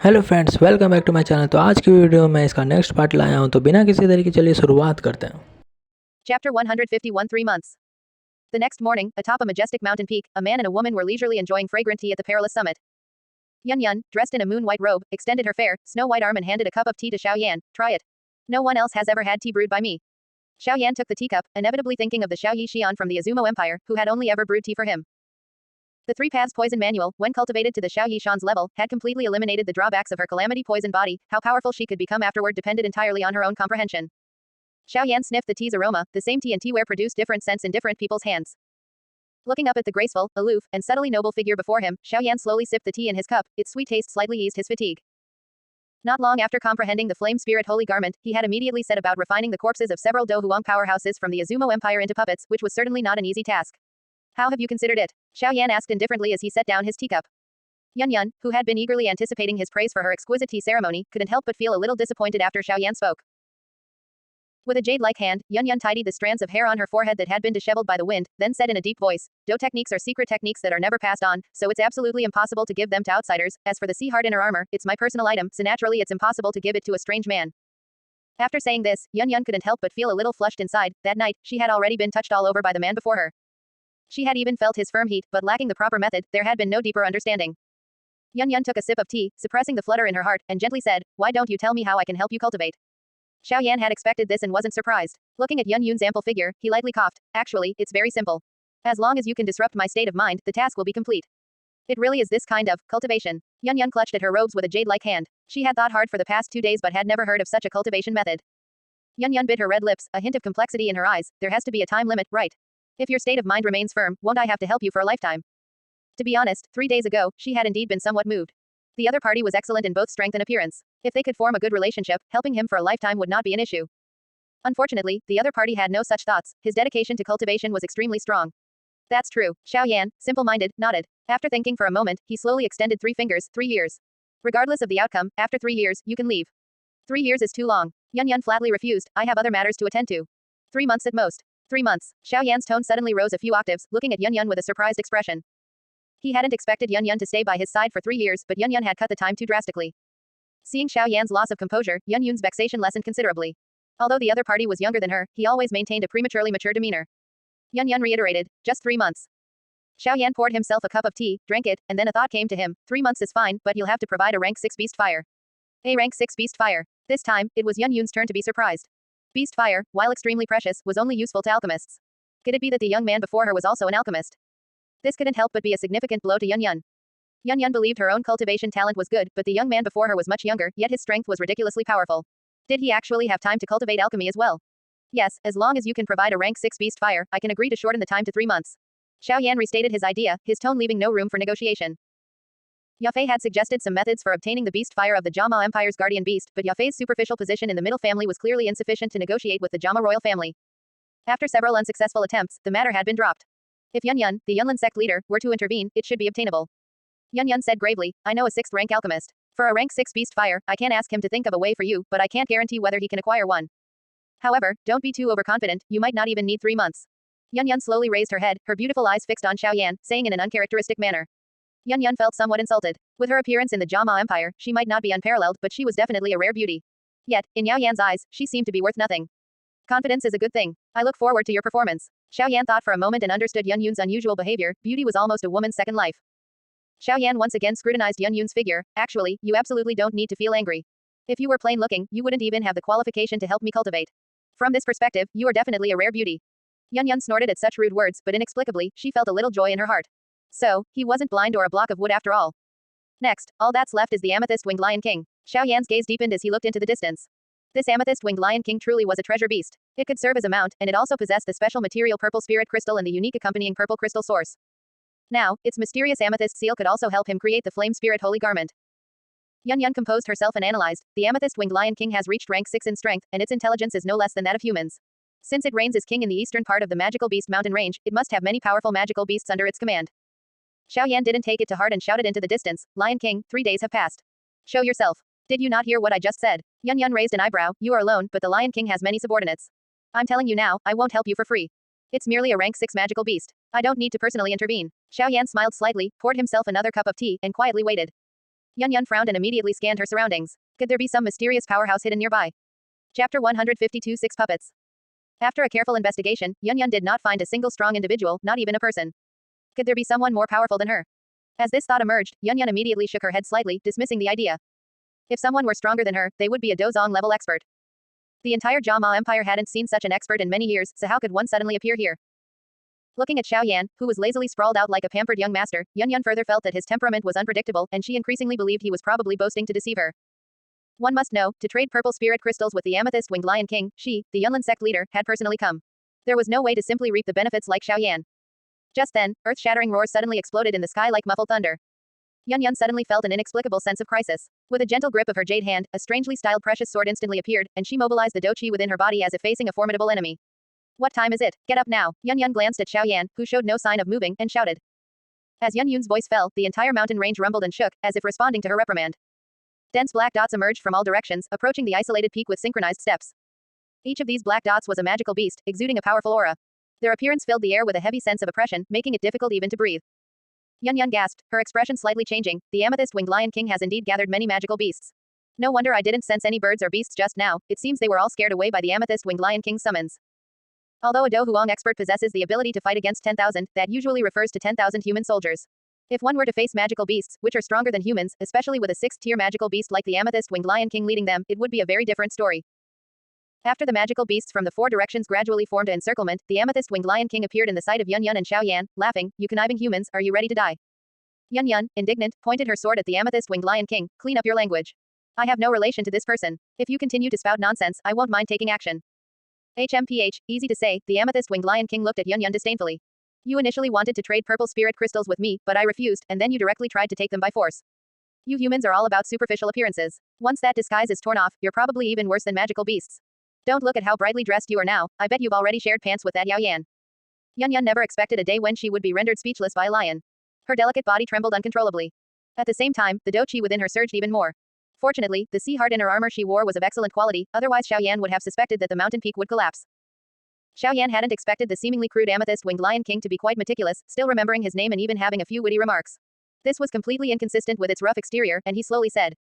Hello friends, welcome back to my channel. तो आज की वीडियो में इसका नेक्स्ट पार्ट लाया हूँ। तो बिना किसी देरी के चलिए शुरुआत करते हैं। Chapter 151 3 months. The next morning, atop a majestic mountain peak, a man and a woman were leisurely enjoying fragrant tea at the perilous summit. Yan, dressed in a moon-white robe, extended her fair, snow-white arm and handed a cup of tea to Xiao Yan. Try it. No one else has ever had tea brewed by me. Xiao Yan took the teacup, inevitably thinking of the Xiao Yan from the Azumo Empire, who had only ever brewed tea for him. The three paths poison manual, when cultivated to the Xiao Yan's level, had completely eliminated the drawbacks of her calamity poison body. How powerful she could become afterward depended entirely on her own comprehension. Xiao Yan sniffed the tea's aroma. The same tea and teaware produced different scents in different people's hands. Looking up at the graceful, aloof, and subtly noble figure before him, Xiao Yan slowly sipped the tea in his cup. Its sweet taste slightly eased his fatigue. Not long after comprehending the flame spirit holy garment, he had immediately set about refining the corpses of several Do Huang powerhouses from the Azumo Empire into puppets, which was certainly not an easy task. How have you considered it? Xiao Yan asked indifferently as he set down his teacup. Yan, who had been eagerly anticipating his praise for her exquisite tea ceremony, couldn't help but feel a little disappointed after Xiao Yan spoke. With a jade-like hand, Yan tidied the strands of hair on her forehead that had been disheveled by the wind, then said in a deep voice, "Do techniques are secret techniques that are never passed on, so it's absolutely impossible to give them to outsiders. As for the sea heart inner armor, it's my personal item, so naturally it's impossible to give it to a strange man." After saying this, Yan couldn't help but feel a little flushed inside. That night, she had already been touched all over by the man before her. She had even felt his firm heat, but lacking the proper method, there had been no deeper understanding. Yan took a sip of tea, suppressing the flutter in her heart, and gently said, "Why don't you tell me how I can help you cultivate?" Xiao Yan had expected this and wasn't surprised. Looking at Yan's ample figure, he lightly coughed. "Actually, it's very simple. As long as you can disrupt my state of mind, the task will be complete." It really is this kind of cultivation. Yan clutched at her robes with a jade-like hand. She had thought hard for the past 2 days but had never heard of such a cultivation method. Yan bit her red lips, a hint of complexity in her eyes. "There has to be a time limit, right? If your state of mind remains firm, won't I have to help you for a lifetime?" To be honest, 3 days ago, she had indeed been somewhat moved. The other party was excellent in both strength and appearance. If they could form a good relationship, helping him for a lifetime would not be an issue. Unfortunately, the other party had no such thoughts. His dedication to cultivation was extremely strong. "That's true." Xiao Yan, simple-minded, nodded. After thinking for a moment, he slowly extended 3 fingers. 3 years. Regardless of the outcome, after 3 years, you can leave. 3 years is too long. Yan flatly refused. "I have other matters to attend to. 3 months at most." 3 months. Xiao Yan's tone suddenly rose a few octaves, looking at Yan with a surprised expression. He hadn't expected Yan to stay by his side for 3 years, but Yan had cut the time too drastically. Seeing Xiao Yan's loss of composure, Yan's vexation lessened considerably. Although the other party was younger than her, he always maintained a prematurely mature demeanor. Yan reiterated, "Just 3 months." Xiao Yan poured himself a cup of tea, drank it, and then a thought came to him. 3 months is fine, but you'll have to provide a rank 6 beast fire. A rank 6 beast fire. This time, it was Yan's turn to be surprised. Beast fire, while extremely precious, was only useful to alchemists. Could it be that the young man before her was also an alchemist? This couldn't help but be a significant blow to Yan. Yan believed her own cultivation talent was good, but the young man before her was much younger, yet his strength was ridiculously powerful. Did he actually have time to cultivate alchemy as well? "Yes, as long as you can provide a rank 6 beast fire, I can agree to shorten the time to 3 months." Xiao Yan restated his idea, his tone leaving no room for negotiation. Yafei had suggested some methods for obtaining the beast fire of the Jama Empire's guardian beast, but Yafei's superficial position in the middle family was clearly insufficient to negotiate with the Jama royal family. After several unsuccessful attempts, the matter had been dropped. If Yan, the Yunlin sect leader, were to intervene, it should be obtainable. Yan said gravely, "I know a 6th rank alchemist. For a rank 6 beast fire, I can ask him to think of a way for you, but I can't guarantee whether he can acquire one. However, don't be too overconfident, you might not even need 3 months." Yan slowly raised her head, her beautiful eyes fixed on Xiao Yan, saying in an uncharacteristic manner. Yan felt somewhat insulted. With her appearance in the Jama Empire, she might not be unparalleled, but she was definitely a rare beauty. Yet, in Yao Yan's eyes, she seemed to be worth nothing. "Confidence is a good thing. I look forward to your performance." Xiao Yan thought for a moment and understood Yan's unusual behavior. Beauty was almost a woman's second life. Xiao Yan once again scrutinized Yan's figure. "Actually, you absolutely don't need to feel angry. If you were plain looking, you wouldn't even have the qualification to help me cultivate. From this perspective, you are definitely a rare beauty." Yan snorted at such rude words, but inexplicably, she felt a little joy in her heart. So, he wasn't blind or a block of wood after all. Next, all that's left is the amethyst-winged Lion King. Xiao Yan's gaze deepened as he looked into the distance. This amethyst-winged Lion King truly was a treasure beast. It could serve as a mount, and it also possessed the special material purple spirit crystal and the unique accompanying purple crystal source. Now, its mysterious amethyst seal could also help him create the flame spirit holy garment. Yan composed herself and analyzed. The amethyst-winged Lion King has reached rank 6 in strength, and its intelligence is no less than that of humans. Since it reigns as king in the eastern part of the magical beast mountain range, it must have many powerful magical beasts under its command. Xiao Yan didn't take it to heart and shouted into the distance, "Lion King, 3 days have passed. Show yourself." "Did you not hear what I just said?" Yan raised an eyebrow. "You are alone, but the Lion King has many subordinates. I'm telling you now, I won't help you for free. It's merely a rank 6 magical beast. I don't need to personally intervene." Xiao Yan smiled slightly, poured himself another cup of tea, and quietly waited. Yan frowned and immediately scanned her surroundings. Could there be some mysterious powerhouse hidden nearby? Chapter 152 Six Puppets. After a careful investigation, Yan did not find a single strong individual, not even a person. Could there be someone more powerful than her? As this thought emerged, Yan immediately shook her head slightly, dismissing the idea. If someone were stronger than her, they would be a Dozong level expert. The entire Jama Empire hadn't seen such an expert in many years, so how could one suddenly appear here? Looking at Xiao Yan, who was lazily sprawled out like a pampered young master, Yan further felt that his temperament was unpredictable, and she increasingly believed he was probably boasting to deceive her. One must know, to trade purple spirit crystals with the amethyst-winged Lion King, she, the Yunlin sect leader, had personally come. There was no way to simply reap the benefits like Xiao Yan. Just then, earth-shattering roars suddenly exploded in the sky like muffled thunder. Yan suddenly felt an inexplicable sense of crisis. With a gentle grip of her jade hand, a strangely styled precious sword instantly appeared, and she mobilized the do qi within her body as if facing a formidable enemy. What time is it? Get up now. Yan glanced at Xiao Yan, who showed no sign of moving, and shouted. As Yun's voice fell, the entire mountain range rumbled and shook, as if responding to her reprimand. Dense black dots emerged from all directions, approaching the isolated peak with synchronized steps. Each of these black dots was a magical beast, exuding a powerful aura. Their appearance filled the air with a heavy sense of oppression, making it difficult even to breathe. Yan gasped, her expression slightly changing. The amethyst-winged Lion King has indeed gathered many magical beasts. No wonder I didn't sense any birds or beasts just now. It seems they were all scared away by the amethyst-winged Lion King's summons. Although a Do Huang expert possesses the ability to fight against 10,000, that usually refers to 10,000 human soldiers. If one were to face magical beasts, which are stronger than humans, especially with a 6th-tier magical beast like the amethyst-winged Lion King leading them, it would be a very different story. After the magical beasts from the four directions gradually formed an encirclement, the amethyst-winged Lion King appeared in the sight of Yan and Xiao Yan, laughing, "You conniving humans, are you ready to die?" Yan, indignant, pointed her sword at the amethyst-winged Lion King. "Clean up your language. I have no relation to this person. If you continue to spout nonsense, I won't mind taking action." HMPH, easy to say, the amethyst-winged Lion King looked at Yan disdainfully. "You initially wanted to trade purple spirit crystals with me, but I refused, and then you directly tried to take them by force. You humans are all about superficial appearances. Once that disguise is torn off, you're probably even worse than magical beasts. Don't look at how brightly dressed you are now. I bet you've already shared pants with that Yao Yan." Yan never expected a day when she would be rendered speechless by a lion. Her delicate body trembled uncontrollably. At the same time, the do qi within her surged even more. Fortunately, the sea heart inner armor she wore was of excellent quality, otherwise Xiao Yan would have suspected that the mountain peak would collapse. Xiao Yan hadn't expected the seemingly crude amethyst-winged Lion King to be quite meticulous, still remembering his name and even having a few witty remarks. This was completely inconsistent with its rough exterior, and he slowly said,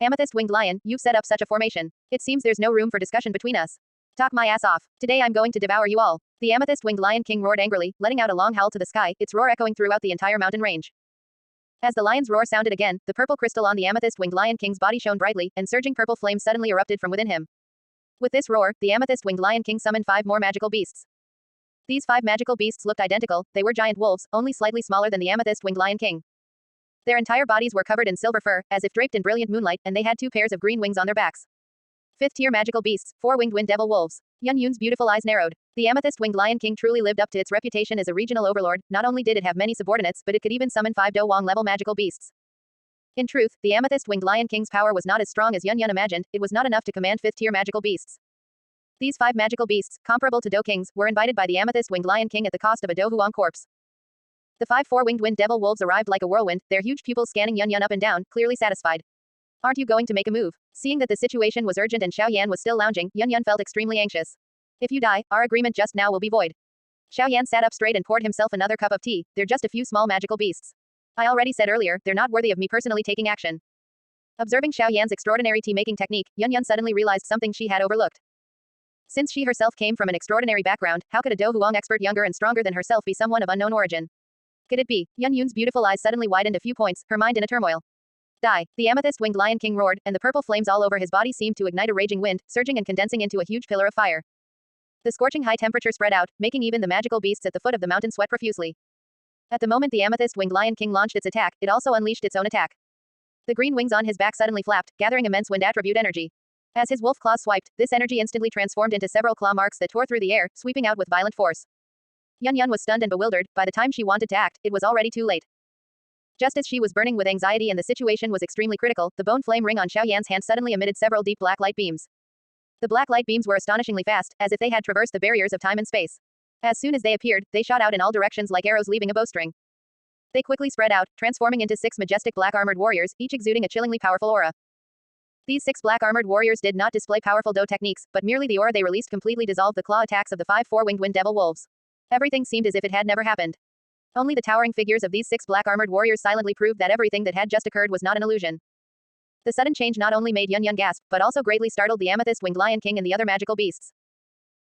"Amethyst-winged Lion, you've set up such a formation. It seems there's no room for discussion between us. Talk my ass off. Today I'm going to devour you all." The amethyst-winged Lion King roared angrily, letting out a long howl to the sky, its roar echoing throughout the entire mountain range. As the lion's roar sounded again, the purple crystal on the amethyst-winged Lion King's body shone brightly, and surging purple flames suddenly erupted from within him. With this roar, the amethyst-winged Lion King summoned 5 more magical beasts. These 5 magical beasts looked identical. They were giant wolves, only slightly smaller than the amethyst-winged Lion King. Their entire bodies were covered in silver fur, as if draped in brilliant moonlight, and they had 2 pairs of green wings on their backs. 5th-tier magical beasts, 4-winged wind devil wolves. Yun's beautiful eyes narrowed. The amethyst-winged Lion King truly lived up to its reputation as a regional overlord. Not only did it have many subordinates, but it could even summon 5 Do Wang-level magical beasts. In truth, the amethyst-winged Lion King's power was not as strong as Yun imagined. It was not enough to command 5th-tier magical beasts. These 5 magical beasts, comparable to Do Kings, were invited by the amethyst-winged Lion King at the cost of a Do Huang corpse. The 5 4-winged wind devil wolves arrived like a whirlwind, their huge pupils scanning Yun up and down, clearly satisfied. "Aren't you going to make a move?" Seeing that the situation was urgent and Xiao Yan was still lounging, Yun felt extremely anxious. "If you die, our agreement just now will be void." Xiao Yan sat up straight and poured himself another cup of tea. "They're just a few small magical beasts. I already said earlier, they're not worthy of me personally taking action." Observing Xiao Yan's extraordinary tea-making technique, Yun suddenly realized something she had overlooked. Since she herself came from an extraordinary background, how could a Do Huang expert younger and stronger than herself be someone of unknown origin? Could it be? Yun's beautiful eyes suddenly widened a few points, her mind in a turmoil. "Die!" The amethyst-winged Lion King roared, and the purple flames all over his body seemed to ignite a raging wind, surging and condensing into a huge pillar of fire. The scorching high temperature spread out, making even the magical beasts at the foot of the mountain sweat profusely. At the moment the amethyst-winged Lion King launched its attack, it also unleashed its own attack. The green wings on his back suddenly flapped, gathering immense wind attribute energy. As his wolf claws swiped, this energy instantly transformed into several claw marks that tore through the air, sweeping out with violent force. Yun was stunned and bewildered. By the time she wanted to act, it was already too late. Just as she was burning with anxiety and the situation was extremely critical, the bone flame ring on Xiao Yan's hand suddenly emitted several deep black light beams. The black light beams were astonishingly fast, as if they had traversed the barriers of time and space. As soon as they appeared, they shot out in all directions like arrows leaving a bowstring. They quickly spread out, transforming into 6 majestic black armored warriors, each exuding a chillingly powerful aura. These 6 black armored warriors did not display powerful Do techniques, but merely the aura they released completely dissolved the claw attacks of the 5 4-winged wind devil wolves. Everything seemed as if it had never happened. Only the towering figures of these 6 black-armored warriors silently proved that everything that had just occurred was not an illusion. The sudden change not only made Yun Yun gasp, but also greatly startled the amethyst-winged lion king and the other magical beasts.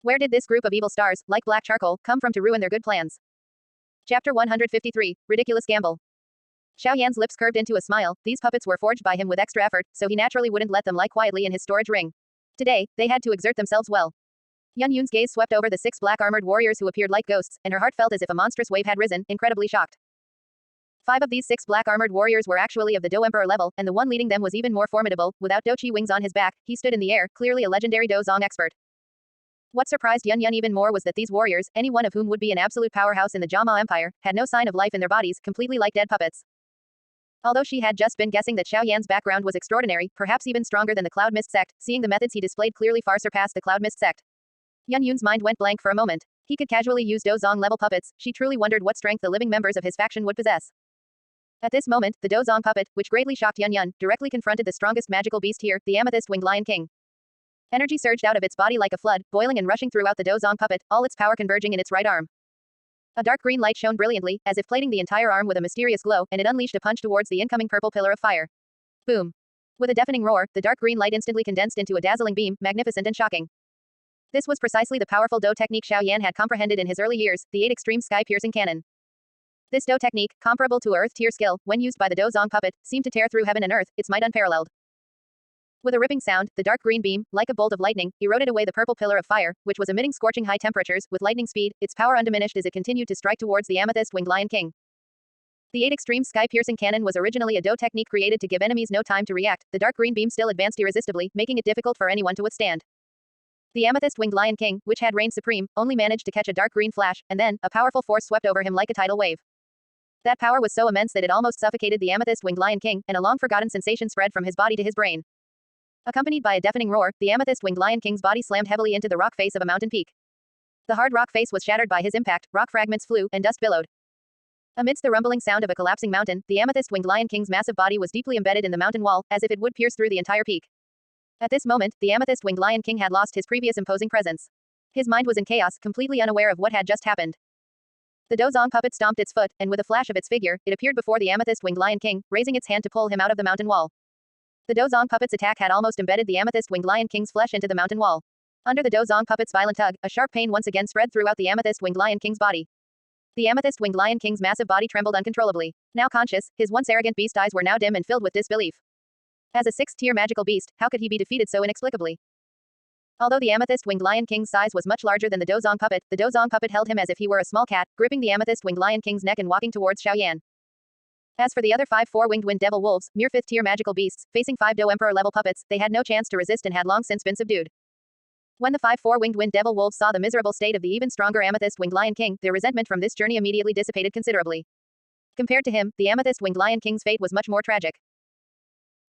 Where did this group of evil stars, like black charcoal, come from to ruin their good plans? Chapter 153, Ridiculous Gamble. Xiao Yan's lips curved into a smile. These puppets were forged by him with extra effort, so he naturally wouldn't let them lie quietly in his storage ring. Today, they had to exert themselves well. Yun Yun's gaze swept over the 6 black-armored warriors who appeared like ghosts, and her heart felt as if a monstrous wave had risen, incredibly shocked. 5 of these 6 black-armored warriors were actually of the Do Emperor level, and the one leading them was even more formidable. Without Dochi wings on his back, he stood in the air, clearly a legendary Dozong expert. What surprised Yun Yun even more was that these warriors, any one of whom would be an absolute powerhouse in the Jama Empire, had no sign of life in their bodies, completely like dead puppets. Although she had just been guessing that Xiao Yan's background was extraordinary, perhaps even stronger than the Cloud Mist sect, seeing the methods he displayed clearly far surpassed the Cloud Mist sect. Yun Yun's mind went blank for a moment. He could casually use Dozong-level puppets. She truly wondered what strength the living members of his faction would possess. At this moment, the Dozong puppet, which greatly shocked Yun Yun, directly confronted the strongest magical beast here, the amethyst-winged lion king. Energy surged out of its body like a flood, boiling and rushing throughout the Dozong puppet, all its power converging in its right arm. A dark green light shone brilliantly, as if plating the entire arm with a mysterious glow, and it unleashed a punch towards the incoming purple pillar of fire. Boom! With a deafening roar, the dark green light instantly condensed into a dazzling beam, magnificent and shocking. This was precisely the powerful Do technique Xiao Yan had comprehended in his early years, the 8 extreme sky-piercing cannon. This Do technique, comparable to a earth-tier skill, when used by the Dozong puppet, seemed to tear through heaven and earth, its might unparalleled. With a ripping sound, the dark green beam, like a bolt of lightning, eroded away the purple pillar of fire, which was emitting scorching high temperatures, with lightning speed, its power undiminished as it continued to strike towards the amethyst-winged lion king. The 8 extreme sky-piercing cannon was originally a Do technique created to give enemies no time to react. The dark green beam still advanced irresistibly, making it difficult for anyone to withstand. The amethyst-winged lion king, which had reigned supreme, only managed to catch a dark green flash, and then, a powerful force swept over him like a tidal wave. That power was so immense that it almost suffocated the amethyst-winged lion king, and a long-forgotten sensation spread from his body to his brain. Accompanied by a deafening roar, the amethyst-winged lion king's body slammed heavily into the rock face of a mountain peak. The hard rock face was shattered by his impact, rock fragments flew, and dust billowed. Amidst the rumbling sound of a collapsing mountain, the amethyst-winged lion king's massive body was deeply embedded in the mountain wall, as if it would pierce through the entire peak. At this moment, the amethyst-winged lion king had lost his previous imposing presence. His mind was in chaos, completely unaware of what had just happened. The Dozong puppet stomped its foot, and with a flash of its figure, it appeared before the amethyst-winged lion king, raising its hand to pull him out of the mountain wall. The Dozong puppet's attack had almost embedded the amethyst-winged lion king's flesh into the mountain wall. Under the Dozong puppet's violent tug, a sharp pain once again spread throughout the amethyst-winged lion king's body. The amethyst-winged lion king's massive body trembled uncontrollably. Now conscious, his once arrogant beast eyes were now dim and filled with disbelief. As a 6th-tier magical beast, how could he be defeated so inexplicably? Although the amethyst-winged lion king's size was much larger than the Dozong puppet held him as if he were a small cat, gripping the amethyst-winged lion king's neck and walking towards Xiao Yan. As for the other 5 4-winged wind devil wolves, mere 5th-tier magical beasts, facing 5 Do Emperor-level puppets, they had no chance to resist and had long since been subdued. When the 5 4-winged wind devil wolves saw the miserable state of the even stronger amethyst-winged lion king, their resentment from this journey immediately dissipated considerably. Compared to him, the amethyst-winged lion king's fate was much more tragic.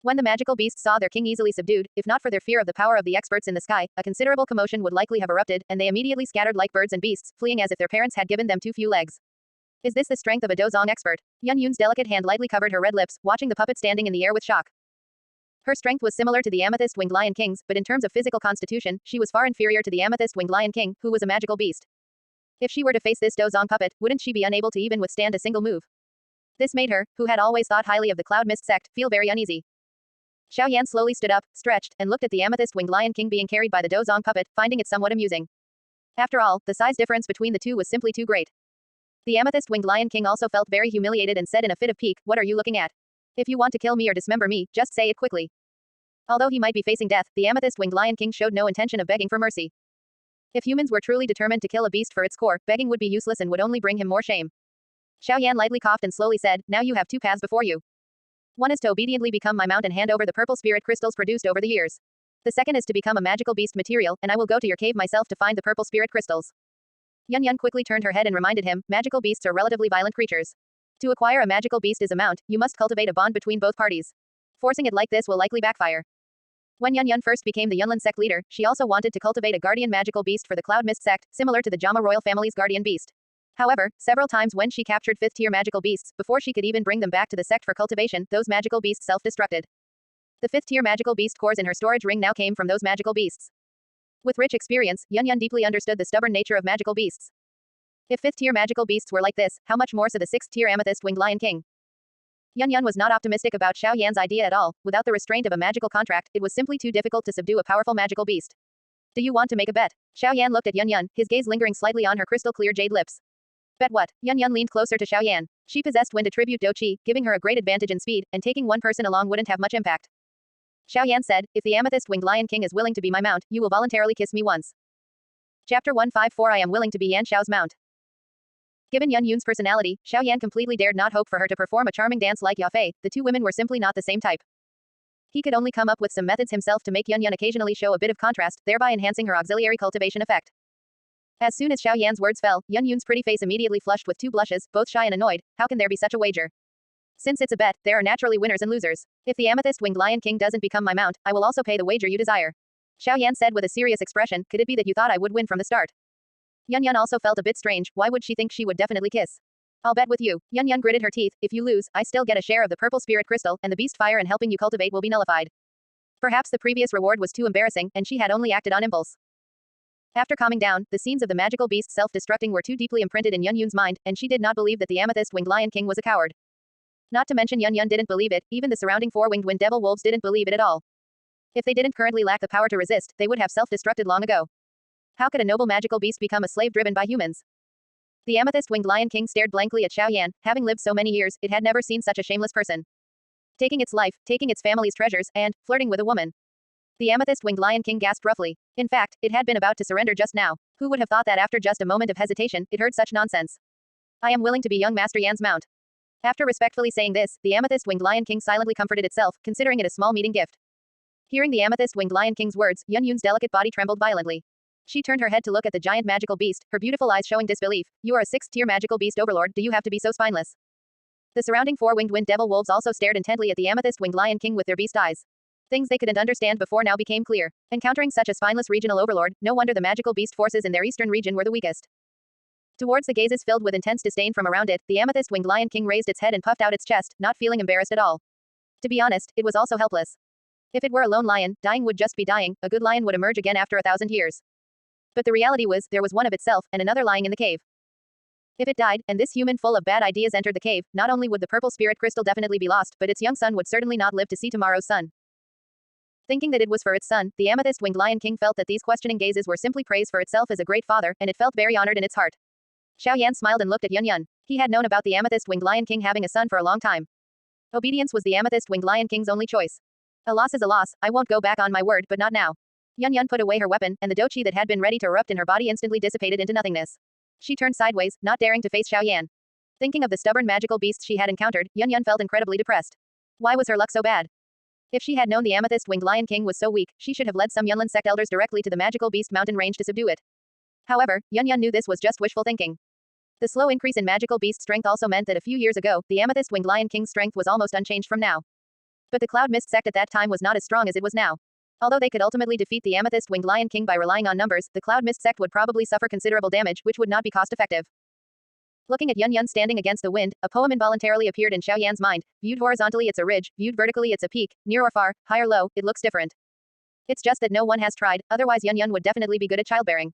When the magical beasts saw their king easily subdued, if not for their fear of the power of the experts in the sky, a considerable commotion would likely have erupted, and they immediately scattered like birds and beasts, fleeing as if their parents had given them too few legs. Is this the strength of a Dozong expert? Yun Yun's delicate hand lightly covered her red lips, watching the puppet standing in the air with shock. Her strength was similar to the amethyst-winged lion king's, but in terms of physical constitution, she was far inferior to the amethyst-winged lion king, who was a magical beast. If she were to face this Dozong puppet, wouldn't she be unable to even withstand a single move? This made her, who had always thought highly of the Cloud Mist sect, feel very uneasy. Xiao Yan slowly stood up, stretched, and looked at the amethyst-winged lion king being carried by the Dozong puppet, finding it somewhat amusing. After all, the size difference between the two was simply too great. The amethyst-winged lion king also felt very humiliated and said in a fit of pique, "What are you looking at? If you want to kill me or dismember me, just say it quickly." Although he might be facing death, the amethyst-winged lion king showed no intention of begging for mercy. If humans were truly determined to kill a beast for its core, begging would be useless and would only bring him more shame. Xiao Yan lightly coughed and slowly said, "Now you have 2 paths before you. One is to obediently become my mount and hand over the purple spirit crystals produced over the years. The second is to become a magical beast material, and I will go to your cave myself to find the purple spirit crystals." Yun Yun quickly turned her head and reminded him, magical beasts are relatively violent creatures. To acquire a magical beast as a mount, you must cultivate a bond between both parties. Forcing it like this will likely backfire. When Yun Yun first became the Yunlin sect leader, she also wanted to cultivate a guardian magical beast for the Cloud Mist sect, similar to the Jama royal family's guardian beast. However, several times when she captured 5th-tier magical beasts, before she could even bring them back to the sect for cultivation, those magical beasts self-destructed. The 5th-tier magical beast cores in her storage ring now came from those magical beasts. With rich experience, Yun Yun deeply understood the stubborn nature of magical beasts. If 5th-tier magical beasts were like this, how much more so the 6th-tier amethyst-winged lion king? Yan was not optimistic about Xiao Yan's idea at all. Without the restraint of a magical contract, it was simply too difficult to subdue a powerful magical beast. Do you want to make a bet? Xiao Yan looked at Yan, his gaze lingering slightly on her crystal-clear jade lips. Bet what? Yan leaned closer to Xiao Yan. She possessed wind attribute Do Qi, giving her a great advantage in speed, and taking one person along wouldn't have much impact. Xiao Yan said, if the amethyst-winged lion king is willing to be my mount, you will voluntarily kiss me once. Chapter 154 I am willing to be Yan Xiao's mount. Given Yun's personality, Xiao Yan completely dared not hope for her to perform a charming dance like Yafei. The two women were simply not the same type. He could only come up with some methods himself to make Yun occasionally show a bit of contrast, thereby enhancing her auxiliary cultivation effect. As soon as Xiao Yan's words fell, Yun's pretty face immediately flushed with two blushes, both shy and annoyed. How can there be such a wager? Since it's a bet, there are naturally winners and losers. If the amethyst-winged lion king doesn't become my mount, I will also pay the wager you desire. Xiao Yan said with a serious expression, could it be that you thought I would win from the start? Yun also felt a bit strange. Why would she think she would definitely kiss? I'll bet with you. Yun gritted her teeth. If you lose, I still get a share of the purple spirit crystal, and the beast fire and helping you cultivate will be nullified. Perhaps the previous reward was too embarrassing, and she had only acted on impulse. After calming down, the scenes of the magical beast self-destructing were too deeply imprinted in Yun's mind, and she did not believe that the amethyst-winged lion king was a coward. Not to mention Yun didn't believe it, even the surrounding four-winged wind devil wolves didn't believe it at all. If they didn't currently lack the power to resist, they would have self-destructed long ago. How could a noble magical beast become a slave driven by humans? The amethyst-winged lion king stared blankly at Xiao Yan. Having lived so many years, it had never seen such a shameless person. Taking its life, taking its family's treasures, and flirting with a woman. The amethyst-winged lion king gasped roughly. In fact, it had been about to surrender just now. Who would have thought that after just a moment of hesitation, it heard such nonsense? I am willing to be young Master Yan's mount. After respectfully saying this, the amethyst-winged lion king silently comforted itself, considering it a small meeting gift. Hearing the amethyst-winged lion king's words, Yun's delicate body trembled violently. She turned her head to look at the giant magical beast, her beautiful eyes showing disbelief. You are a 6th-tier magical beast overlord, do you have to be so spineless? The surrounding four-winged wind devil wolves also stared intently at the amethyst-winged lion king with their beast eyes. Things they couldn't understand before now became clear. Encountering such a spineless regional overlord, no wonder the magical beast forces in their eastern region were the weakest. Towards the gazes filled with intense disdain from around it, the amethyst-winged lion king raised its head and puffed out its chest, not feeling embarrassed at all. To be honest, it was also helpless. If it were a lone lion, dying would just be dying, a good lion would emerge again after 1,000 years. But the reality was, there was one of itself, and another lying in the cave. If it died, and this human full of bad ideas entered the cave, not only would the purple spirit crystal definitely be lost, but its young son would certainly not live to see tomorrow's sun. Thinking that it was for its son, the amethyst-winged lion king felt that these questioning gazes were simply praise for itself as a great father, and it felt very honored in its heart. Xiao Yan smiled and looked at Yun. He had known about the amethyst-winged lion king having a son for a long time. Obedience was the amethyst-winged lion king's only choice. A loss is a loss, I won't go back on my word, but not now. Yun put away her weapon, and the Do Qi that had been ready to erupt in her body instantly dissipated into nothingness. She turned sideways, not daring to face Xiao Yan. Thinking of the stubborn magical beasts she had encountered, Yun felt incredibly depressed. Why was her luck so bad? If she had known the amethyst-winged lion king was so weak, she should have led some Yunlin sect elders directly to the magical beast mountain range to subdue it. However, Yun knew this was just wishful thinking. The slow increase in magical beast strength also meant that a few years ago, the amethyst-winged lion king's strength was almost unchanged from now. But the cloud mist sect at that time was not as strong as it was now. Although they could ultimately defeat the amethyst-winged lion king by relying on numbers, the cloud mist sect would probably suffer considerable damage, which would not be cost-effective. Looking at Yun standing against the wind, a poem involuntarily appeared in Xiao Yan's mind. Viewed horizontally it's a ridge, viewed vertically it's a peak, near or far, high or low, it looks different. It's just that no one has tried, otherwise Yun would definitely be good at childbearing.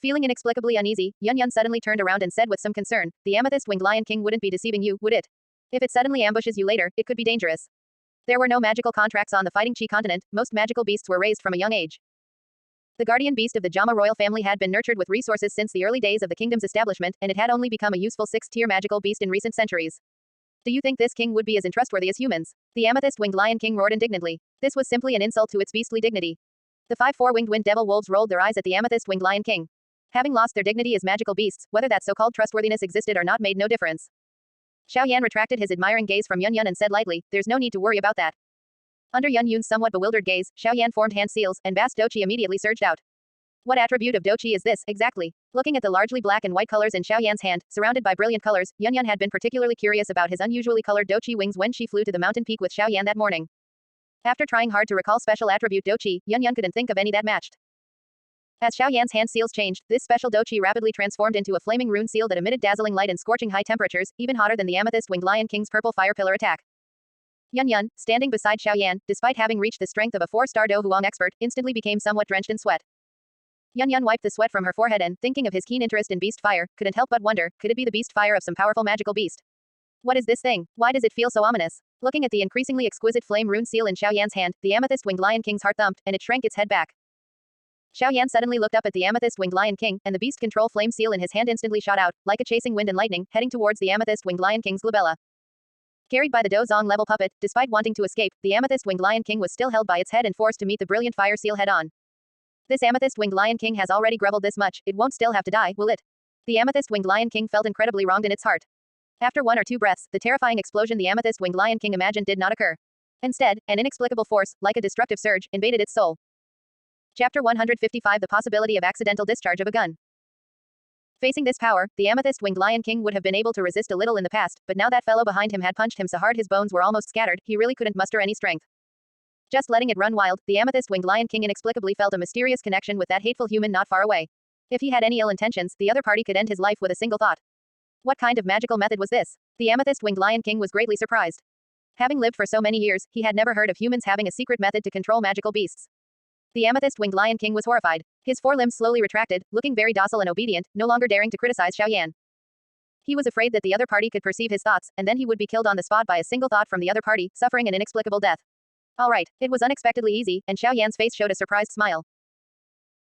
Feeling inexplicably uneasy, Yun suddenly turned around and said with some concern, the amethyst-winged lion king wouldn't be deceiving you, would it? If it suddenly ambushes you later, it could be dangerous. There were no magical contracts on the Fighting Qi continent, most magical beasts were raised from a young age. The guardian beast of the Jama royal family had been nurtured with resources since the early days of the kingdom's establishment, and it had only become a useful 6th-tier magical beast in recent centuries. Do you think this king would be as untrustworthy as humans? The amethyst-winged lion king roared indignantly. This was simply an insult to its beastly dignity. The 5 four-winged wind devil wolves rolled their eyes at the amethyst-winged lion king. Having lost their dignity as magical beasts, whether that so-called trustworthiness existed or not made no difference. Xiao Yan retracted his admiring gaze from Yun and said lightly, there's no need to worry about that. Under Yun's somewhat bewildered gaze, Xiao Yan formed hand seals, and vast Do Qi immediately surged out. What attribute of Do Qi is this, exactly? Looking at the largely black and white colors in Xiao Yan's hand, surrounded by brilliant colors, Yun had been particularly curious about his unusually colored Do Qi wings when she flew to the mountain peak with Xiao Yan that morning. After trying hard to recall special attribute Do Qi, Yun couldn't think of any that matched. As Xiao Yan's hand seals changed, this special Do Qi rapidly transformed into a flaming rune seal that emitted dazzling light and scorching high temperatures, even hotter than the amethyst-winged lion king's purple fire pillar attack. Yun, standing beside Xiao Yan, despite having reached the strength of a 4-star Do Huang expert, instantly became somewhat drenched in sweat. Yan wiped the sweat from her forehead and, thinking of his keen interest in beast fire, couldn't help but wonder, could it be the beast fire of some powerful magical beast? What is this thing? Why does it feel so ominous? Looking at the increasingly exquisite flame rune seal in Xiao Yan's hand, the amethyst-winged Lion King's heart thumped, and it shrank its head back. Xiao Yan suddenly looked up at the amethyst-winged Lion King, and the beast control flame seal in his hand instantly shot out, like a chasing wind and lightning, heading towards the amethyst-winged Lion King's glabella. Carried by the Dozong level puppet, despite wanting to escape, the amethyst-winged Lion King was still held by its head and forced to meet the brilliant fire seal head-on. This amethyst-winged Lion King has already groveled this much, it won't still have to die, will it? The amethyst-winged Lion King felt incredibly wronged in its heart. After one or two breaths, the terrifying explosion the amethyst-winged Lion King imagined did not occur. Instead, an inexplicable force, like a destructive surge, invaded its soul. Chapter 155 The Possibility of Accidental Discharge of a Gun. Facing this power, the amethyst-winged Lion King would have been able to resist a little in the past, but now that fellow behind him had punched him so hard his bones were almost scattered, he really couldn't muster any strength. Just letting it run wild, the amethyst-winged Lion King inexplicably felt a mysterious connection with that hateful human not far away. If he had any ill intentions, the other party could end his life with a single thought. What kind of magical method was this? The amethyst-winged Lion King was greatly surprised. Having lived for so many years, he had never heard of humans having a secret method to control magical beasts. The amethyst-winged Lion King was horrified. His forelimbs slowly retracted, looking very docile and obedient, no longer daring to criticize Xiao Yan. He was afraid that the other party could perceive his thoughts, and then he would be killed on the spot by a single thought from the other party, suffering an inexplicable death. All right, it was unexpectedly easy, and Xiao Yan's face showed a surprised smile.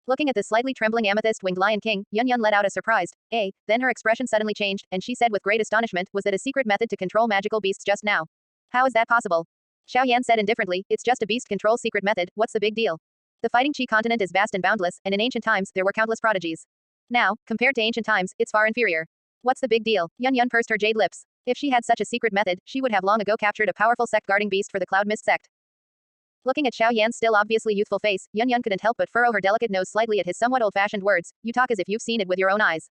Looking at the slightly trembling amethyst-winged Lion King, Yan let out a surprised, then her expression suddenly changed, and she said with great astonishment, was that a secret method to control magical beasts just now? How is that possible? Xiao Yan said indifferently, it's just a beast control secret method, what's the big deal? The fighting Qi continent is vast and boundless, and in ancient times, there were countless prodigies. Now, compared to ancient times, it's far inferior. What's the big deal? Yan pursed her jade lips. If she had such a secret method, she would have long ago captured a powerful sect-guarding beast for the Cloud Mist sect. Looking at Xiao Yan's still obviously youthful face, Yan couldn't help but furrow her delicate nose slightly at his somewhat old-fashioned words, you talk as if you've seen it with your own eyes.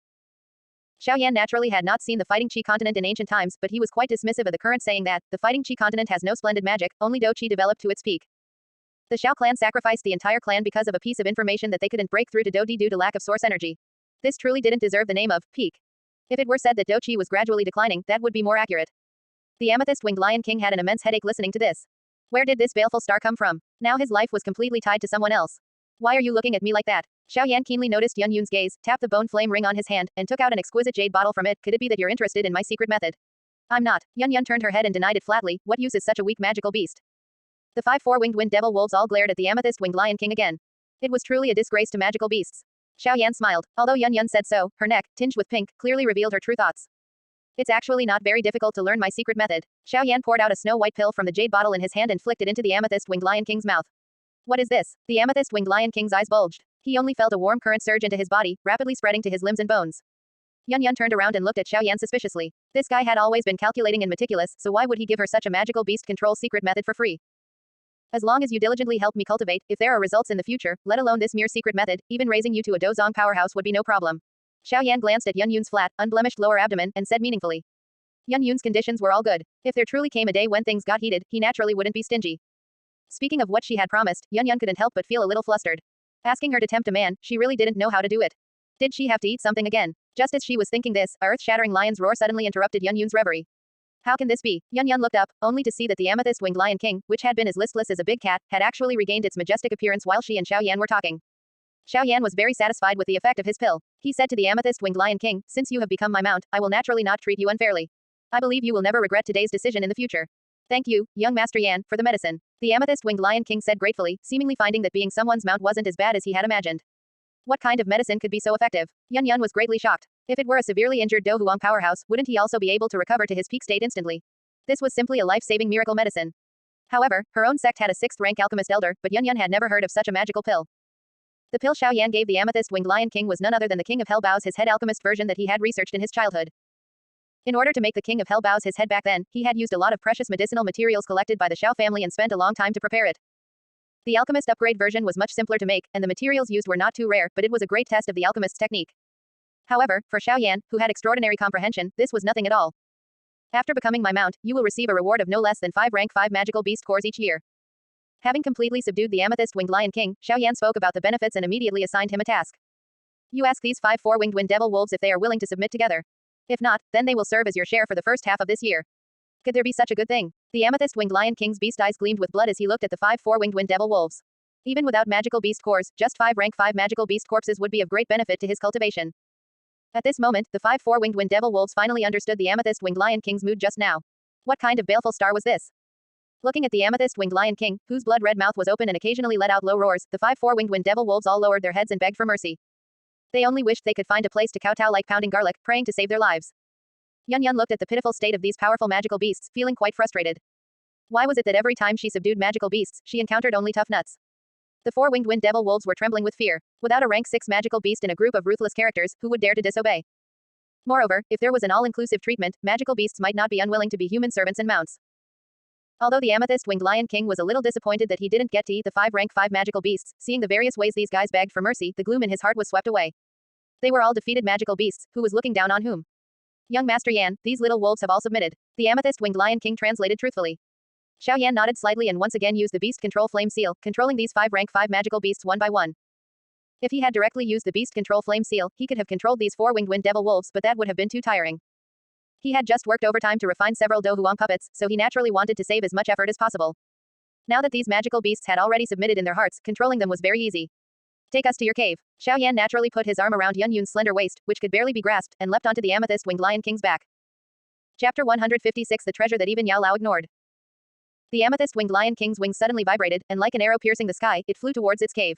Xiao Yan naturally had not seen the fighting Qi continent in ancient times, but he was quite dismissive of the current saying that, the fighting Qi continent has no splendid magic, only Do Qi developed to its peak. The Xiao clan sacrificed the entire clan because of a piece of information that they couldn't break through to Do Di due to lack of source energy. This truly didn't deserve the name of peak. If it were said that Do Qi was gradually declining, that would be more accurate. The amethyst-winged Lion King had an immense headache listening to this. Where did this baleful star come from? Now his life was completely tied to someone else. Why are you looking at me like that? Xiao Yan keenly noticed Yun's gaze, tapped the bone flame ring on his hand, and took out an exquisite jade bottle from it. Could it be that you're interested in my secret method? I'm not. Yun turned her head and denied it flatly. What use is such a weak magical beast? The 5 four-winged wind devil wolves all glared at the amethyst-winged Lion King again. It was truly a disgrace to magical beasts. Xiao Yan smiled. Although Yun said so, her neck, tinged with pink, clearly revealed her true thoughts. It's actually not very difficult to learn my secret method. Xiao Yan poured out a snow-white pill from the jade bottle in his hand and flicked it into the amethyst-winged Lion King's mouth. What is this? The amethyst-winged Lion King's eyes bulged. He only felt a warm current surge into his body, rapidly spreading to his limbs and bones. Yun turned around and looked at Xiao Yan suspiciously. This guy had always been calculating and meticulous, so why would he give her such a magical beast control secret method for free? As long as you diligently help me cultivate, if there are results in the future, let alone this mere secret method, even raising you to a Dozong powerhouse would be no problem. Xiao Yan glanced at Yun's flat, unblemished lower abdomen, and said meaningfully. Yun's conditions were all good. If there truly came a day when things got heated, he naturally wouldn't be stingy. Speaking of what she had promised, Yun couldn't help but feel a little flustered. Asking her to tempt a man, she really didn't know how to do it. Did she have to eat something again? Just as she was thinking this, a earth-shattering lion's roar suddenly interrupted Yun's reverie. How can this be? Yun looked up, only to see that the amethyst-winged Lion King, which had been as listless as a big cat, had actually regained its majestic appearance while she and Xiao Yan were talking. Xiao Yan was very satisfied with the effect of his pill. He said to the amethyst-winged Lion King, since you have become my mount, I will naturally not treat you unfairly. I believe you will never regret today's decision in the future. Thank you, young Master Yan, for the medicine. The amethyst-winged Lion King said gratefully, seemingly finding that being someone's mount wasn't as bad as he had imagined. What kind of medicine could be so effective? Yun was greatly shocked. If it were a severely injured Do Huang powerhouse, wouldn't he also be able to recover to his peak state instantly? This was simply a life-saving miracle medicine. However, her own sect had a 6th-rank alchemist elder, but Yun had never heard of such a magical pill. The pill Xiao Yan gave the amethyst-winged Lion King was none other than the King of Hell Bao's his head alchemist version that he had researched in his childhood. In order to make the King of Hell Bao's his head back then, he had used a lot of precious medicinal materials collected by the Xiao family and spent a long time to prepare it. The alchemist upgrade version was much simpler to make, and the materials used were not too rare, but it was a great test of the alchemist's technique. However, for Xiao Yan, who had extraordinary comprehension, this was nothing at all. After becoming my mount, you will receive a reward of no less than 5 rank 5 magical beast cores each year. Having completely subdued the amethyst-winged Lion King, Xiao Yan spoke about the benefits and immediately assigned him a task. You ask these 5 four-winged wind devil wolves if they are willing to submit together. If not, then they will serve as your share for the first half of this year. Could there be such a good thing? The amethyst-winged Lion King's beast eyes gleamed with blood as he looked at the 5 four-winged wind devil wolves. Even without magical beast cores, just 5 rank 5 magical beast corpses would be of great benefit to his cultivation. At this moment, the 5 4-winged wind devil wolves finally understood the amethyst-winged lion king's mood just now. What kind of baleful star was this? Looking at the amethyst-winged lion king, whose blood-red mouth was open and occasionally let out low roars, the 5 4-winged wind devil wolves all lowered their heads and begged for mercy. They only wished they could find a place to kowtow like pounding garlic, praying to save their lives. Yan Yan looked at the pitiful state of these powerful magical beasts, feeling quite frustrated. Why was it that every time she subdued magical beasts, she encountered only tough nuts? The 4-winged wind devil wolves were trembling with fear. Without a rank 6 magical beast in a group of ruthless characters, who would dare to disobey? Moreover, if there was an all-inclusive treatment, magical beasts might not be unwilling to be human servants and mounts. Although the amethyst-winged lion king was a little disappointed that he didn't get to eat the 5 rank 5 magical beasts, seeing the various ways these guys begged for mercy, the gloom in his heart was swept away. They were all defeated magical beasts, who was looking down on whom? Young Master Yan, these little wolves have all submitted. The amethyst-winged lion king translated truthfully. Xiao Yan nodded slightly and once again used the beast control flame seal, controlling these 5 rank 5 magical beasts one by one. If he had directly used the beast control flame seal, he could have controlled these 4-winged wind devil wolves, but that would have been too tiring. He had just worked overtime to refine several Do Huang puppets, so he naturally wanted to save as much effort as possible. Now that these magical beasts had already submitted in their hearts, controlling them was very easy. Take us to your cave. Xiao Yan naturally put his arm around Yun Yun's slender waist, which could barely be grasped, and leapt onto the amethyst-winged lion king's back. Chapter 156 The treasure that even Yao Lao ignored. The amethyst-winged lion king's wings suddenly vibrated, and like an arrow piercing the sky, it flew towards its cave.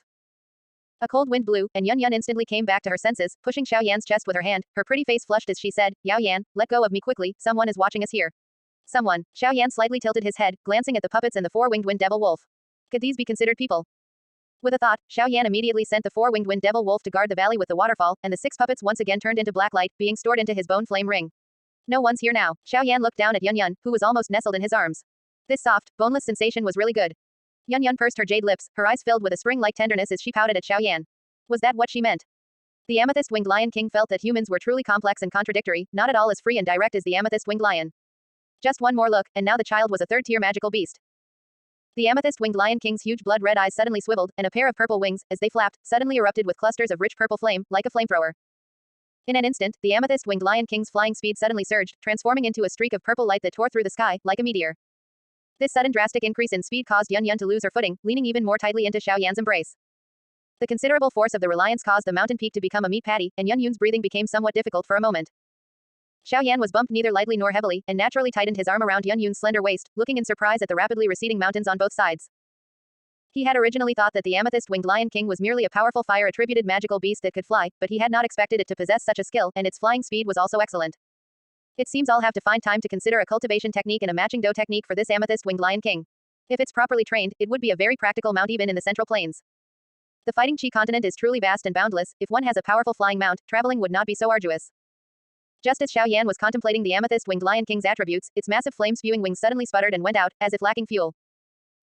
A cold wind blew, and Yun Yun instantly came back to her senses, pushing Xiao Yan's chest with her hand. Her pretty face flushed as she said, Yao Yan, let go of me quickly, someone is watching us here. Someone. Xiao Yan slightly tilted his head, glancing at the puppets and the 4-winged wind devil wolf. Could these be considered people? With a thought, Xiao Yan immediately sent the 4-winged wind devil wolf to guard the valley with the waterfall, and the 6 puppets once again turned into black light, being stored into his bone flame ring. No one's here now. Xiao Yan looked down at Yun Yun, who was almost nestled in his arms. This soft, boneless sensation was really good. Yun Yun pursed her jade lips, her eyes filled with a spring-like tenderness as she pouted at Xiao Yan. Was that what she meant? The amethyst-winged lion king felt that humans were truly complex and contradictory, not at all as free and direct as the amethyst-winged lion. Just one more look, and now the child was a third-tier magical beast. The amethyst-winged lion king's huge blood-red eyes suddenly swiveled, and a pair of purple wings, as they flapped, suddenly erupted with clusters of rich purple flame, like a flamethrower. In an instant, the amethyst-winged lion king's flying speed suddenly surged, transforming into a streak of purple light that tore through the sky, like a meteor. This sudden drastic increase in speed caused Yun Yun to lose her footing, leaning even more tightly into Xiao Yan's embrace. The considerable force of the reliance caused the mountain peak to become a meat patty, and Yun Yun's breathing became somewhat difficult for a moment. Xiao Yan was bumped neither lightly nor heavily, and naturally tightened his arm around Yun Yun's slender waist, looking in surprise at the rapidly receding mountains on both sides. He had originally thought that the amethyst-winged lion king was merely a powerful fire-attributed magical beast that could fly, but he had not expected it to possess such a skill, and its flying speed was also excellent. It seems I'll have to find time to consider a cultivation technique and a matching Do technique for this amethyst-winged lion king. If it's properly trained, it would be a very practical mount even in the Central Plains. The fighting Qi continent is truly vast and boundless. If one has a powerful flying mount, traveling would not be so arduous. Just as Xiao Yan was contemplating the amethyst-winged lion king's attributes, its massive flame-spewing wings suddenly sputtered and went out, as if lacking fuel.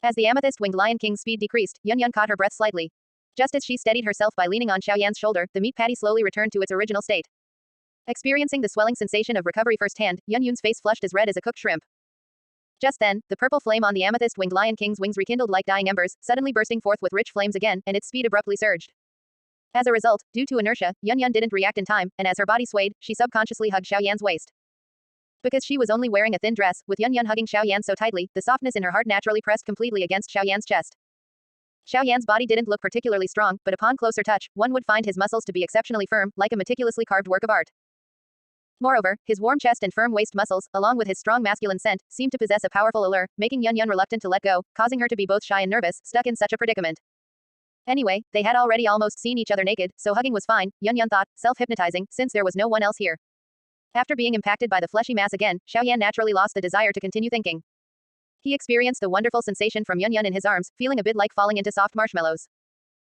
As the amethyst-winged lion king's speed decreased, Yun Yun caught her breath slightly. Just as she steadied herself by leaning on Xiao Yan's shoulder, the meat patty slowly returned to its original state. Experiencing the swelling sensation of recovery firsthand, Yun Yun's face flushed as red as a cooked shrimp. Just then, the purple flame on the amethyst-winged lion king's wings rekindled like dying embers, suddenly bursting forth with rich flames again, and its speed abruptly surged. As a result, due to inertia, Yun Yun didn't react in time, and as her body swayed, she subconsciously hugged Xiao Yan's waist. Because she was only wearing a thin dress, with Yun Yun hugging Xiao Yan so tightly, the softness in her heart naturally pressed completely against Xiao Yan's chest. Xiao Yan's body didn't look particularly strong, but upon closer touch, one would find his muscles to be exceptionally firm, like a meticulously carved work of art. Moreover, his warm chest and firm waist muscles, along with his strong masculine scent, seemed to possess a powerful allure, making Yun Yun reluctant to let go, causing her to be both shy and nervous, stuck in such a predicament. Anyway, they had already almost seen each other naked, so hugging was fine, Yun Yun thought, self-hypnotizing, since there was no one else here. After being impacted by the fleshy mass again, Xiao Yan naturally lost the desire to continue thinking. He experienced the wonderful sensation from Yun Yun in his arms, feeling a bit like falling into soft marshmallows.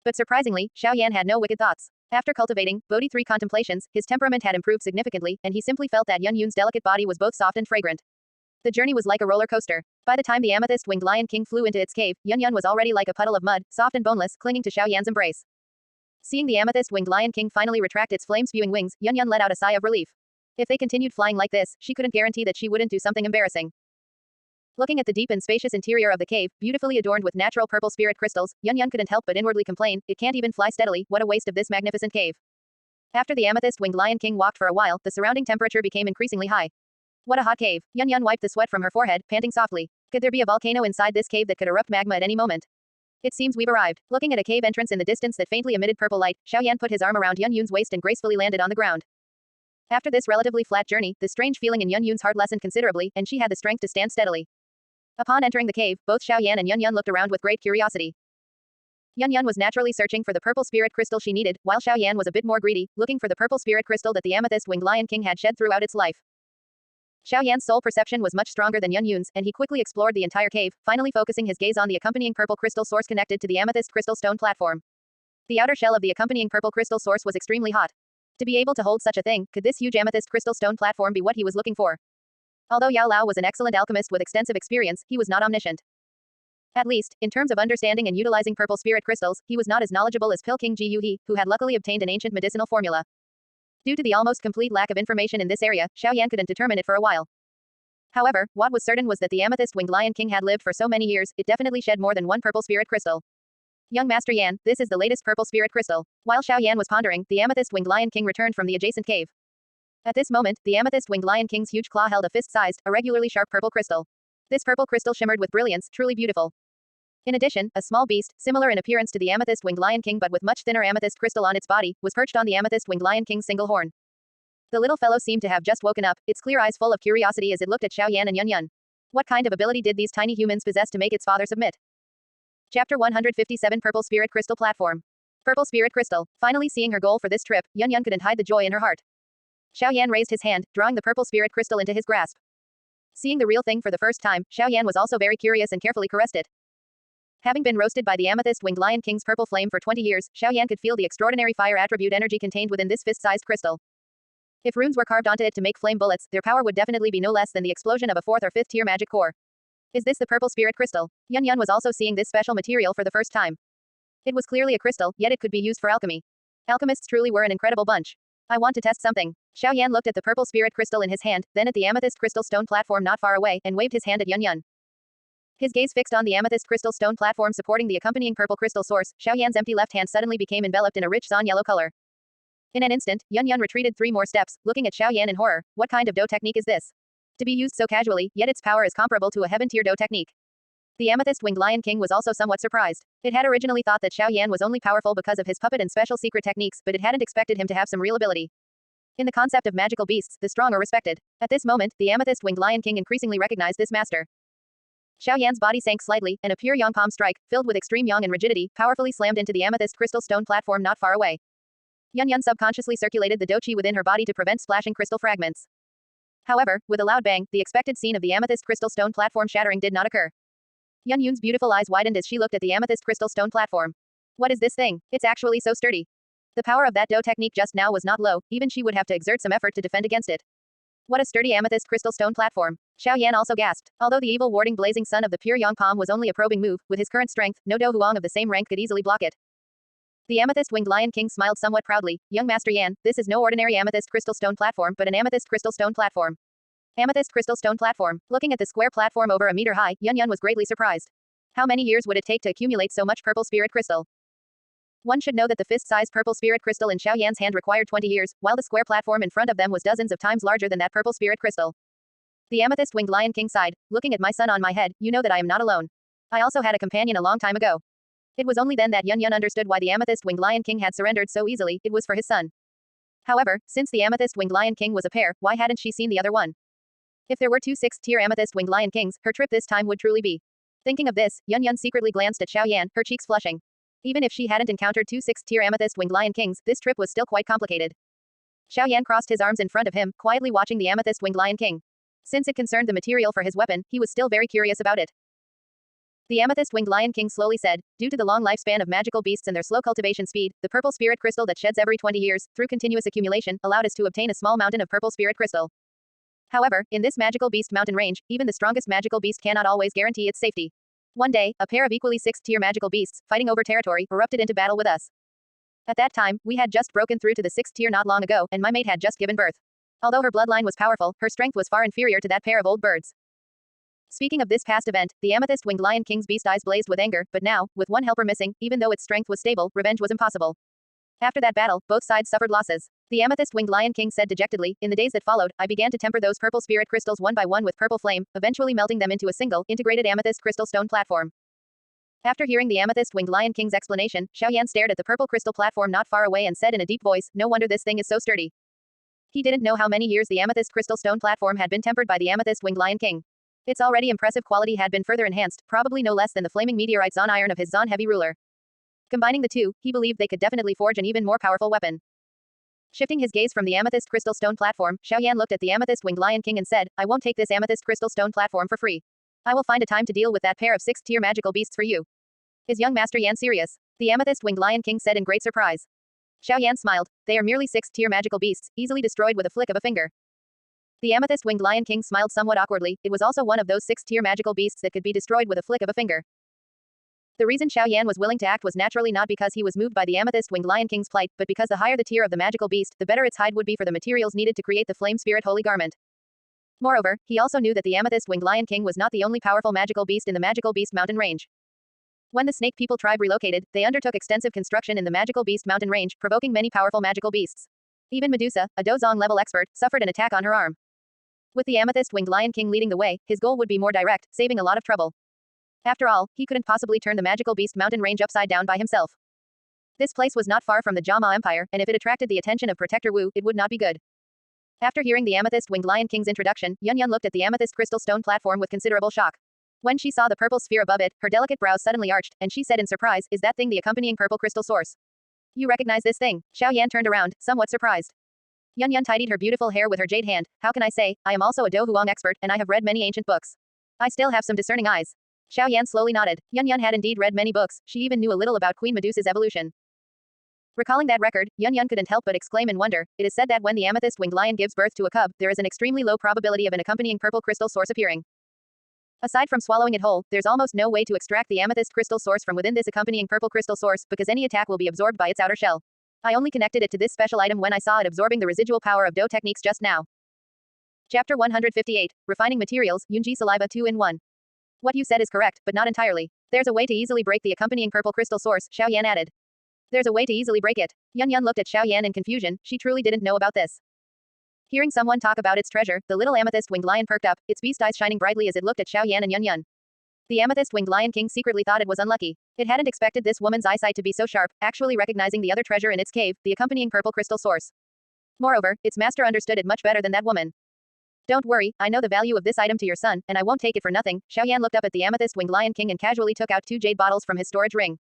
But surprisingly, Xiao Yan had no wicked thoughts. After cultivating Bodhi 3 contemplations, his temperament had improved significantly, and he simply felt that Yun Yun's delicate body was both soft and fragrant. The journey was like a roller coaster. By the time the amethyst-winged lion king flew into its cave, Yun Yun was already like a puddle of mud, soft and boneless, clinging to Xiao Yan's embrace. Seeing the amethyst-winged lion king finally retract its flame-spewing wings, Yun Yun let out a sigh of relief. If they continued flying like this, she couldn't guarantee that she wouldn't do something embarrassing. Looking at the deep and spacious interior of the cave, beautifully adorned with natural purple spirit crystals, Yun Yun couldn't help but inwardly complain, it can't even fly steadily, what a waste of this magnificent cave. After the amethyst-winged lion king walked for a while, the surrounding temperature became increasingly high. What a hot cave. Yun Yun wiped the sweat from her forehead, panting softly. Could there be a volcano inside this cave that could erupt magma at any moment? It seems we've arrived. Looking at a cave entrance in the distance that faintly emitted purple light, Xiao Yan put his arm around Yun Yun's waist and gracefully landed on the ground. After this relatively flat journey, the strange feeling in Yun Yun's heart lessened considerably, and she had the strength to stand steadily. Upon entering the cave, both Xiao Yan and Yun Yun looked around with great curiosity. Yun Yun was naturally searching for the purple spirit crystal she needed, while Xiao Yan was a bit more greedy, looking for the purple spirit crystal that the amethyst-winged Lion King had shed throughout its life. Xiao Yan's soul perception was much stronger than Yun Yun's, and he quickly explored the entire cave, finally focusing his gaze on the accompanying purple crystal source connected to the amethyst crystal stone platform. The outer shell of the accompanying purple crystal source was extremely hot. To be able to hold such a thing, could this huge amethyst crystal stone platform be what he was looking for? Although Yao Lao was an excellent alchemist with extensive experience, he was not omniscient. At least, in terms of understanding and utilizing purple spirit crystals, he was not as knowledgeable as Pil King Ji Yuhi, who had luckily obtained an ancient medicinal formula. Due to the almost complete lack of information in this area, Xiao Yan couldn't determine it for a while. However, what was certain was that the amethyst-winged Lion King had lived for so many years, it definitely shed more than one purple spirit crystal. Young Master Yan, this is the latest purple spirit crystal. While Xiao Yan was pondering, the amethyst-winged Lion King returned from the adjacent cave. At this moment, the amethyst-winged Lion King's huge claw held a fist-sized, irregularly sharp purple crystal. This purple crystal shimmered with brilliance, truly beautiful. In addition, a small beast, similar in appearance to the amethyst-winged Lion King but with much thinner amethyst crystal on its body, was perched on the amethyst-winged Lion King's single horn. The little fellow seemed to have just woken up, its clear eyes full of curiosity as it looked at Xiao Yan and Yun Yun. What kind of ability did these tiny humans possess to make its father submit? Chapter 157 Purple Spirit Crystal Platform. Purple Spirit Crystal. Finally seeing her goal for this trip, Yun Yun couldn't hide the joy in her heart. Xiao Yan raised his hand, drawing the purple spirit crystal into his grasp. Seeing the real thing for the first time, Xiao Yan was also very curious and carefully caressed it. Having been roasted by the amethyst-winged Lion King's purple flame for 20 years, Xiao Yan could feel the extraordinary fire attribute energy contained within this fist-sized crystal. If runes were carved onto it to make flame bullets, their power would definitely be no less than the explosion of a 4th or 5th tier magic core. Is this the purple spirit crystal? Yun Yun was also seeing this special material for the first time. It was clearly a crystal, yet it could be used for alchemy. Alchemists truly were an incredible bunch. I want to test something. Xiao Yan looked at the purple spirit crystal in his hand, then at the amethyst crystal stone platform not far away, and waved his hand at Yun Yun. His gaze fixed on the amethyst crystal stone platform supporting the accompanying purple crystal source. Xiao Yan's empty left hand suddenly became enveloped in a rich zaun yellow color. In an instant, Yun Yun retreated 3 more steps, looking at Xiao Yan in horror. What kind of Do technique is this? To be used so casually, yet its power is comparable to a heaven-tier Do technique. The amethyst-winged Lion King was also somewhat surprised. It had originally thought that Xiao Yan was only powerful because of his puppet and special secret techniques, but it hadn't expected him to have some real ability. In the concept of magical beasts, the strong are respected. At this moment, the amethyst-winged Lion King increasingly recognized this master. Xiao Yan's body sank slightly, and a pure yang palm strike, filled with extreme yang and rigidity, powerfully slammed into the amethyst crystal stone platform not far away. Yun Yun subconsciously circulated the dochi within her body to prevent splashing crystal fragments. However, with a loud bang, the expected scene of the amethyst crystal stone platform shattering did not occur. Yun Yun's beautiful eyes widened as she looked at the amethyst crystal stone platform. What is this thing? It's actually so sturdy. The power of that Do technique just now was not low, even she would have to exert some effort to defend against it. What a sturdy amethyst crystal stone platform. Xiao Yan also gasped. Although the evil warding blazing sun of the pure yang palm was only a probing move, with his current strength, no Do Huang of the same rank could easily block it. The amethyst-winged Lion King smiled somewhat proudly. Young Master Yan, this is no ordinary amethyst crystal stone platform but an amethyst crystal stone platform. Amethyst crystal stone platform. Looking at the square platform over a meter high, Yun Yun was greatly surprised. How many years would it take to accumulate so much purple spirit crystal? One should know that the fist-sized purple spirit crystal in Xiao Yan's hand required 20 years, while the square platform in front of them was dozens of times larger than that purple spirit crystal. The amethyst-winged Lion King sighed. Looking at my son on my head, you know that I am not alone. I also had a companion a long time ago. It was only then that Yun Yun understood why the amethyst-winged Lion King had surrendered so easily. It was for his son. However, since the amethyst-winged Lion King was a pair, why hadn't she seen the other one? If there were 2 6th-tier amethyst-winged Lion Kings, her trip this time would truly be. Thinking of this, Yun Yun secretly glanced at Xiao Yan, her cheeks flushing. Even if she hadn't encountered 2 6th-tier amethyst-winged Lion Kings, this trip was still quite complicated. Xiao Yan crossed his arms in front of him, quietly watching the amethyst-winged Lion King. Since it concerned the material for his weapon, he was still very curious about it. The amethyst-winged Lion King slowly said, due to the long lifespan of magical beasts and their slow cultivation speed, the purple spirit crystal that sheds every 20 years, through continuous accumulation, allowed us to obtain a small mountain of purple spirit crystal. However, in this magical beast mountain range, even the strongest magical beast cannot always guarantee its safety. One day, a pair of equally 6th-tier magical beasts, fighting over territory, erupted into battle with us. At that time, we had just broken through to the 6th tier not long ago, and my mate had just given birth. Although her bloodline was powerful, her strength was far inferior to that pair of old birds. Speaking of this past event, the amethyst-winged Lion King's beast eyes blazed with anger, but now, with one helper missing, even though its strength was stable, revenge was impossible. After that battle, both sides suffered losses. The amethyst-winged Lion King said dejectedly, in the days that followed, I began to temper those purple spirit crystals one by one with purple flame, eventually melting them into a single, integrated amethyst crystal stone platform. After hearing the amethyst-winged Lion King's explanation, Xiao Yan stared at the purple crystal platform not far away and said in a deep voice, "No wonder this thing is so sturdy." He didn't know how many years the amethyst crystal stone platform had been tempered by the amethyst-winged Lion King. Its already impressive quality had been further enhanced, probably no less than the flaming meteorite Zon iron of his Zon heavy ruler. Combining the two, he believed they could definitely forge an even more powerful weapon. Shifting his gaze from the amethyst crystal stone platform, Xiao Yan looked at the amethyst-winged Lion King and said, "I won't take this amethyst crystal stone platform for free. I will find a time to deal with that pair of 6th-tier magical beasts for you." Is young Master Yan serious? The amethyst-winged Lion King said in great surprise. Xiao Yan smiled. They are merely 6th-tier magical beasts, easily destroyed with a flick of a finger. The amethyst-winged Lion King smiled somewhat awkwardly. It was also one of those 6th-tier magical beasts that could be destroyed with a flick of a finger. The reason Xiao Yan was willing to act was naturally not because he was moved by the amethyst-winged Lion King's plight, but because the higher the tier of the magical beast, the better its hide would be for the materials needed to create the flame spirit holy garment. Moreover, he also knew that the amethyst-winged Lion King was not the only powerful magical beast in the Magical Beast Mountain range. When the Snake People tribe relocated, they undertook extensive construction in the Magical Beast Mountain range, provoking many powerful magical beasts. Even Medusa, a Dozong level expert, suffered an attack on her arm. With the amethyst-winged Lion King leading the way, his goal would be more direct, saving a lot of trouble. After all, he couldn't possibly turn the Magical Beast Mountain range upside down by himself. This place was not far from the Jama Empire, and if it attracted the attention of Protector Wu, it would not be good. After hearing the amethyst-winged Lion King's introduction, Yun looked at the amethyst crystal stone platform with considerable shock. When she saw the purple sphere above it, her delicate brows suddenly arched, and she said in surprise, "Is that thing the accompanying purple crystal source? You recognize this thing?" Xiao Yan turned around, somewhat surprised. Yun tidied her beautiful hair with her jade hand. "How can I say, I am also a Do Huang expert, and I have read many ancient books. I still have some discerning eyes." Xiao Yan slowly nodded. Yun had indeed read many books, she even knew a little about Queen Medusa's evolution. Recalling that record, Yun couldn't help but exclaim in wonder. It is said that when the amethyst-winged lion gives birth to a cub, there is an extremely low probability of an accompanying purple crystal source appearing. Aside from swallowing it whole, there's almost no way to extract the amethyst crystal source from within this accompanying purple crystal source, because any attack will be absorbed by its outer shell. I only connected it to this special item when I saw it absorbing the residual power of Do techniques just now. Chapter 158. Refining Materials, Yunji Saliva 2-in-1. What you said is correct, but not entirely. There's a way to easily break the accompanying purple crystal source, Xiao Yan added. There's a way to easily break it. Yun looked at Xiao Yan in confusion, she truly didn't know about this. Hearing someone talk about its treasure, the little amethyst-winged lion perked up, its beast eyes shining brightly as it looked at Xiao Yan and Yun. The amethyst-winged Lion King secretly thought it was unlucky. It hadn't expected this woman's eyesight to be so sharp, actually recognizing the other treasure in its cave, the accompanying purple crystal source. Moreover, its master understood it much better than that woman. Don't worry, I know the value of this item to your son, and I won't take it for nothing. Xiao Yan looked up at the amethyst-winged Lion King and casually took out 2 jade bottles from his storage ring.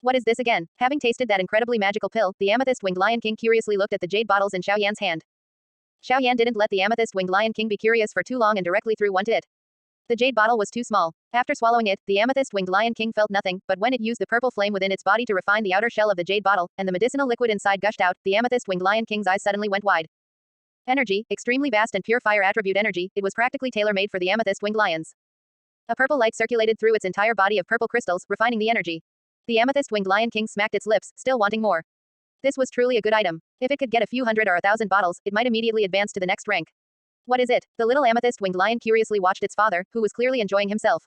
What is this again? Having tasted that incredibly magical pill, the amethyst-winged Lion King curiously looked at the jade bottles in Xiao Yan's hand. Xiao Yan didn't let the amethyst-winged Lion King be curious for too long and directly threw one to it. The jade bottle was too small. After swallowing it, the amethyst-winged Lion King felt nothing, but when it used the purple flame within its body to refine the outer shell of the jade bottle, and the medicinal liquid inside gushed out, the amethyst-winged Lion King's eyes suddenly went wide. Energy, extremely vast and pure fire attribute energy, it was practically tailor-made for the amethyst-winged lions. A purple light circulated through its entire body of purple crystals, refining the energy. The amethyst-winged Lion King smacked its lips, still wanting more. This was truly a good item. If it could get a few hundred or 1,000 bottles, it might immediately advance to the next rank. What is it? The little amethyst-winged lion curiously watched its father, who was clearly enjoying himself.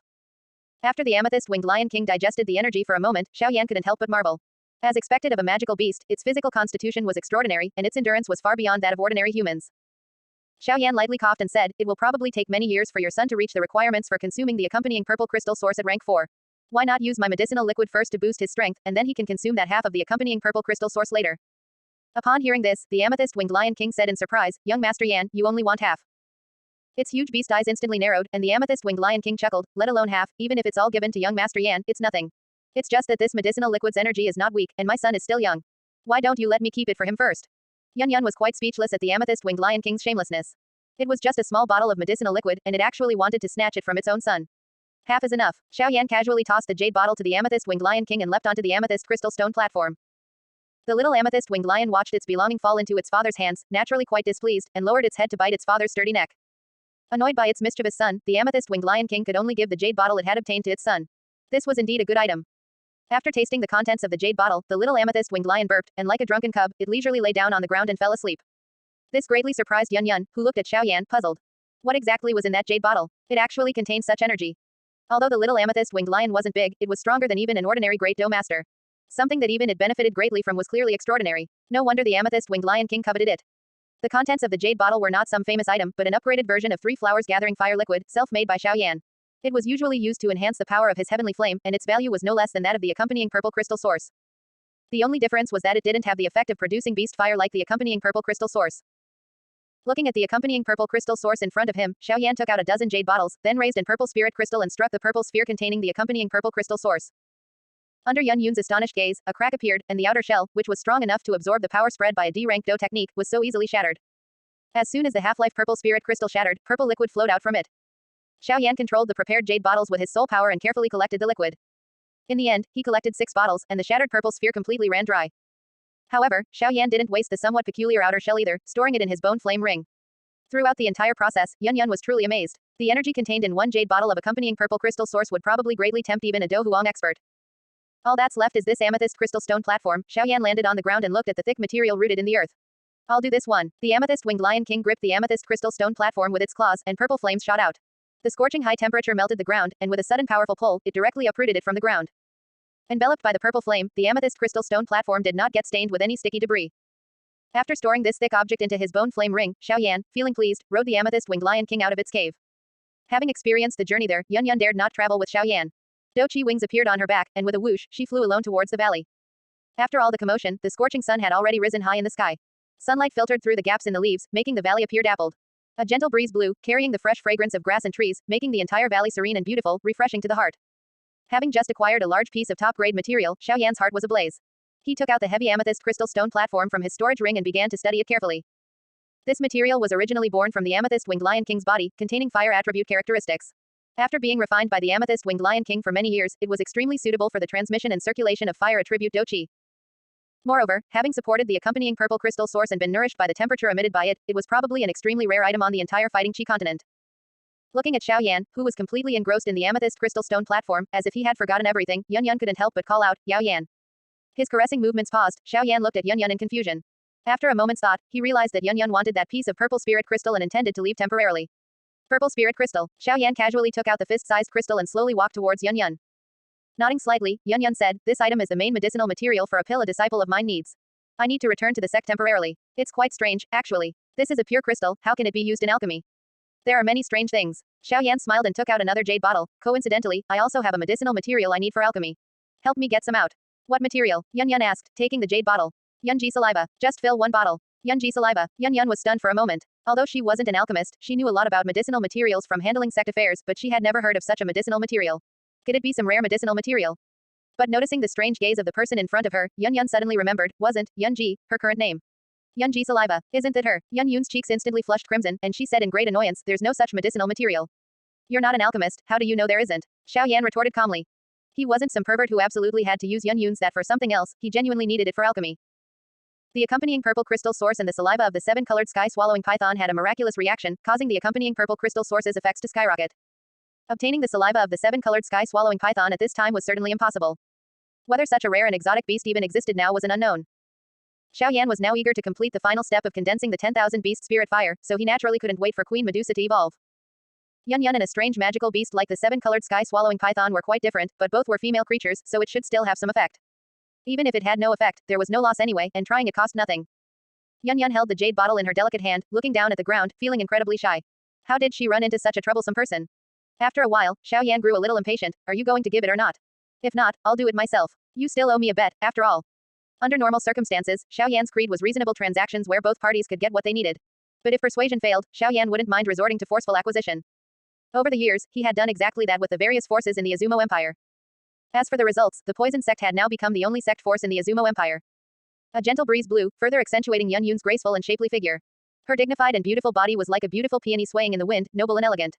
After the amethyst-winged Lion King digested the energy for a moment, Xiao Yan couldn't help but marvel. As expected of a magical beast, its physical constitution was extraordinary, and its endurance was far beyond that of ordinary humans. Xiao Yan lightly coughed and said, "It will probably take many years for your son to reach the requirements for consuming the accompanying purple crystal source at rank 4. Why not use my medicinal liquid first to boost his strength, and then he can consume that half of the accompanying purple crystal source later?" Upon hearing this, the amethyst-winged Lion King said in surprise, "Young Master Yan, you only want half." Its huge beast eyes instantly narrowed, and the amethyst-winged Lion King chuckled, "Let alone half, even if it's all given to young Master Yan, it's nothing. It's just that this medicinal liquid's energy is not weak, and my son is still young. Why don't you let me keep it for him first?" Yun was quite speechless at the amethyst-winged Lion King's shamelessness. It was just a small bottle of medicinal liquid, and it actually wanted to snatch it from its own son. Half is enough. Xiao Yan casually tossed the jade bottle to the amethyst-winged Lion King and leapt onto the amethyst crystal stone platform. The little amethyst-winged lion watched its belonging fall into its father's hands, naturally quite displeased, and lowered its head to bite its father's sturdy neck. Annoyed by its mischievous son, the amethyst-winged Lion King could only give the jade bottle it had obtained to its son. This was indeed a good item. After tasting the contents of the jade bottle, the little amethyst-winged lion burped, and like a drunken cub, it leisurely lay down on the ground and fell asleep. This greatly surprised Yun, who looked at Xiao Yan, puzzled. What exactly was in that jade bottle? It actually contained such energy. Although the little amethyst-winged lion wasn't big, it was stronger than even an ordinary great Do master. Something that even it benefited greatly from was clearly extraordinary. No wonder the amethyst-winged Lion King coveted it. The contents of the jade bottle were not some famous item, but an upgraded version of 3 flowers gathering fire liquid, self-made by Xiao Yan. It was usually used to enhance the power of his heavenly flame, and its value was no less than that of the accompanying purple crystal source. The only difference was that it didn't have the effect of producing beast fire like the accompanying purple crystal source. Looking at the accompanying purple crystal source in front of him, Xiao Yan took out a dozen jade bottles, then raised an purple spirit crystal and struck the purple sphere containing the accompanying purple crystal source. Under Yan Yun's astonished gaze, a crack appeared, and the outer shell, which was strong enough to absorb the power spread by a D-rank Do technique, was so easily shattered. As soon as the half-life purple spirit crystal shattered, purple liquid flowed out from it. Xiao Yan controlled the prepared jade bottles with his soul power and carefully collected the liquid. In the end, he collected 6 bottles, and the shattered purple sphere completely ran dry. However, Xiao Yan didn't waste the somewhat peculiar outer shell either, storing it in his bone flame ring. Throughout the entire process, Yan was truly amazed. The energy contained in one jade bottle of accompanying purple crystal source would probably greatly tempt even a Do Huang expert. All that's left is this amethyst crystal stone platform. Xiao Yan landed on the ground and looked at the thick material rooted in the earth. I'll do this one. The amethyst winged lion king gripped the amethyst crystal stone platform with its claws, and purple flames shot out. The scorching high temperature melted the ground, and with a sudden powerful pull, it directly uprooted it from the ground. Enveloped by the purple flame, the amethyst crystal stone platform did not get stained with any sticky debris. After storing this thick object into his bone flame ring, Xiao Yan, feeling pleased, rode the amethyst winged lion king out of its cave. Having experienced the journey there, Yan dared not travel with Xiao Yan. Doqi wings appeared on her back, and with a whoosh, she flew alone towards the valley. After all the commotion, the scorching sun had already risen high in the sky. Sunlight filtered through the gaps in the leaves, making the valley appear dappled. A gentle breeze blew, carrying the fresh fragrance of grass and trees, making the entire valley serene and beautiful, refreshing to the heart. Having just acquired a large piece of top-grade material, Xiao Yan's heart was ablaze. He took out the heavy amethyst crystal stone platform from his storage ring and began to study it carefully. This material was originally born from the amethyst winged lion king's body, containing fire attribute characteristics. After being refined by the amethyst winged lion king for many years, it was extremely suitable for the transmission and circulation of fire attribute Do Qi. Moreover, having supported the accompanying purple crystal source and been nourished by the temperature emitted by it, it was probably an extremely rare item on the entire fighting Qi continent. Looking at Xiao Yan, who was completely engrossed in the amethyst crystal stone platform, as if he had forgotten everything, Yan couldn't help but call out, Yao Yan. His caressing movements paused. Xiao Yan looked at Yan in confusion. After a moment's thought, he realized that Yan wanted that piece of purple spirit crystal and intended to leave temporarily. Purple spirit crystal. Xiao Yan casually took out the fist-sized crystal and slowly walked towards Yan. Nodding slightly, Yan said, "This item is the main medicinal material for a pill a disciple of mine needs. I need to return to the sect temporarily. It's quite strange, actually. This is a pure crystal, how can it be used in alchemy? There are many strange things." Xiao Yan smiled and took out another jade bottle. "Coincidentally, I also have a medicinal material I need for alchemy. Help me get some out." "What material?" Yan asked, taking the jade bottle. "Yunji saliva. Just fill one bottle." Yunji saliva. Yan was stunned for a moment. Although she wasn't an alchemist, she knew a lot about medicinal materials from handling sect affairs, but she had never heard of such a medicinal material. Could it be some rare medicinal material? But noticing the strange gaze of the person in front of her, Yan suddenly remembered, wasn't Yunji her current name? Yunji saliva. Isn't that her? Yun's cheeks instantly flushed crimson, and she said in great annoyance, "There's no such medicinal material." "You're not an alchemist, how do you know there isn't?" Xiao Yan retorted calmly. He wasn't some pervert who absolutely had to use Yun's that for something else, he genuinely needed it for alchemy. The accompanying purple crystal source and the saliva of the 7-colored sky-swallowing python had a miraculous reaction, causing the accompanying purple crystal source's effects to skyrocket. Obtaining the saliva of the 7-colored sky-swallowing python at this time was certainly impossible. Whether such a rare and exotic beast even existed now was an unknown. Xiao Yan was now eager to complete the final step of condensing the 10,000 beast spirit fire, so he naturally couldn't wait for Queen Medusa to evolve. Yan and a strange magical beast like the 7-colored sky-swallowing python were quite different, but both were female creatures, so it should still have some effect. Even if it had no effect, there was no loss anyway, and trying it cost nothing. Yan held the jade bottle in her delicate hand, looking down at the ground, feeling incredibly shy. How did she run into such a troublesome person? After a while, Xiao Yan grew a little impatient. "Are you going to give it or not? If not, I'll do it myself. You still owe me a bet, after all." Under normal circumstances, Xiao Yan's creed was reasonable transactions where both parties could get what they needed. But if persuasion failed, Xiao Yan wouldn't mind resorting to forceful acquisition. Over the years, he had done exactly that with the various forces in the Azumo Empire. As for the results, the poison sect had now become the only sect force in the Azumo Empire. A gentle breeze blew, further accentuating Yun's graceful and shapely figure. Her dignified and beautiful body was like a beautiful peony swaying in the wind, noble and elegant.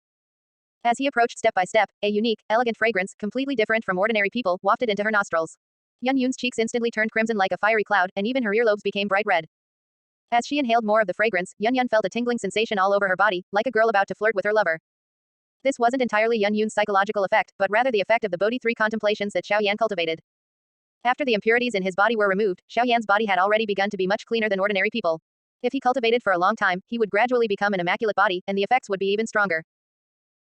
As he approached step by step, a unique, elegant fragrance, completely different from ordinary people, wafted into her nostrils. Yun's cheeks instantly turned crimson like a fiery cloud, and even her earlobes became bright red. As she inhaled more of the fragrance, Yun felt a tingling sensation all over her body, like a girl about to flirt with her lover. This wasn't entirely Yun's psychological effect, but rather the effect of the Bodhi 3 contemplations that Xiao Yan cultivated. After the impurities in his body were removed, Xiao Yan's body had already begun to be much cleaner than ordinary people. If he cultivated for a long time, he would gradually become an immaculate body, and the effects would be even stronger.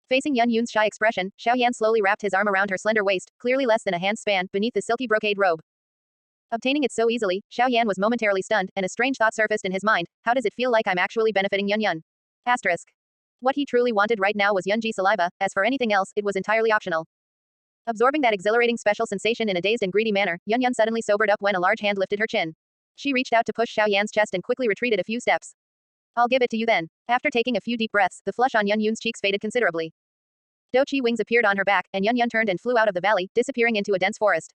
Facing Yun's shy expression, Xiao Yan slowly wrapped his arm around her slender waist, clearly less than a hand's span, beneath the silky brocade robe. Obtaining it so easily, Xiao Yan was momentarily stunned, and a strange thought surfaced in his mind. How does it feel like I'm actually benefiting Yun? Asterisk. What he truly wanted right now was Yunji's saliva, as for anything else, it was entirely optional. Absorbing that exhilarating special sensation in a dazed and greedy manner, Yun suddenly sobered up when a large hand lifted her chin. She reached out to push Xiao Yan's chest and quickly retreated a few steps. I'll give it to you then. After taking a few deep breaths, the flush on Yun's cheeks faded considerably. Dochi wings appeared on her back, and Yun turned and flew out of the valley, disappearing into a dense forest.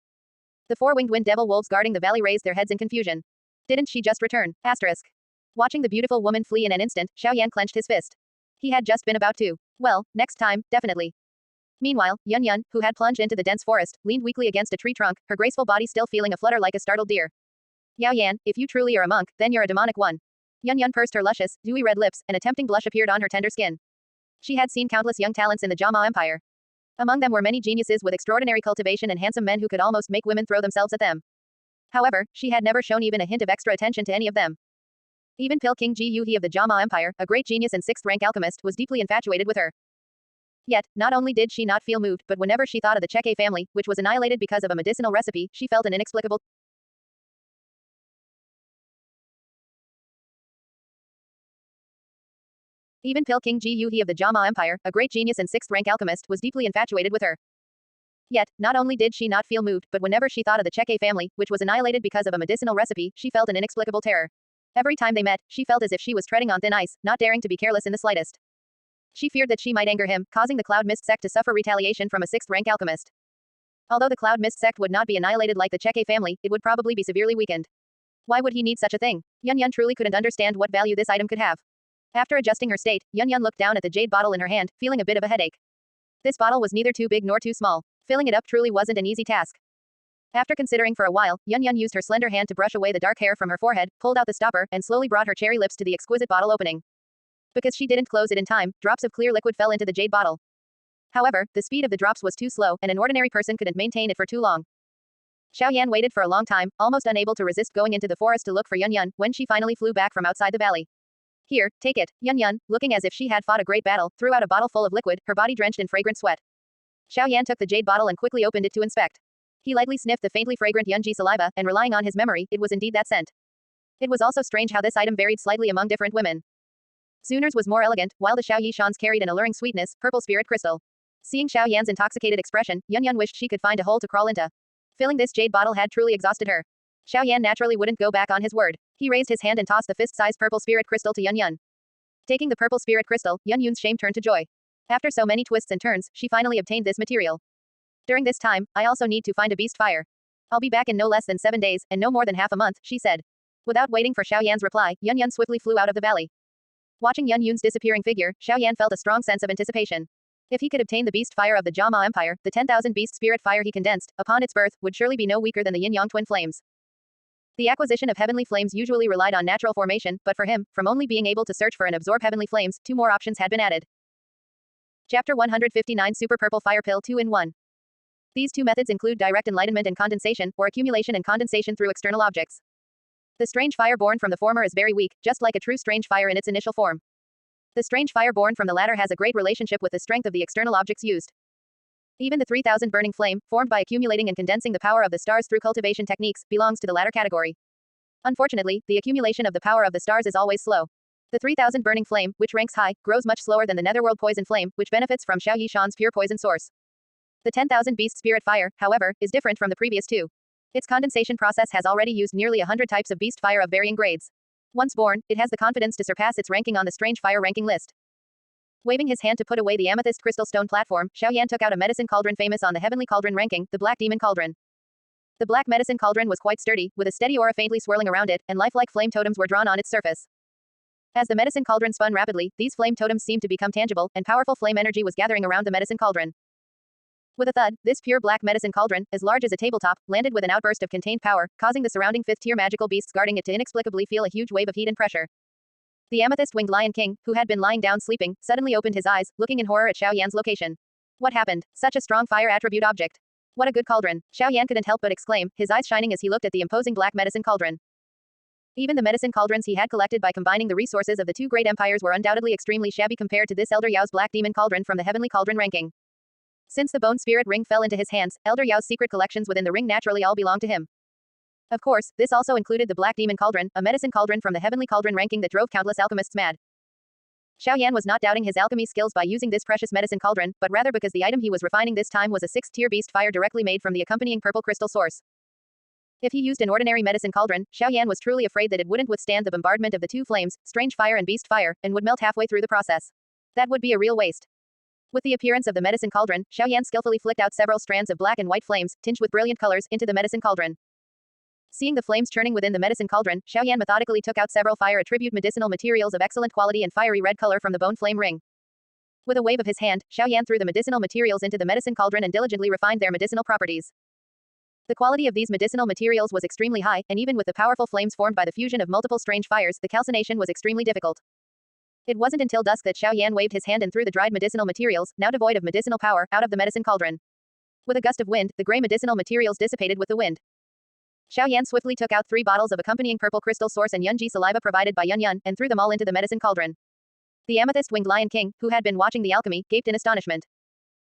The four-winged wind devil wolves guarding the valley raised their heads in confusion. Didn't she just return? Asterisk. Watching the beautiful woman flee in an instant, Xiao Yan clenched his fist. He had just been about to. Well, next time, definitely. Meanwhile, Yun, who had plunged into the dense forest, leaned weakly against a tree trunk, her graceful body still feeling a flutter like a startled deer. Yao Yan, if you truly are a monk, then you're a demonic one. Yun pursed her luscious, dewy red lips, and a tempting blush appeared on her tender skin. She had seen countless young talents in the Jama Empire. Among them were many geniuses with extraordinary cultivation and handsome men who could almost make women throw themselves at them. However, she had never shown even a hint of extra attention to any of them. Even Pil King Ji Yuhi of the Jama Empire, a great genius and sixth-rank alchemist, was deeply infatuated with her. Yet, not only did she not feel moved, but whenever she thought of the Cheque family, which was annihilated because of a medicinal recipe, she felt an inexplicable. Even Pil King Ji Yuhi of the Jama Empire, a great genius and sixth-rank alchemist, was deeply infatuated with her. Yet, not only did she not feel moved, but whenever she thought of the Cheque family, which was annihilated because of a medicinal recipe, she felt an inexplicable terror. Every time they met, she felt as if she was treading on thin ice, not daring to be careless in the slightest. She feared that she might anger him, causing the Cloud Mist sect to suffer retaliation from a sixth-rank alchemist. Although the Cloud Mist sect would not be annihilated like the Cheque family, it would probably be severely weakened. Why would he need such a thing? Yun truly couldn't understand what value this item could have. After adjusting her state, Yun looked down at the jade bottle in her hand, feeling a bit of a headache. This bottle was neither too big nor too small. Filling it up truly wasn't an easy task. After considering for a while, Yun used her slender hand to brush away the dark hair from her forehead, pulled out the stopper, and slowly brought her cherry lips to the exquisite bottle opening. Because she didn't close it in time, drops of clear liquid fell into the jade bottle. However, the speed of the drops was too slow, and an ordinary person couldn't maintain it for too long. Xiao Yan waited for a long time, almost unable to resist going into the forest to look for Yun, when she finally flew back from outside the valley. Here, take it. Yun, looking as if she had fought a great battle, threw out a bottle full of liquid, her body drenched in fragrant sweat. Xiao Yan took the jade bottle and quickly opened it to inspect. He lightly sniffed the faintly fragrant Yunji saliva, and relying on his memory, it was indeed that scent. It was also strange how this item varied slightly among different women. Zuner's was more elegant, while the Xiao Yishan's carried an alluring sweetness, purple spirit crystal. Seeing Xiao Yan's intoxicated expression, Yun wished she could find a hole to crawl into. Filling this jade bottle had truly exhausted her. Xiao Yan naturally wouldn't go back on his word. He raised his hand and tossed the fist-sized purple spirit crystal to Yun. Taking the purple spirit crystal, Yun's shame turned to joy. After so many twists and turns, she finally obtained this material. During this time, I also need to find a beast fire. I'll be back in no less than 7 days, and no more than half a month, she said. Without waiting for Xiao Yan's reply, Yun swiftly flew out of the valley. Watching Yun's disappearing figure, Xiao Yan felt a strong sense of anticipation. If he could obtain the beast fire of the Jama Empire, the 10,000 beast spirit fire he condensed, upon its birth, would surely be no weaker than the yin-yang twin flames. The acquisition of heavenly flames usually relied on natural formation, but for him, from only being able to search for and absorb heavenly flames, 2 more options had been added. Chapter 159 Super Purple Fire Pill 2-in-1. These 2 methods include direct enlightenment and condensation, or accumulation and condensation through external objects. The strange fire born from the former is very weak, just like a true strange fire in its initial form. The strange fire born from the latter has a great relationship with the strength of the external objects used. Even the 3000 burning flame, formed by accumulating and condensing the power of the stars through cultivation techniques, belongs to the latter category. Unfortunately, the accumulation of the power of the stars is always slow. The 3000 burning flame, which ranks high, grows much slower than the netherworld poison flame, which benefits from Xiao Yishan's pure poison source. The 10,000 beast spirit fire, however, is different from the previous 2. Its condensation process has already used nearly 100 types of beast fire of varying grades. Once born, it has the confidence to surpass its ranking on the strange fire ranking list. Waving his hand to put away the amethyst crystal stone platform, Xiao Yan took out a medicine cauldron famous on the heavenly cauldron ranking, the Black Demon Cauldron. The black medicine cauldron was quite sturdy, with a steady aura faintly swirling around it, and lifelike flame totems were drawn on its surface. As the medicine cauldron spun rapidly, these flame totems seemed to become tangible, and powerful flame energy was gathering around the medicine cauldron. With a thud, this pure black medicine cauldron, as large as a tabletop, landed with an outburst of contained power, causing the surrounding 5th-tier magical beasts guarding it to inexplicably feel a huge wave of heat and pressure. The amethyst-winged Lion King, who had been lying down sleeping, suddenly opened his eyes, looking in horror at Xiao Yan's location. What happened? Such a strong fire attribute object. What a good cauldron. Xiao Yan couldn't help but exclaim, his eyes shining as he looked at the imposing black medicine cauldron. Even the medicine cauldrons he had collected by combining the resources of the 2 great empires were undoubtedly extremely shabby compared to this Elder Yao's Black Demon Cauldron from the Heavenly Cauldron ranking. Since the Bone Spirit Ring fell into his hands, Elder Yao's secret collections within the ring naturally all belonged to him. Of course, this also included the Black Demon Cauldron, a medicine cauldron from the Heavenly Cauldron ranking that drove countless alchemists mad. Xiao Yan was not doubting his alchemy skills by using this precious medicine cauldron, but rather because the item he was refining this time was a 6th-tier beast fire directly made from the accompanying purple crystal source. If he used an ordinary medicine cauldron, Xiao Yan was truly afraid that it wouldn't withstand the bombardment of the two flames, strange fire and beast fire, and would melt halfway through the process. That would be a real waste. With the appearance of the medicine cauldron, Xiao Yan skillfully flicked out several strands of black and white flames, tinged with brilliant colors, into the medicine cauldron. Seeing the flames churning within the medicine cauldron, Xiao Yan methodically took out several fire attribute medicinal materials of excellent quality and fiery red color from the bone flame ring. With a wave of his hand, Xiao Yan threw the medicinal materials into the medicine cauldron and diligently refined their medicinal properties. The quality of these medicinal materials was extremely high, and even with the powerful flames formed by the fusion of multiple strange fires, the calcination was extremely difficult. It wasn't until dusk that Xiao Yan waved his hand and threw the dried medicinal materials, now devoid of medicinal power, out of the medicine cauldron. With a gust of wind, the gray medicinal materials dissipated with the wind. Xiao Yan swiftly took out 3 bottles of accompanying purple crystal source and Yunji saliva provided by Yun, and threw them all into the medicine cauldron. The amethyst-winged lion king, who had been watching the alchemy, gaped in astonishment.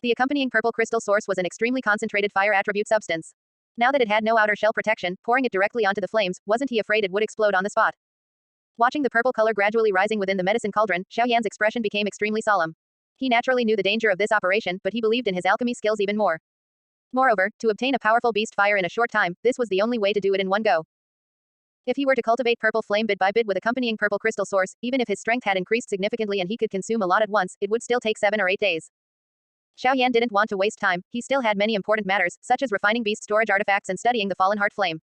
The accompanying purple crystal source was an extremely concentrated fire attribute substance. Now that it had no outer shell protection, pouring it directly onto the flames, wasn't he afraid it would explode on the spot? Watching the purple color gradually rising within the medicine cauldron, Xiao Yan's expression became extremely solemn. He naturally knew the danger of this operation, but he believed in his alchemy skills even more. Moreover, to obtain a powerful beast fire in a short time, this was the only way to do it in one go. If he were to cultivate purple flame bit by bit with accompanying purple crystal source, even if his strength had increased significantly and he could consume a lot at once, it would still take 7 or 8 days. Xiao Yan didn't want to waste time, he still had many important matters, such as refining beast storage artifacts and studying the fallen heart flame.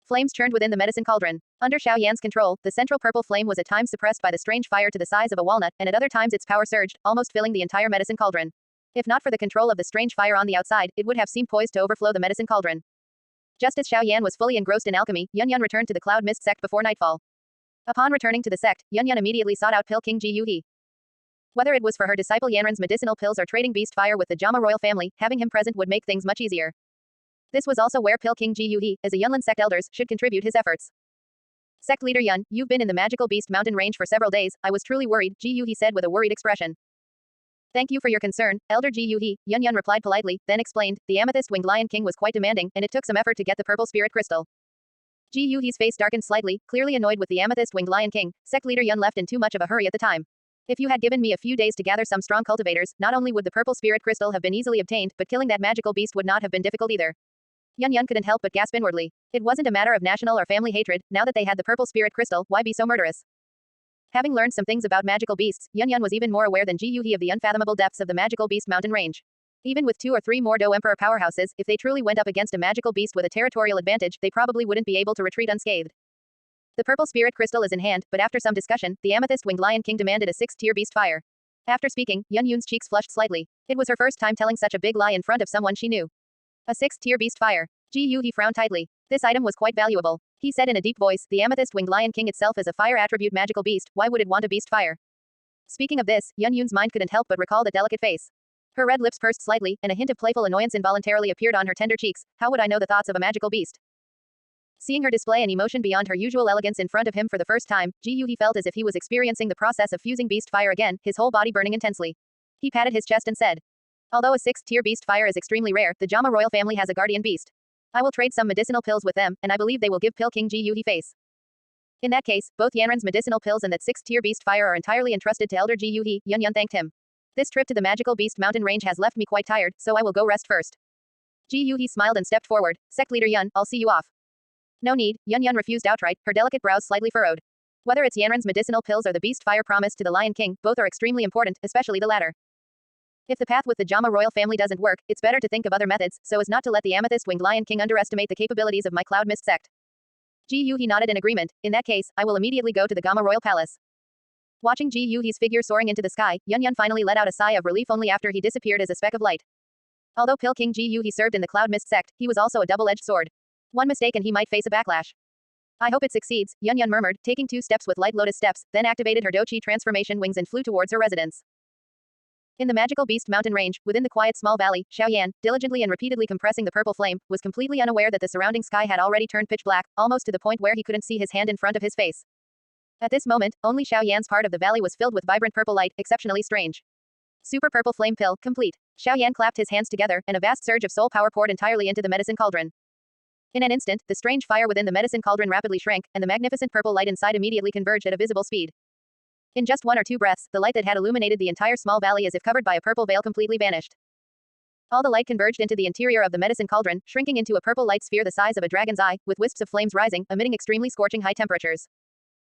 Flames churned within the medicine cauldron. Under Xiao Yan's control, the central purple flame was at times suppressed by the strange fire to the size of a walnut, and at other times its power surged, almost filling the entire medicine cauldron. If not for the control of the strange fire on the outside, it would have seemed poised to overflow the medicine cauldron. Just as Xiao Yan was fully engrossed in alchemy, Yun returned to the Cloud Mist sect before nightfall. Upon returning to the sect, Yun immediately sought out Pil King Ji Yuhi. Whether it was for her disciple Yanren's medicinal pills or trading beast fire with the Jama royal family, having him present would make things much easier. This was also where Pil King Ji Yuhi, as a Yunlin sect elders, should contribute his efforts. Sect leader Yun, you've been in the magical beast mountain range for several days, I was truly worried, Ji Yuhi said with a worried expression. Thank you for your concern, Elder Ji Yuhi, Yun replied politely, then explained, the amethyst-winged lion king was quite demanding, and it took some effort to get the purple spirit crystal. Ji Yuhi's face darkened slightly, clearly annoyed with the amethyst-winged lion king. Sect leader Yun left in too much of a hurry at the time. If you had given me a few days to gather some strong cultivators, not only would the purple spirit crystal have been easily obtained, but killing that magical beast would not have been difficult either. Yun couldn't help but gasp inwardly. It wasn't a matter of national or family hatred, now that they had the purple spirit crystal, why be so murderous? Having learned some things about magical beasts, Yun was even more aware than Ji Yuhi of the unfathomable depths of the magical beast mountain range. Even with 2 or 3 more Do Emperor powerhouses, if they truly went up against a magical beast with a territorial advantage, they probably wouldn't be able to retreat unscathed. The purple spirit crystal is in hand, but after some discussion, the amethyst-winged lion king demanded a 6th-tier beast fire. After speaking, Yun's cheeks flushed slightly. It was her first time telling such a big lie in front of someone she knew. A 6th-tier beast fire. Ji Yuhi frowned tightly. This item was quite valuable. He said in a deep voice, the amethyst-winged lion king itself is a fire attribute magical beast, why would it want a beast fire? Speaking of this, Yun's mind couldn't help but recall the delicate face. Her red lips pursed slightly, and a hint of playful annoyance involuntarily appeared on her tender cheeks. How would I know the thoughts of a magical beast? Seeing her display an emotion beyond her usual elegance in front of him for the first time, Ji Yuhi felt as if he was experiencing the process of fusing beast fire again, his whole body burning intensely. He patted his chest and said, although a 6th-tier beast fire is extremely rare, the Jama royal family has a guardian beast. I will trade some medicinal pills with them, and I believe they will give Pil King Ji Yuhi face. In that case, both Yanren's medicinal pills and that 6th-tier beast fire are entirely entrusted to Elder Ji Yuhi. Yun thanked him. This trip to the magical beast mountain range has left me quite tired, so I will go rest first. Ji Yuhi smiled and stepped forward. Sect leader Yun, I'll see you off. No need, Yun refused outright, her delicate brows slightly furrowed. Whether it's Yanren's medicinal pills or the beast fire promised to the Lion King, both are extremely important, especially the latter. If the path with the Jama royal family doesn't work, it's better to think of other methods, so as not to let the amethyst-winged lion king underestimate the capabilities of my Cloud Mist sect. Ji Yuhi nodded in agreement. In that case, I will immediately go to the Gamma royal palace. Watching Ji Yuhi's figure soaring into the sky, Yun finally let out a sigh of relief only after he disappeared as a speck of light. Although Pil King Ji Yuhi served in the Cloud Mist sect, he was also a double-edged sword. One mistake and he might face a backlash. I hope it succeeds, Yun murmured, taking 2 steps with light lotus steps, then activated her Dochi transformation wings and flew towards her residence. In the magical beast mountain range, within the quiet small valley, Xiao Yan, diligently and repeatedly compressing the purple flame, was completely unaware that the surrounding sky had already turned pitch black, almost to the point where he couldn't see his hand in front of his face. At this moment, only Xiao Yan's part of the valley was filled with vibrant purple light, exceptionally strange. Super purple flame pill, complete. Xiao Yan clapped his hands together, and a vast surge of soul power poured entirely into the medicine cauldron. In an instant, the strange fire within the medicine cauldron rapidly shrank, and the magnificent purple light inside immediately converged at a visible speed. In just 1 or 2 breaths, the light that had illuminated the entire small valley as if covered by a purple veil completely vanished. All the light converged into the interior of the medicine cauldron, shrinking into a purple light sphere the size of a dragon's eye, with wisps of flames rising, emitting extremely scorching high temperatures.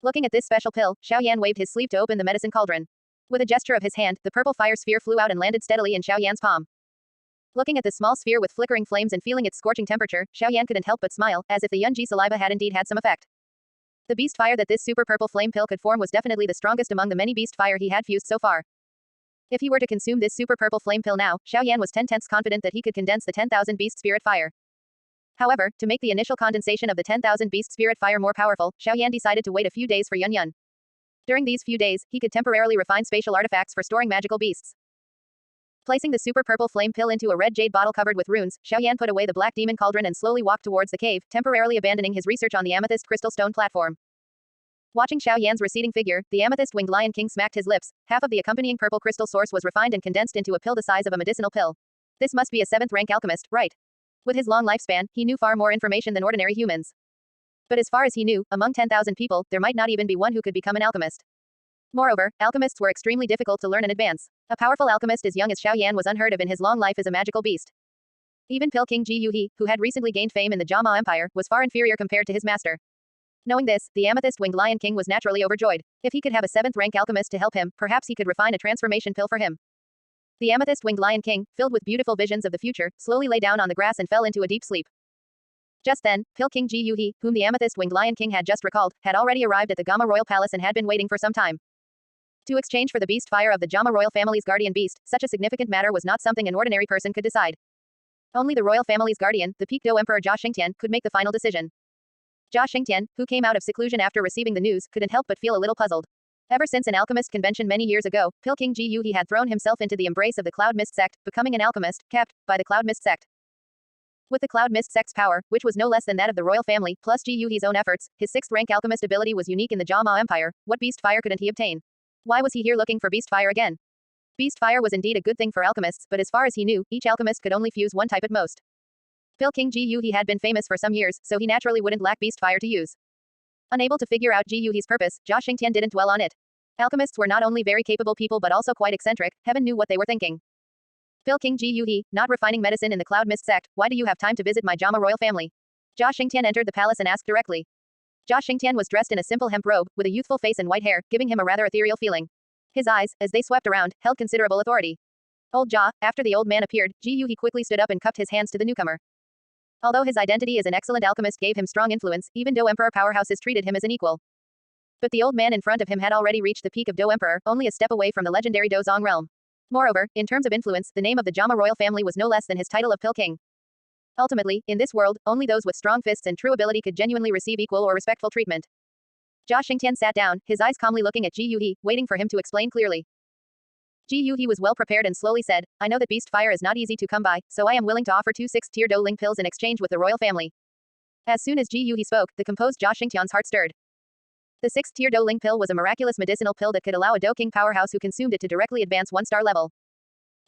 Looking at this special pill, Xiao Yan waved his sleeve to open the medicine cauldron. With a gesture of his hand, the purple fire sphere flew out and landed steadily in Xiao Yan's palm. Looking at the small sphere with flickering flames and feeling its scorching temperature, Xiao Yan couldn't help but smile, as if the Yunji saliva had indeed had some effect. The beast fire that this super purple flame pill could form was definitely the strongest among the many beast fire he had fused so far. If he were to consume this super purple flame pill now, Xiao Yan was 10/10 confident that he could condense the 10,000 beast spirit fire. However, to make the initial condensation of the 10,000 beast spirit fire more powerful, Xiao Yan decided to wait a few days for Yun. During these few days, he could temporarily refine spatial artifacts for storing magical beasts. Placing the super purple flame pill into a red jade bottle covered with runes, Xiao Yan put away the black demon cauldron and slowly walked towards the cave, temporarily abandoning his research on the amethyst crystal stone platform. Watching Xiao Yan's receding figure, the amethyst-winged lion king smacked his lips. Half of the accompanying purple crystal source was refined and condensed into a pill the size of a medicinal pill. This must be a 7th-rank alchemist, right? With his long lifespan, he knew far more information than ordinary humans. But as far as he knew, among 10,000 people, there might not even be one who could become an alchemist. Moreover, alchemists were extremely difficult to learn and advance. A powerful alchemist as young as Xiao Yan was unheard of in his long life as a magical beast. Even Pill King Ji Yuhi, who had recently gained fame in the Jama Empire, was far inferior compared to his master. Knowing this, the amethyst-winged lion king was naturally overjoyed. If he could have a 7th-rank alchemist to help him, perhaps he could refine a transformation pill for him. The amethyst-winged lion king, filled with beautiful visions of the future, slowly lay down on the grass and fell into a deep sleep. Just then, Pill King Ji Yuhi, whom the amethyst-winged lion king had just recalled, had already arrived at the Gamma Royal Palace and had been waiting for some time. To exchange for the beast fire of the Jama royal family's guardian beast, such a significant matter was not something an ordinary person could decide. Only the royal family's guardian, the Peak Do Emperor Jia Xingtian, could make the final decision. Jia Xingtian, who came out of seclusion after receiving the news, couldn't help but feel a little puzzled. Ever since an alchemist convention many years ago, Pill King Ji Yuhi had thrown himself into the embrace of the Cloud Mist sect, becoming an alchemist, kept by the Cloud Mist sect. With the Cloud Mist sect's power, which was no less than that of the royal family, plus Ji Yuhi's own efforts, his 6th-rank alchemist ability was unique in the Jama Empire. What beast fire couldn't he obtain? Why was he here looking for beast fire again? Beast fire was indeed a good thing for alchemists, but as far as he knew, each alchemist could only fuse one type at most. Pill King Ji Yuhi had been famous for some years, so he naturally wouldn't lack beast fire to use. Unable to figure out Ji Yuhi's purpose, Jia Xingtian didn't dwell on it. Alchemists were not only very capable people but also quite eccentric. Heaven knew what they were thinking. Pill King Ji Yuhi, not refining medicine in the Cloud Mist sect, why do you have time to visit my Jama royal family? Jia Xingtian entered the palace and asked directly. Jia Xingtian was dressed in a simple hemp robe, with a youthful face and white hair, giving him a rather ethereal feeling. His eyes, as they swept around, held considerable authority. Old Jia, after the old man appeared, Ji Yuhi quickly stood up and cupped his hands to the newcomer. Although his identity as an excellent alchemist gave him strong influence, even Do Emperor powerhouses treated him as an equal. But the old man in front of him had already reached the peak of Do Emperor, only a step away from the legendary Do Zong realm. Moreover, in terms of influence, the name of the Jama royal family was no less than his title of Pill King. Ultimately, in this world, only those with strong fists and true ability could genuinely receive equal or respectful treatment. Jia Xingtian sat down, his eyes calmly looking at Ji Yuhi, waiting for him to explain clearly. Ji Yuhi was well prepared and slowly said, I know that beast fire is not easy to come by, so I am willing to offer 2 6th-tier Do Ling pills in exchange with the royal family. As soon as Ji Yuhi spoke, the composed Jia Xingtian's heart stirred. The 6th-tier Do Ling pill was a miraculous medicinal pill that could allow a Do King powerhouse who consumed it to directly advance 1-star level.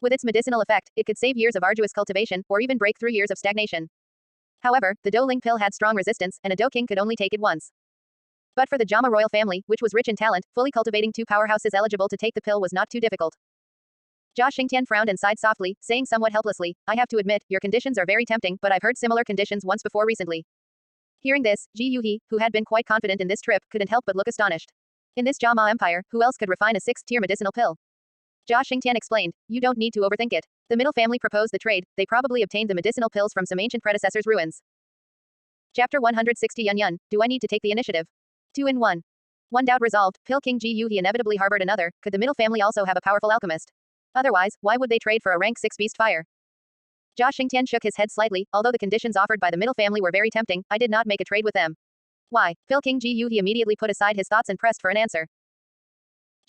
With its medicinal effect, it could save years of arduous cultivation, or even break through years of stagnation. However, the Do Ling pill had strong resistance, and a Do King could only take it once. But for the Jama royal family, which was rich in talent, fully cultivating 2 powerhouses eligible to take the pill was not too difficult. Jia Xingtian frowned and sighed softly, saying somewhat helplessly, I have to admit, your conditions are very tempting, but I've heard similar conditions once before recently. Hearing this, Ji Yuhi, who had been quite confident in this trip, couldn't help but look astonished. In this Jama Empire, who else could refine a 6th-tier medicinal pill? Jia Xingtian explained, you don't need to overthink it. The middle family proposed the trade, they probably obtained the medicinal pills from some ancient predecessors' ruins. Chapter 160 Yun, do I need to take the initiative? 2 in 1. One doubt resolved, Pill King Ji Yuhi inevitably harbored another, could the middle family also have a powerful alchemist? Otherwise, why would they trade for a rank 6 beast fire? Jia Xingtian shook his head slightly, although the conditions offered by the middle family were very tempting, I did not make a trade with them. Why? Pill King Ji Yuhi immediately put aside his thoughts and pressed for an answer.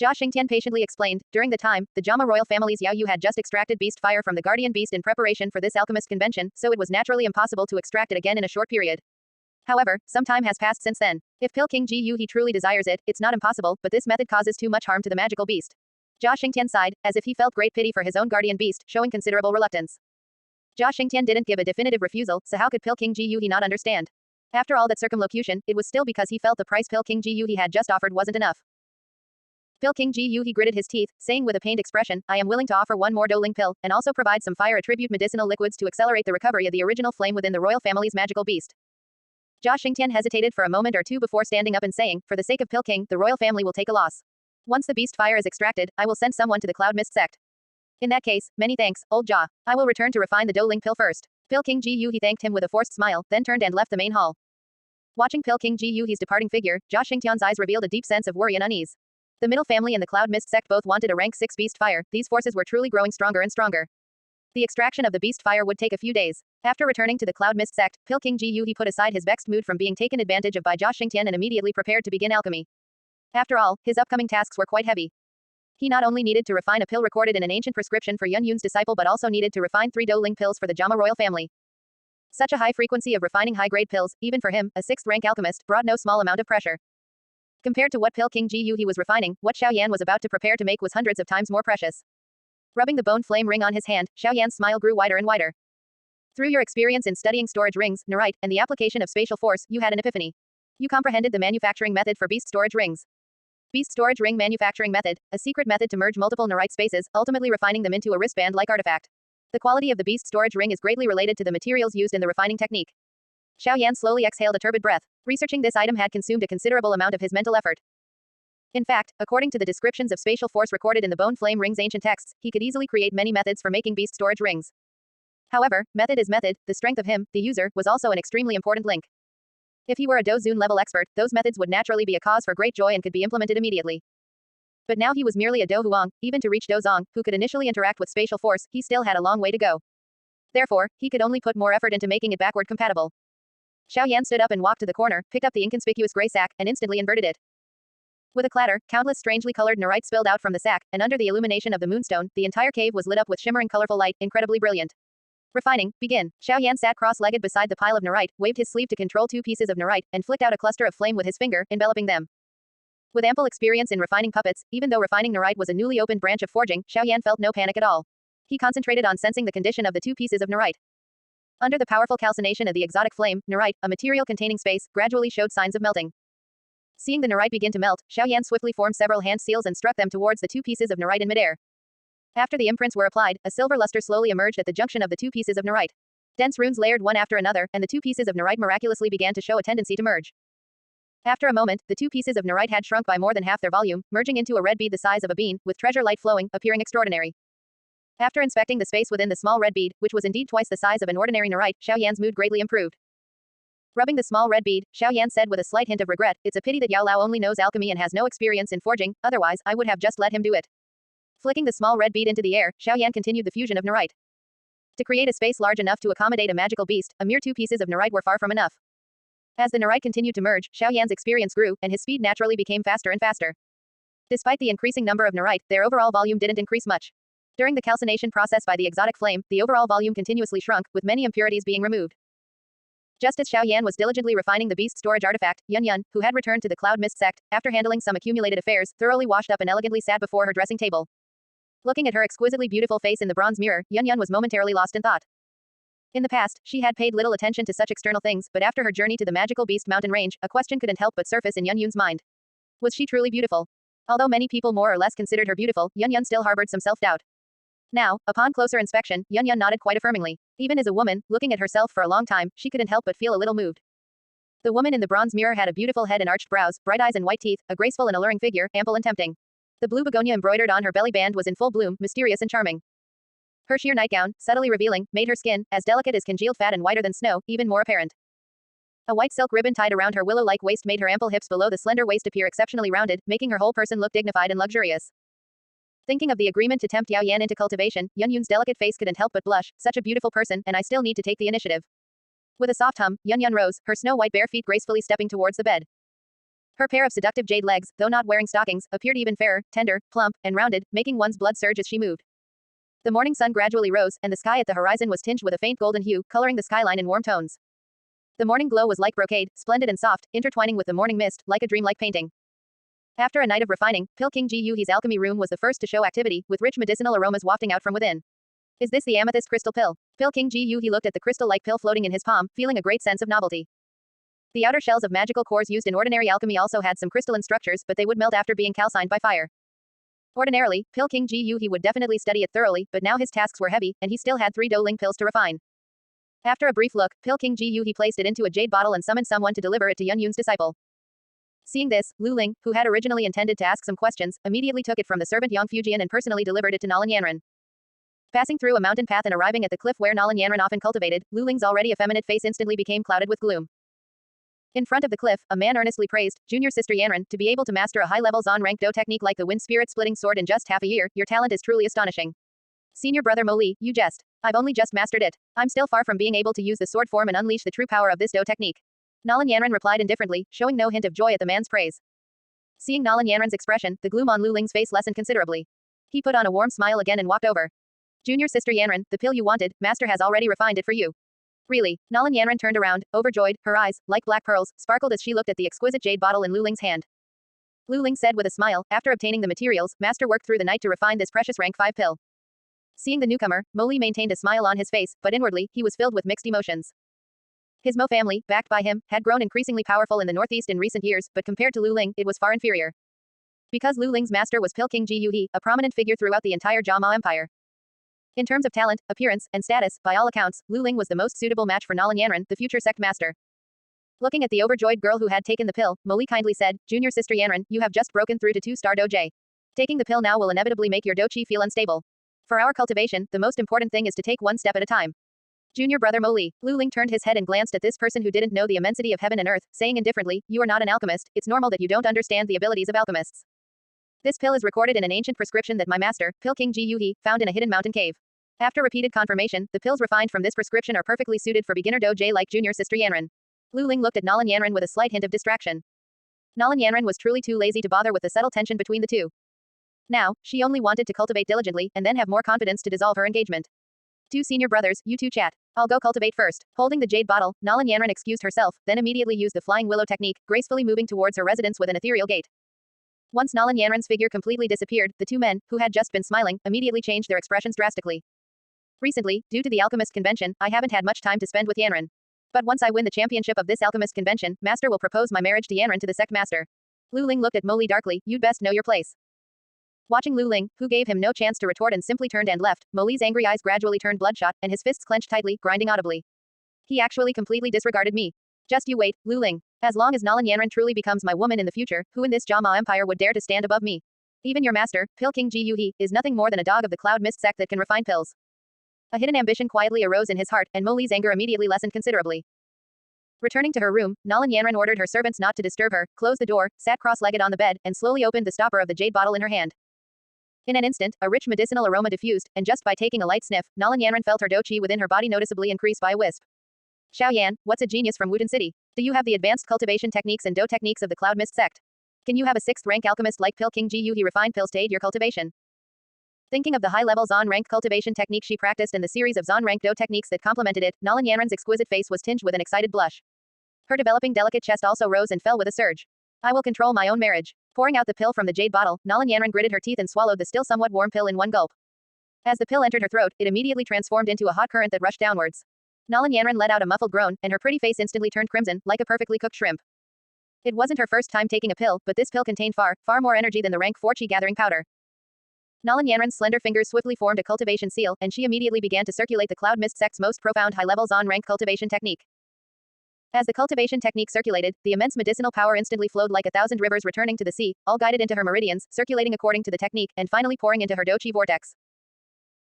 Jia Xingtian patiently explained, during the time, the Jama royal family's Yao Yu had just extracted beast fire from the guardian beast in preparation for this alchemist convention, so it was naturally impossible to extract it again in a short period. However, some time has passed since then. If Pill King Ji Yuhi truly desires it, it's not impossible, but this method causes too much harm to the magical beast. Jia Xingtian sighed, as if he felt great pity for his own guardian beast, showing considerable reluctance. Jia Xingtian didn't give a definitive refusal, so how could Pill King Ji Yuhi not understand? After all that circumlocution, it was still because he felt the price Pill King Ji Yuhi had just offered wasn't enough. Pill King Ji Yu he gritted his teeth, saying with a pained expression, I am willing to offer one more Doling pill, and also provide some fire attribute medicinal liquids to accelerate the recovery of the original flame within the royal family's magical beast. Jia Xingtian hesitated for a moment or two before standing up and saying, for the sake of Pill King, the royal family will take a loss. Once the beast fire is extracted, I will send someone to the Cloud Mist sect. In that case, many thanks, old Jia. I will return to refine the Doling pill first. Pill King Ji Yu he thanked him with a forced smile, then turned and left the main hall. Watching Pill King Ji Yu he's departing figure, Jia Xingtian's eyes revealed a deep sense of worry and unease. The middle family and the Cloud Mist sect both wanted a rank 6 beast fire. These forces were truly growing stronger and stronger. The extraction of the beast fire would take a few days. After returning to the Cloud Mist sect, Pill King Ji Yu he put aside his vexed mood from being taken advantage of by Jia Xingtian and immediately prepared to begin alchemy. After all, his upcoming tasks were quite heavy. He not only needed to refine a pill recorded in an ancient prescription for Yun Yun's disciple but also needed to refine 3 Doling pills for the Jama royal family. Such a high frequency of refining high-grade pills, even for him, a 6th-rank alchemist, brought no small amount of pressure. Compared to what Pill King Ji Yu he was refining, what Xiao Yan was about to prepare to make was hundreds of times more precious. Rubbing the bone flame ring on his hand, Xiao Yan's smile grew wider and wider. Through your experience in studying storage rings, Nerite, and the application of spatial force, you had an epiphany. You comprehended the manufacturing method for beast storage rings. Beast storage ring manufacturing method, a secret method to merge multiple Nerite spaces, ultimately refining them into a wristband-like artifact. The quality of the beast storage ring is greatly related to the materials used in the refining technique. Xiao Yan slowly exhaled a turbid breath. Researching this item had consumed a considerable amount of his mental effort. In fact, according to the descriptions of spatial force recorded in the Bone Flame Ring's ancient texts, he could easily create many methods for making beast storage rings. However, method is method, the strength of him, the user, was also an extremely important link. If he were a Dozun level expert, those methods would naturally be a cause for great joy and could be implemented immediately. But now he was merely a Do Huang, even to reach Do Zong, who could initially interact with spatial force, he still had a long way to go. Therefore, he could only put more effort into making it backward compatible. Xiao Yan stood up and walked to the corner, picked up the inconspicuous gray sack, and instantly inverted it. With a clatter, countless strangely colored Nerite spilled out from the sack, and under the illumination of the moonstone, the entire cave was lit up with shimmering colorful light, incredibly brilliant. Refining, begin. Xiao Yan sat cross-legged beside the pile of Nerite, waved his sleeve to control 2 pieces of Nerite, and flicked out a cluster of flame with his finger, enveloping them. With ample experience in refining puppets, even though refining Nerite was a newly opened branch of forging, Xiao Yan felt no panic at all. He concentrated on sensing the condition of the 2 pieces of Nerite. Under the powerful calcination of the exotic flame, Nerite, a material containing space, gradually showed signs of melting. Seeing the Nerite begin to melt, Xiao Yan swiftly formed several hand seals and struck them towards the 2 pieces of Nerite in midair. After the imprints were applied, a silver luster slowly emerged at the junction of the 2 pieces of Nerite. Dense runes layered one after another, and the 2 pieces of Nerite miraculously began to show a tendency to merge. After a moment, the 2 pieces of Nerite had shrunk by more than half their volume, merging into a red bead the size of a bean, with treasure light flowing, appearing extraordinary. After inspecting the space within the small red bead, which was indeed twice the size of an ordinary Nerite, Xiao Yan's mood greatly improved. Rubbing the small red bead, Xiao Yan said with a slight hint of regret, it's a pity that Yao Lao only knows alchemy and has no experience in forging, otherwise, I would have just let him do it. Flicking the small red bead into the air, Xiao Yan continued the fusion of Nerite. To create a space large enough to accommodate a magical beast, a mere 2 pieces of Nerite were far from enough. As the Nerite continued to merge, Xiao Yan's experience grew, and his speed naturally became faster and faster. Despite the increasing number of Nerite, their overall volume didn't increase much. During the calcination process by the exotic flame, the overall volume continuously shrunk, with many impurities being removed. Just as Xiao Yan was diligently refining the beast storage artifact, Yun Yun, who had returned to the Cloud Mist sect, after handling some accumulated affairs, thoroughly washed up and elegantly sat before her dressing table. Looking at her exquisitely beautiful face in the bronze mirror, Yun Yun was momentarily lost in thought. In the past, she had paid little attention to such external things, but after her journey to the magical beast mountain range, a question couldn't help but surface in Yun Yun's mind. Was she truly beautiful? Although many people more or less considered her beautiful, Yun Yun still harbored some self-doubt. Now, upon closer inspection, Yun Yun nodded quite affirmingly. Even as a woman, looking at herself for a long time, she couldn't help but feel a little moved. The woman in the bronze mirror had a beautiful head and arched brows, bright eyes and white teeth, a graceful and alluring figure, ample and tempting. The blue begonia embroidered on her belly band was in full bloom, mysterious and charming. Her sheer nightgown, subtly revealing, made her skin, as delicate as congealed fat and whiter than snow, even more apparent. A white silk ribbon tied around her willow-like waist made her ample hips below the slender waist appear exceptionally rounded, making her whole person look dignified and luxurious. Thinking of the agreement to tempt Xiao Yan into cultivation, Yun Yun's delicate face couldn't help but blush. Such a beautiful person, and I still need to take the initiative. With a soft hum, Yun Yun rose, her snow-white bare feet gracefully stepping towards the bed. Her pair of seductive jade legs, though not wearing stockings, appeared even fairer, tender, plump, and rounded, making one's blood surge as she moved. The morning sun gradually rose, and the sky at the horizon was tinged with a faint golden hue, coloring the skyline in warm tones. The morning glow was like brocade, splendid and soft, intertwining with the morning mist, like a dreamlike painting. After a night of refining, Pill King Ji Yuhi's alchemy room was the first to show activity, with rich medicinal aromas wafting out from within. Is this the amethyst crystal pill? Pill King Ji Yuhi looked at the crystal-like pill floating in his palm, feeling a great sense of novelty. The outer shells of magical cores used in ordinary alchemy also had some crystalline structures, but they would melt after being calcined by fire. Ordinarily, Pill King Ji Yu he would definitely study it thoroughly, but now his tasks were heavy, and he still had 3 Douling pills to refine. After a brief look, Pill King Ji Yu he placed it into a jade bottle and summoned someone to deliver it to Yun Yun's disciple. Seeing this, Lu Ling, who had originally intended to ask some questions, immediately took it from the servant Yang Fujian and personally delivered it to Nalan Yanran. Passing through a mountain path and arriving at the cliff where Nalan Yanran often cultivated, Lu Ling's already effeminate face instantly became clouded with gloom. In front of the cliff, a man earnestly praised, Junior Sister Yanran, to be able to master a high-level Zon rank Do technique like the wind spirit-splitting sword in just half a year, your talent is truly astonishing. Senior brother Mo Li, you jest. I've only just mastered it. I'm still far from being able to use the sword form and unleash the true power of this Do technique. Nalan Yanran replied indifferently, showing no hint of joy at the man's praise. Seeing Nalan Yanran's expression, the gloom on Lu Ling's face lessened considerably. He put on a warm smile again and walked over. Junior Sister Yanran, the pill you wanted, Master has already refined it for you. Really? Nalan Yanran turned around, overjoyed, her eyes, like black pearls, sparkled as she looked at the exquisite jade bottle in Lu Ling's hand. Lu Ling said with a smile, after obtaining the materials, Master worked through the night to refine this precious rank 5 pill. Seeing the newcomer, Mo Li maintained a smile on his face, but inwardly, he was filled with mixed emotions. His Mo family, backed by him, had grown increasingly powerful in the northeast in recent years, but compared to Lu Ling, it was far inferior. Because Lu Ling's master was Pill King Ji Yu He, a prominent figure throughout the entire Jama Empire. In terms of talent, appearance, and status, by all accounts, Lu Ling was the most suitable match for Nalan Yanran, the future sect master. Looking at the overjoyed girl who had taken the pill, Mo Li kindly said, Junior Sister Yanran, you have just broken through to 2-star Doj. Taking the pill now will inevitably make your Do-chi feel unstable. For our cultivation, the most important thing is to take one step at a time. Junior brother Mo Li. Lu Ling turned his head and glanced at this person who didn't know the immensity of heaven and earth, saying indifferently, you are not an alchemist, it's normal that you don't understand the abilities of alchemists. This pill is recorded in an ancient prescription that my master, Pill King Ji Yu He, found in a hidden mountain cave. After repeated confirmation, the pills refined from this prescription are perfectly suited for beginner Doj like Junior Sister Yanran. Lu Ling looked at Nalan Yanran with a slight hint of distraction. Nalan Yanran was truly too lazy to bother with the subtle tension between the two. Now, she only wanted to cultivate diligently, and then have more confidence to dissolve her engagement. 2 senior brothers, you two chat. I'll go cultivate first. Holding the jade bottle, Nalan Yanran excused herself, then immediately used the flying willow technique, gracefully moving towards her residence with an ethereal gait. Once Nalan Yanran's figure completely disappeared, the 2 men, who had just been smiling, immediately changed their expressions drastically. Recently, due to the alchemist convention, I haven't had much time to spend with Yanran. But once I win the championship of this alchemist convention, Master will propose my marriage to Yanran to the sect master. Lu Ling looked at Mo Li darkly, you'd best know your place. Watching Lu Ling, who gave him no chance to retort and simply turned and left, Mo Li's angry eyes gradually turned bloodshot, and his fists clenched tightly, grinding audibly. He actually completely disregarded me. Just you wait, Lu Ling. As long as Nalan Yanran truly becomes my woman in the future, who in this Jama Empire would dare to stand above me? Even your master, Pill King Ji Yu He, is nothing more than a dog of the Cloud Mist sect that can refine pills. A hidden ambition quietly arose in his heart, and Mo Li's anger immediately lessened considerably. Returning to her room, Nalan Yanran ordered her servants not to disturb her, closed the door, sat cross-legged on the bed, and slowly opened the stopper of the jade bottle in her hand. In an instant, a rich medicinal aroma diffused, and just by taking a light sniff, Nalan Yanran felt her do-chi within her body noticeably increase by a wisp. Xiao Yan, what's a genius from Wooten City? Do you have the advanced cultivation techniques and do techniques of the Cloud Mist sect? Can you have a 6th rank alchemist like Pill King Ji Yu He refined pills to aid your cultivation? Thinking of the high-level Zon rank cultivation technique she practiced and the series of Zon rank do techniques that complemented it, Nalan Yanran's exquisite face was tinged with an excited blush. Her developing delicate chest also rose and fell with a surge. I will control my own marriage. Pouring out the pill from the jade bottle, Nalan Yanran gritted her teeth and swallowed the still somewhat warm pill in one gulp. As the pill entered her throat, it immediately transformed into a hot current that rushed downwards. Nalan Yanran let out a muffled groan, and her pretty face instantly turned crimson, like a perfectly cooked shrimp. It wasn't her first time taking a pill, but this pill contained far more energy than the rank 4 chi gathering powder. Nalan Yanran's slender fingers swiftly formed a cultivation seal, and she immediately began to circulate the Cloud Mist sect's most profound high-level Zon rank cultivation technique. As the cultivation technique circulated, the immense medicinal power instantly flowed like 1,000 rivers returning to the sea, all guided into her meridians, circulating according to the technique, and finally pouring into her do-chi vortex.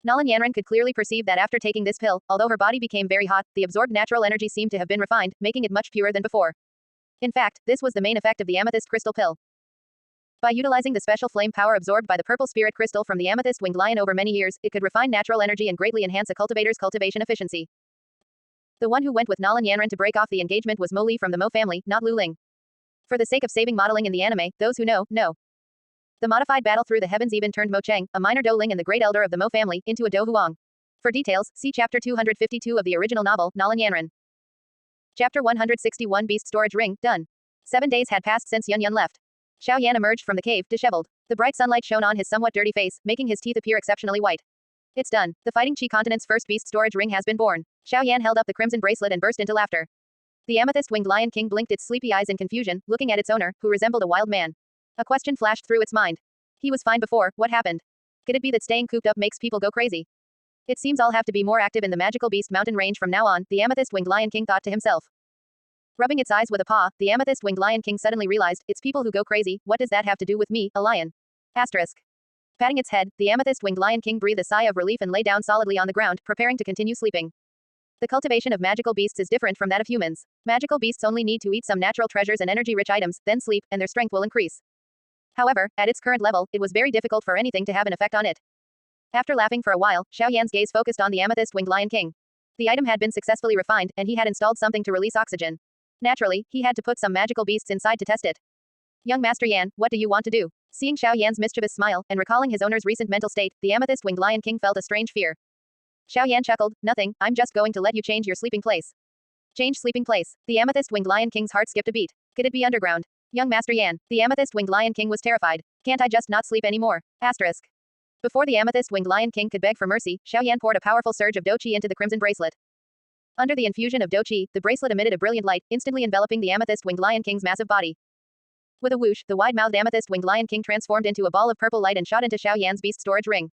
Nalan Yanran could clearly perceive that after taking this pill, although her body became very hot, the absorbed natural energy seemed to have been refined, making it much purer than before. In fact, this was the main effect of the amethyst crystal pill. By utilizing the special flame power absorbed by the purple spirit crystal from the amethyst winged lion over many years, it could refine natural energy and greatly enhance a cultivator's cultivation efficiency. The one who went with Nalan Yanran to break off the engagement was Mo Li from the Mo family, not Lu Ling. For the sake of saving modeling in the anime, those who know, know. The modified battle through the heavens even turned Mo Cheng, a minor Do Ling and the great elder of the Mo family, into a Do Huang. For details, see chapter 252 of the original novel, Nalan Yanran. Chapter 161 Beast Storage Ring, done. 7 days had passed since Yun Yun left. Xiao Yan emerged from the cave, disheveled. The bright sunlight shone on his somewhat dirty face, making his teeth appear exceptionally white. It's done. The Fighting Chi continent's first beast storage ring has been born. Xiao Yan held up the crimson bracelet and burst into laughter. The amethyst-winged lion king blinked its sleepy eyes in confusion, looking at its owner, who resembled a wild man. A question flashed through its mind. He was fine before, what happened? Could it be that staying cooped up makes people go crazy? It seems I'll have to be more active in the Magical Beast Mountain range from now on, the amethyst-winged Lion King thought to himself. Rubbing its eyes with a paw, the amethyst-winged Lion King suddenly realized, it's people who go crazy, what does that have to do with me, a lion? Asterisk. Patting its head, the amethyst-winged Lion King breathed a sigh of relief and lay down solidly on the ground, preparing to continue sleeping. The cultivation of magical beasts is different from that of humans. Magical beasts only need to eat some natural treasures and energy-rich items, then sleep, and their strength will increase. However, at its current level, it was very difficult for anything to have an effect on it. After laughing for a while, Xiao Yan's gaze focused on the amethyst-winged Lion King. The item had been successfully refined, and he had installed something to release oxygen. Naturally, he had to put some magical beasts inside to test it. Young Master Yan, what do you want to do? Seeing Xiao Yan's mischievous smile, and recalling his owner's recent mental state, the amethyst-winged Lion King felt a strange fear. Xiao Yan chuckled, nothing, I'm just going to let you change your sleeping place. Change sleeping place. The amethyst-winged Lion King's heart skipped a beat. Could it be underground? Young Master Yan, the amethyst-winged Lion King was terrified. Can't I just not sleep anymore? Asterisk. Before the amethyst-winged Lion King could beg for mercy, Xiao Yan poured a powerful surge of Doupo into the crimson bracelet. Under the infusion of Doupo, the bracelet emitted a brilliant light, instantly enveloping the amethyst-winged Lion King's massive body. With a whoosh, the wide-mouthed amethyst-winged Lion King transformed into a ball of purple light and shot into Xiao Yan's beast storage ring.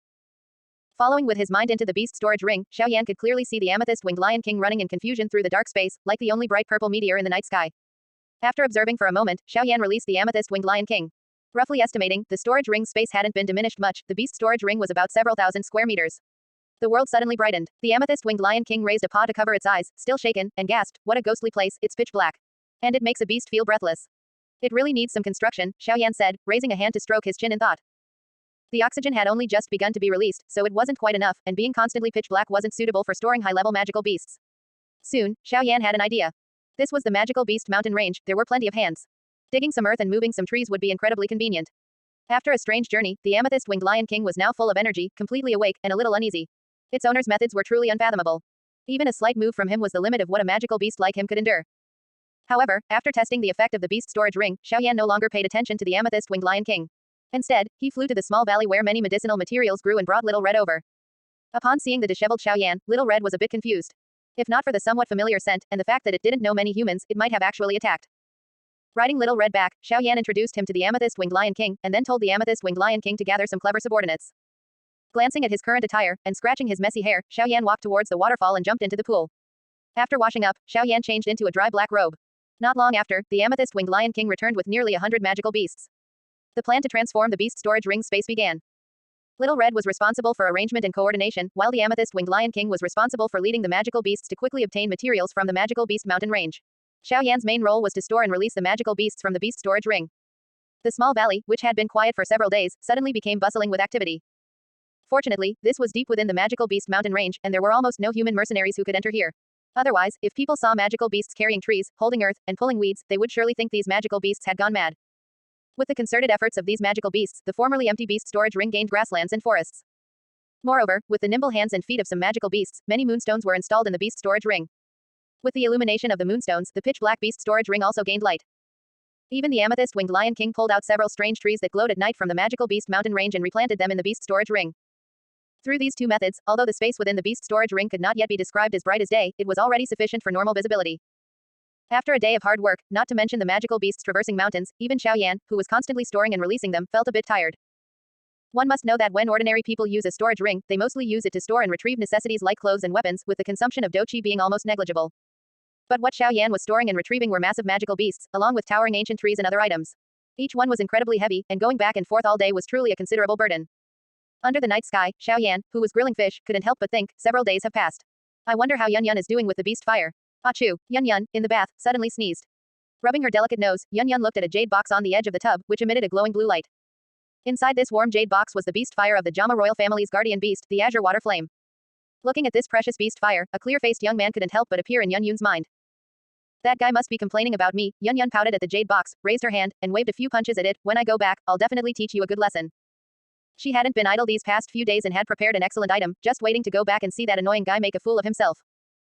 Following with his mind into the beast storage ring, Xiao Yan could clearly see the amethyst-winged Lion King running in confusion through the dark space, like the only bright purple meteor in the night sky. After observing for a moment, Xiao Yan released the amethyst-winged Lion King. Roughly estimating, the storage ring's space hadn't been diminished much, the beast storage ring was about several thousand square meters. The world suddenly brightened. The amethyst-winged Lion King raised a paw to cover its eyes, still shaken, and gasped, what a ghostly place, it's pitch black. And it makes a beast feel breathless. It really needs some construction, Xiao Yan said, raising a hand to stroke his chin in thought. The oxygen had only just begun to be released, so it wasn't quite enough, and being constantly pitch black wasn't suitable for storing high-level magical beasts. Soon, Xiao Yan had an idea. This was the Magical Beast Mountain range, there were plenty of hands. Digging some earth and moving some trees would be incredibly convenient. After a strange journey, the amethyst-winged Lion King was now full of energy, completely awake, and a little uneasy. Its owner's methods were truly unfathomable. Even a slight move from him was the limit of what a magical beast like him could endure. However, after testing the effect of the beast storage ring, Xiao Yan no longer paid attention to the amethyst-winged Lion King. Instead, he flew to the small valley where many medicinal materials grew and brought Little Red over. Upon seeing the disheveled Xiao Yan, Little Red was a bit confused. If not for the somewhat familiar scent, and the fact that it didn't know many humans, it might have actually attacked. Riding Little Red back, Xiao Yan introduced him to the amethyst-winged Lion King, and then told the amethyst-winged Lion King to gather some clever subordinates. Glancing at his current attire, and scratching his messy hair, Xiao Yan walked towards the waterfall and jumped into the pool. After washing up, Xiao Yan changed into a dry black robe. Not long after, the amethyst-winged Lion King returned with nearly 100 magical beasts. The plan to transform the beast storage ring space began. Little Red was responsible for arrangement and coordination, while the amethyst-winged Lion King was responsible for leading the magical beasts to quickly obtain materials from the Magical Beast Mountain range. Xiao Yan's main role was to store and release the magical beasts from the beast storage ring. The small valley, which had been quiet for several days, suddenly became bustling with activity. Fortunately, this was deep within the Magical Beast Mountain range, and there were almost no human mercenaries who could enter here. Otherwise, if people saw magical beasts carrying trees, holding earth, and pulling weeds, they would surely think these magical beasts had gone mad. With the concerted efforts of these magical beasts, the formerly empty beast storage ring gained grasslands and forests. Moreover, with the nimble hands and feet of some magical beasts, many moonstones were installed in the beast storage ring. With the illumination of the moonstones, the pitch-black beast storage ring also gained light. Even the amethyst-winged Lion King pulled out several strange trees that glowed at night from the Magical Beast Mountain range and replanted them in the beast storage ring. Through these two methods, although the space within the beast storage ring could not yet be described as bright as day, it was already sufficient for normal visibility. After a day of hard work, not to mention the magical beasts traversing mountains, even Xiao Yan, who was constantly storing and releasing them, felt a bit tired. One must know that when ordinary people use a storage ring, they mostly use it to store and retrieve necessities like clothes and weapons, with the consumption of Doupo being almost negligible. But what Xiao Yan was storing and retrieving were massive magical beasts, along with towering ancient trees and other items. Each one was incredibly heavy, and going back and forth all day was truly a considerable burden. Under the night sky, Xiao Yan, who was grilling fish, couldn't help but think, several days have passed. I wonder how Yun Yun is doing with the beast fire. Achoo, Yun Yun, in the bath, suddenly sneezed. Rubbing her delicate nose, Yun Yun looked at a jade box on the edge of the tub, which emitted a glowing blue light. Inside this warm jade box was the beast fire of the Jama royal family's guardian beast, the azure water flame. Looking at this precious beast fire, a clear-faced young man couldn't help but appear in Yun Yun's mind. That guy must be complaining about me. Yun Yun pouted at the jade box, raised her hand, and waved a few punches at it. When I go back, I'll definitely teach you a good lesson. She hadn't been idle these past few days and had prepared an excellent item, just waiting to go back and see that annoying guy make a fool of himself.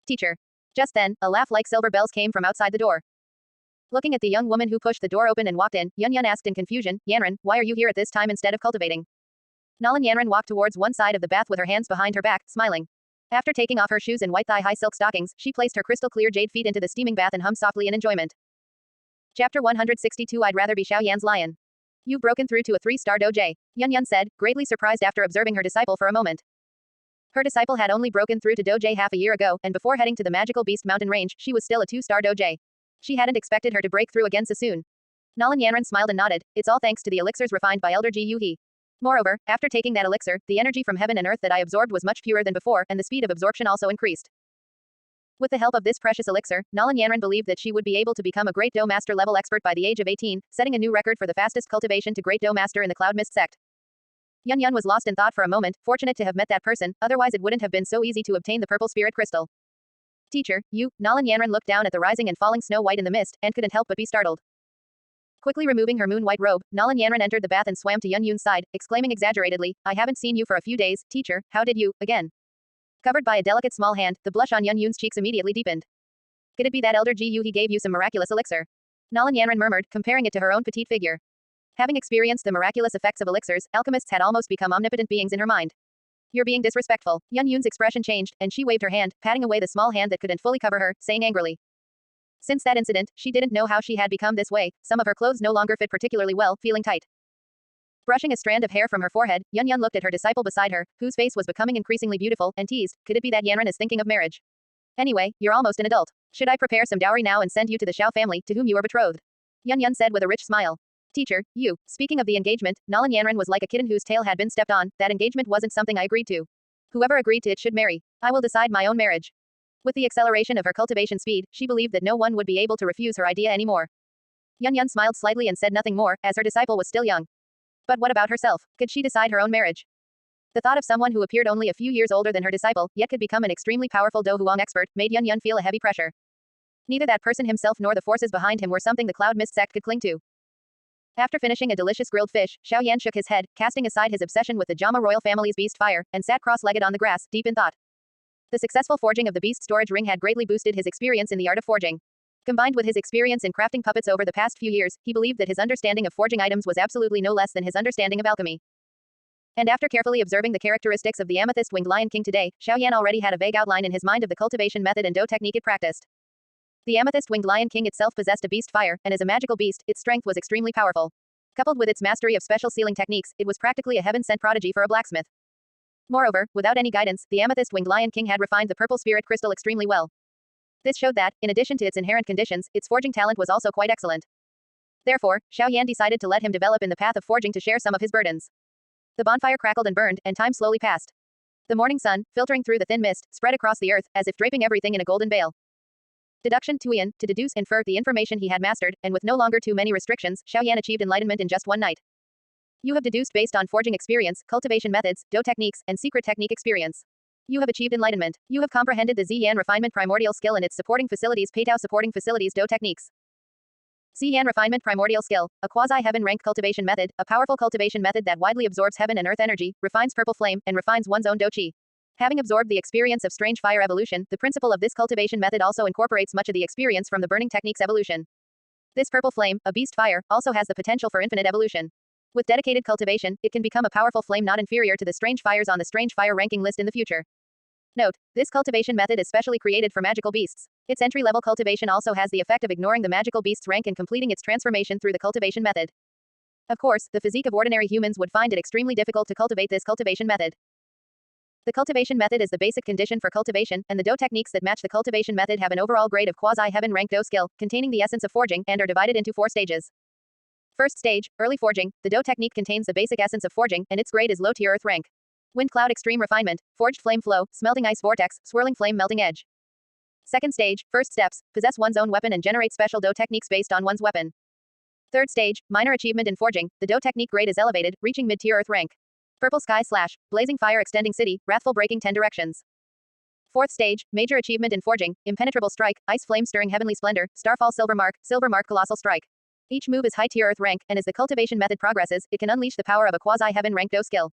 Teacher. Just then, a laugh like silver bells came from outside the door. Looking at the young woman who pushed the door open and walked in, Yun Yun asked in confusion, Yanran, why are you here at this time instead of cultivating? Nalan Yanran walked towards one side of the bath with her hands behind her back, smiling. After taking off her shoes and white thigh-high silk stockings, she placed her crystal-clear jade feet into the steaming bath and hummed softly in enjoyment. Chapter 162 I'd rather be Xiao Yan's lion. You've broken through to a 3-star dojo, Yan said, greatly surprised after observing her disciple for a moment. Her disciple had only broken through to dojo half a year ago, and before heading to the magical beast mountain range, she was still a 2-star dojo. She hadn't expected her to break through again so soon. Nalan Yanran smiled and nodded. It's all thanks to the elixirs refined by Elder Ji Yuhi. Moreover, after taking that elixir, the energy from heaven and earth that I absorbed was much purer than before, and the speed of absorption also increased. With the help of this precious elixir, Nalan Yanran believed that she would be able to become a Great Do Master level expert by the age of 18, setting a new record for the fastest cultivation to Great Do Master in the Cloud Mist sect. Yan was lost in thought for a moment, fortunate to have met that person, otherwise it wouldn't have been so easy to obtain the purple spirit crystal. Teacher, you, Nalan Yanran looked down at the rising and falling snow white in the mist, and couldn't help but be startled. Quickly removing her moon-white robe, Nalan Yanran entered the bath and swam to Yun's side, exclaiming exaggeratedly, I haven't seen you for a few days, teacher, how did you, again? Covered by a delicate small hand, the blush on Yun's cheeks immediately deepened. Could it be that Elder Ji Yuhi gave you some miraculous elixir? Nalan Yanran murmured, comparing it to her own petite figure. Having experienced the miraculous effects of elixirs, alchemists had almost become omnipotent beings in her mind. You're being disrespectful. Yun's expression changed, and she waved her hand, patting away the small hand that couldn't fully cover her, saying angrily. Since that incident, she didn't know how she had become this way. Some of her clothes no longer fit particularly well, feeling tight. Brushing a strand of hair from her forehead, Yun looked at her disciple beside her, whose face was becoming increasingly beautiful, and teased, could it be that Yanran is thinking of marriage? Anyway, you're almost an adult. Should I prepare some dowry now and send you to the Xiao family, to whom you are betrothed? Yun said with a rich smile. Teacher, you, speaking of the engagement, Nalan Yanran was like a kitten whose tail had been stepped on. That engagement wasn't something I agreed to. Whoever agreed to it should marry. I will decide my own marriage. With the acceleration of her cultivation speed, she believed that no one would be able to refuse her idea anymore. Yun smiled slightly and said nothing more, as her disciple was still young. But what about herself? Could she decide her own marriage? The thought of someone who appeared only a few years older than her disciple, yet could become an extremely powerful Do Huang expert, made Yun feel a heavy pressure. Neither that person himself nor the forces behind him were something the Cloud Mist sect could cling to. After finishing a delicious grilled fish, Xiao Yan shook his head, casting aside his obsession with the Jama royal family's beast fire, and sat cross-legged on the grass, deep in thought. The successful forging of the beast storage ring had greatly boosted his experience in the art of forging. Combined with his experience in crafting puppets over the past few years, he believed that his understanding of forging items was absolutely no less than his understanding of alchemy. And after carefully observing the characteristics of the amethyst-winged Lion King today, Xiao Yan already had a vague outline in his mind of the cultivation method and Do technique it practiced. The amethyst-winged Lion King itself possessed a beast fire, and as a magical beast, its strength was extremely powerful. Coupled with its mastery of special sealing techniques, it was practically a heaven-sent prodigy for a blacksmith. Moreover, without any guidance, the amethyst-winged Lion King had refined the purple spirit crystal extremely well. This showed that, in addition to its inherent conditions, its forging talent was also quite excellent. Therefore, Xiao Yan decided to let him develop in the path of forging to share some of his burdens. The bonfire crackled and burned, and time slowly passed. The morning sun, filtering through the thin mist, spread across the earth, as if draping everything in a golden veil. Deduction Tuyan, to deduce, infer, the information he had mastered, and with no longer too many restrictions, Xiao Yan achieved enlightenment in just one night. You have deduced based on forging experience, cultivation methods, Do techniques, and secret technique experience. You have achieved enlightenment. You have comprehended the Xiyan refinement primordial skill and its supporting facilities, Peitao supporting facilities, Do techniques. Xiyan refinement primordial skill, a quasi-heaven rank cultivation method, a powerful cultivation method that widely absorbs heaven and earth energy, refines purple flame, and refines one's own Do Qi. Having absorbed the experience of strange fire evolution, the principle of this cultivation method also incorporates much of the experience from the burning techniques evolution. This purple flame, a beast fire, also has the potential for infinite evolution. With dedicated cultivation, it can become a powerful flame not inferior to the strange fires on the strange fire ranking list in the future. Note, this cultivation method is specially created for magical beasts. Its entry-level cultivation also has the effect of ignoring the magical beast's rank and completing its transformation through the cultivation method. Of course, the physique of ordinary humans would find it extremely difficult to cultivate this cultivation method. The cultivation method is the basic condition for cultivation, and the Do techniques that match the cultivation method have an overall grade of quasi-heaven rank Do skill, containing the essence of forging, and are divided into 4 stages. First stage, early forging, the Do technique contains the basic essence of forging, and its grade is low tier earth rank. Wind cloud extreme refinement, forged flame flow, smelting ice vortex, swirling flame melting edge. Second stage, first steps, possess one's own weapon and generate special Do techniques based on one's weapon. Third stage, minor achievement in forging, the Do technique grade is elevated, reaching mid-tier earth rank. Purple sky slash, blazing fire extending city, wrathful breaking 10 directions. Fourth stage, major achievement in forging, impenetrable strike, ice flame stirring heavenly splendor, starfall silver mark colossal strike. Each move is high-tier earth rank, and as the cultivation method progresses, it can unleash the power of a quasi-heaven rank Do skill.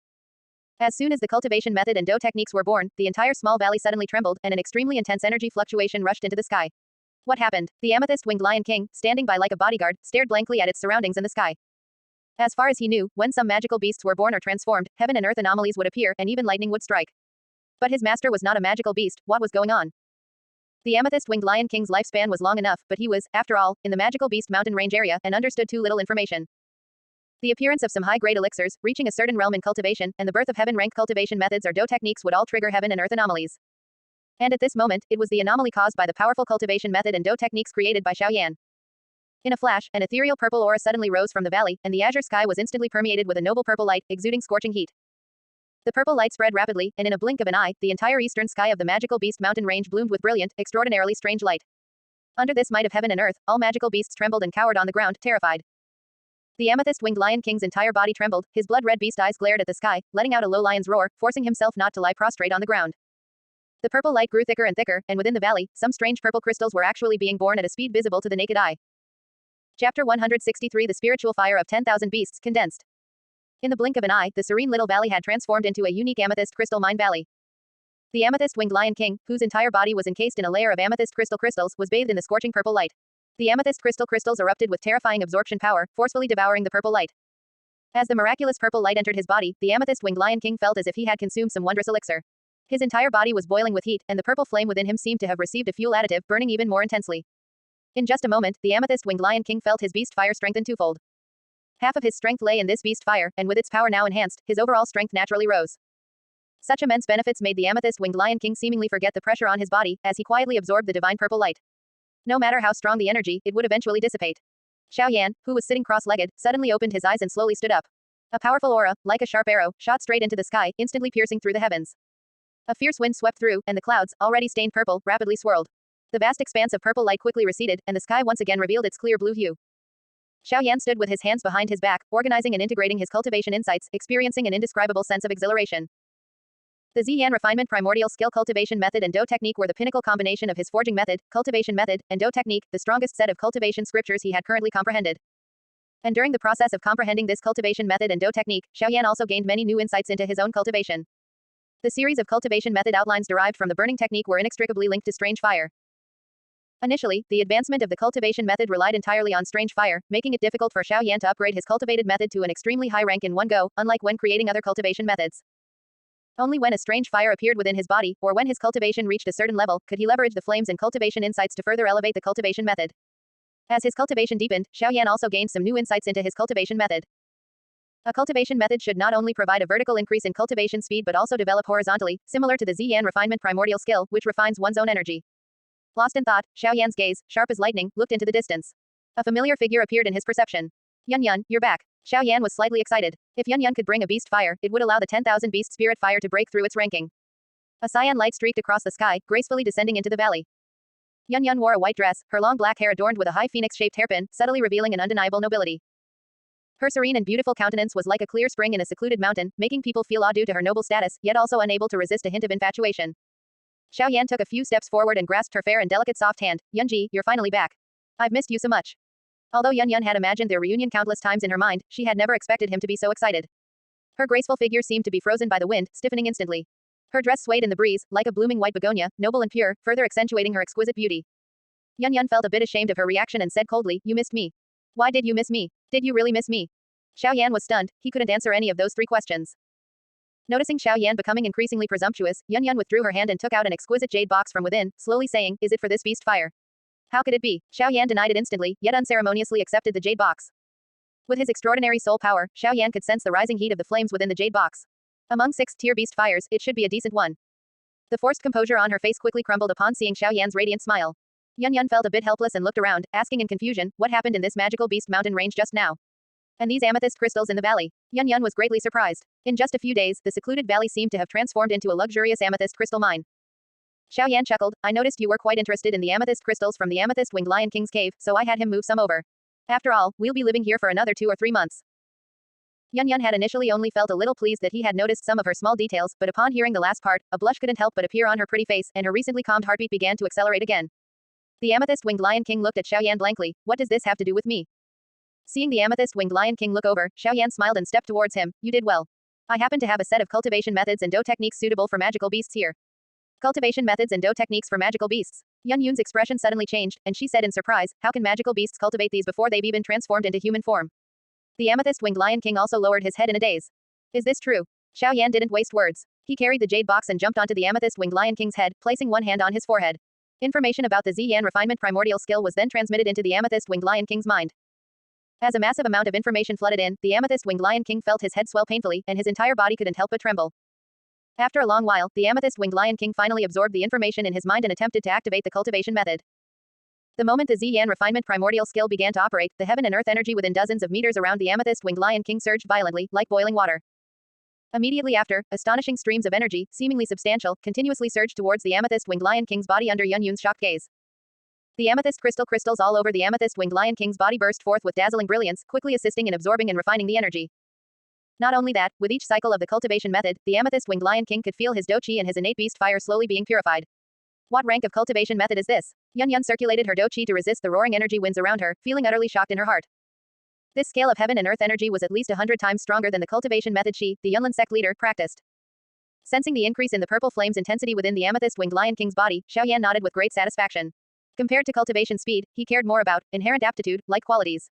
As soon as the cultivation method and Do techniques were born, the entire small valley suddenly trembled, and an extremely intense energy fluctuation rushed into the sky. What happened? The amethyst-winged Lion King, standing by like a bodyguard, stared blankly at its surroundings in the sky. As far as he knew, when some magical beasts were born or transformed, heaven and earth anomalies would appear, and even lightning would strike. But his master was not a magical beast. What was going on? The amethyst-winged Lion King's lifespan was long enough, but he was, after all, in the magical beast mountain range area, and understood too little information. The appearance of some high-grade elixirs, reaching a certain realm in cultivation, and the birth of heaven-ranked cultivation methods or Dou techniques would all trigger heaven and earth anomalies. And at this moment, it was the anomaly caused by the powerful cultivation method and Dou techniques created by Xiao Yan. In a flash, an ethereal purple aura suddenly rose from the valley, and the azure sky was instantly permeated with a noble purple light, exuding scorching heat. The purple light spread rapidly, and in a blink of an eye, the entire eastern sky of the magical beast mountain range bloomed with brilliant, extraordinarily strange light. Under this might of heaven and earth, all magical beasts trembled and cowered on the ground, terrified. The amethyst-winged lion king's entire body trembled, his blood-red beast eyes glared at the sky, letting out a low lion's roar, forcing himself not to lie prostrate on the ground. The purple light grew thicker and thicker, and within the valley, some strange purple crystals were actually being born at a speed visible to the naked eye. Chapter 163 The Spiritual Fire of 10,000 Beasts, condensed. In the blink of an eye, the serene little valley had transformed into a unique amethyst crystal mine valley. The amethyst-winged lion king, whose entire body was encased in a layer of amethyst crystals, was bathed in the scorching purple light. The amethyst crystals erupted with terrifying absorption power, forcefully devouring the purple light. As the miraculous purple light entered his body, the amethyst-winged lion king felt as if he had consumed some wondrous elixir. His entire body was boiling with heat, and the purple flame within him seemed to have received a fuel additive, burning even more intensely. In just a moment, the amethyst-winged lion king felt his beast fire strengthen twofold. Half of his strength lay in this beast fire, and with its power now enhanced, his overall strength naturally rose. Such immense benefits made the amethyst-winged lion king seemingly forget the pressure on his body, as he quietly absorbed the divine purple light. No matter how strong the energy, it would eventually dissipate. Xiao Yan, who was sitting cross-legged, suddenly opened his eyes and slowly stood up. A powerful aura, like a sharp arrow, shot straight into the sky, instantly piercing through the heavens. A fierce wind swept through, and the clouds, already stained purple, rapidly swirled. The vast expanse of purple light quickly receded, and the sky once again revealed its clear blue hue. Xiao Yan stood with his hands behind his back, organizing and integrating his cultivation insights, experiencing an indescribable sense of exhilaration. The Yan refinement primordial skill cultivation method and Dou technique were the pinnacle combination of his forging method, cultivation method, and Dou technique, the strongest set of cultivation scriptures he had currently comprehended. And during the process of comprehending this cultivation method and Dou technique, Xiao Yan also gained many new insights into his own cultivation. The series of cultivation method outlines derived from the burning technique were inextricably linked to strange fire. Initially, the advancement of the cultivation method relied entirely on strange fire, making it difficult for Xiao Yan to upgrade his cultivated method to an extremely high rank in one go, unlike when creating other cultivation methods. Only when a strange fire appeared within his body, or when his cultivation reached a certain level, could he leverage the flames and cultivation insights to further elevate the cultivation method. As his cultivation deepened, Xiao Yan also gained some new insights into his cultivation method. A cultivation method should not only provide a vertical increase in cultivation speed but also develop horizontally, similar to the Yan refinement primordial skill, which refines one's own energy. Lost in thought, Xiao Yan's gaze, sharp as lightning, looked into the distance. A familiar figure appeared in his perception. Yan, you're back. Xiao Yan was slightly excited. If Yan could bring a beast fire, it would allow the 10,000 beast spirit fire to break through its ranking. A cyan light streaked across the sky, gracefully descending into the valley. Yan wore a white dress, her long black hair adorned with a high phoenix-shaped hairpin, subtly revealing an undeniable nobility. Her serene and beautiful countenance was like a clear spring in a secluded mountain, making people feel awe due to her noble status, yet also unable to resist a hint of infatuation. Xiao Yan took a few steps forward and grasped her fair and delicate soft hand. Yunji, you're finally back. I've missed you so much. Although Yan had imagined their reunion countless times in her mind, she had never expected him to be so excited. Her graceful figure seemed to be frozen by the wind, stiffening instantly. Her dress swayed in the breeze, like a blooming white begonia, noble and pure, further accentuating her exquisite beauty. Yan felt a bit ashamed of her reaction and said coldly, You missed me. Why did you miss me? Did you really miss me? Xiao Yan was stunned, he couldn't answer any of those three questions. Noticing Xiao Yan becoming increasingly presumptuous, Yan withdrew her hand and took out an exquisite jade box from within, slowly saying, Is it for this beast fire? How could it be? Xiao Yan denied it instantly, yet unceremoniously accepted the jade box. With his extraordinary soul power, Xiao Yan could sense the rising heat of the flames within the jade box. Among 6-tier beast fires, it should be a decent one. The forced composure on her face quickly crumbled upon seeing Xiao Yan's radiant smile. Yan felt a bit helpless and looked around, asking in confusion, what happened in this magical beast mountain range just now? And these amethyst crystals in the valley? Yan was greatly surprised. In just a few days, the secluded valley seemed to have transformed into a luxurious amethyst crystal mine. Xiao Yan chuckled, I noticed you were quite interested in the amethyst crystals from the amethyst-winged lion king's cave, so I had him move some over. After all, we'll be living here for another 2 or 3 months. Yan had initially only felt a little pleased that he had noticed some of her small details, but upon hearing the last part, a blush couldn't help but appear on her pretty face, and her recently calmed heartbeat began to accelerate again. The amethyst-winged lion king looked at Xiao Yan blankly, what does this have to do with me? Seeing the amethyst-winged lion king look over, Xiao Yan smiled and stepped towards him, you did well. I happen to have a set of cultivation methods and Dou techniques suitable for magical beasts here. Cultivation methods and Dou techniques for magical beasts. Yun's expression suddenly changed, and she said in surprise, how can magical beasts cultivate these before they've even transformed into human form? The amethyst-winged lion king also lowered his head in a daze. Is this true? Xiao Yan didn't waste words. He carried the jade box and jumped onto the amethyst-winged lion king's head, placing one hand on his forehead. Information about the Yan refinement primordial skill was then transmitted into the amethyst-winged lion king's mind. As a massive amount of information flooded in, the amethyst-winged Lion King felt his head swell painfully, and his entire body couldn't help but tremble. After a long while, the amethyst-winged Lion King finally absorbed the information in his mind and attempted to activate the cultivation method. The moment the Xiao Yan refinement primordial skill began to operate, the heaven and earth energy within dozens of meters around the amethyst-winged Lion King surged violently, like boiling water. Immediately after, astonishing streams of energy, seemingly substantial, continuously surged towards the amethyst-winged Lion King's body under Yun Yun's shocked gaze. The amethyst crystals all over the amethyst-winged Lion King's body burst forth with dazzling brilliance, quickly assisting in absorbing and refining the energy. Not only that, with each cycle of the cultivation method, the amethyst-winged Lion King could feel his Do Qi and his innate beast fire slowly being purified. What rank of cultivation method is this? Yun Yun circulated her Do Qi to resist the roaring energy winds around her, feeling utterly shocked in her heart. This scale of heaven and earth energy was at least 100 times stronger than the cultivation method she, the Yunlin sect leader, practiced. Sensing the increase in the purple flame's intensity within the amethyst-winged Lion King's body, Xiao Yan nodded with great satisfaction. Compared to cultivation speed, he cared more about inherent aptitude, like qualities.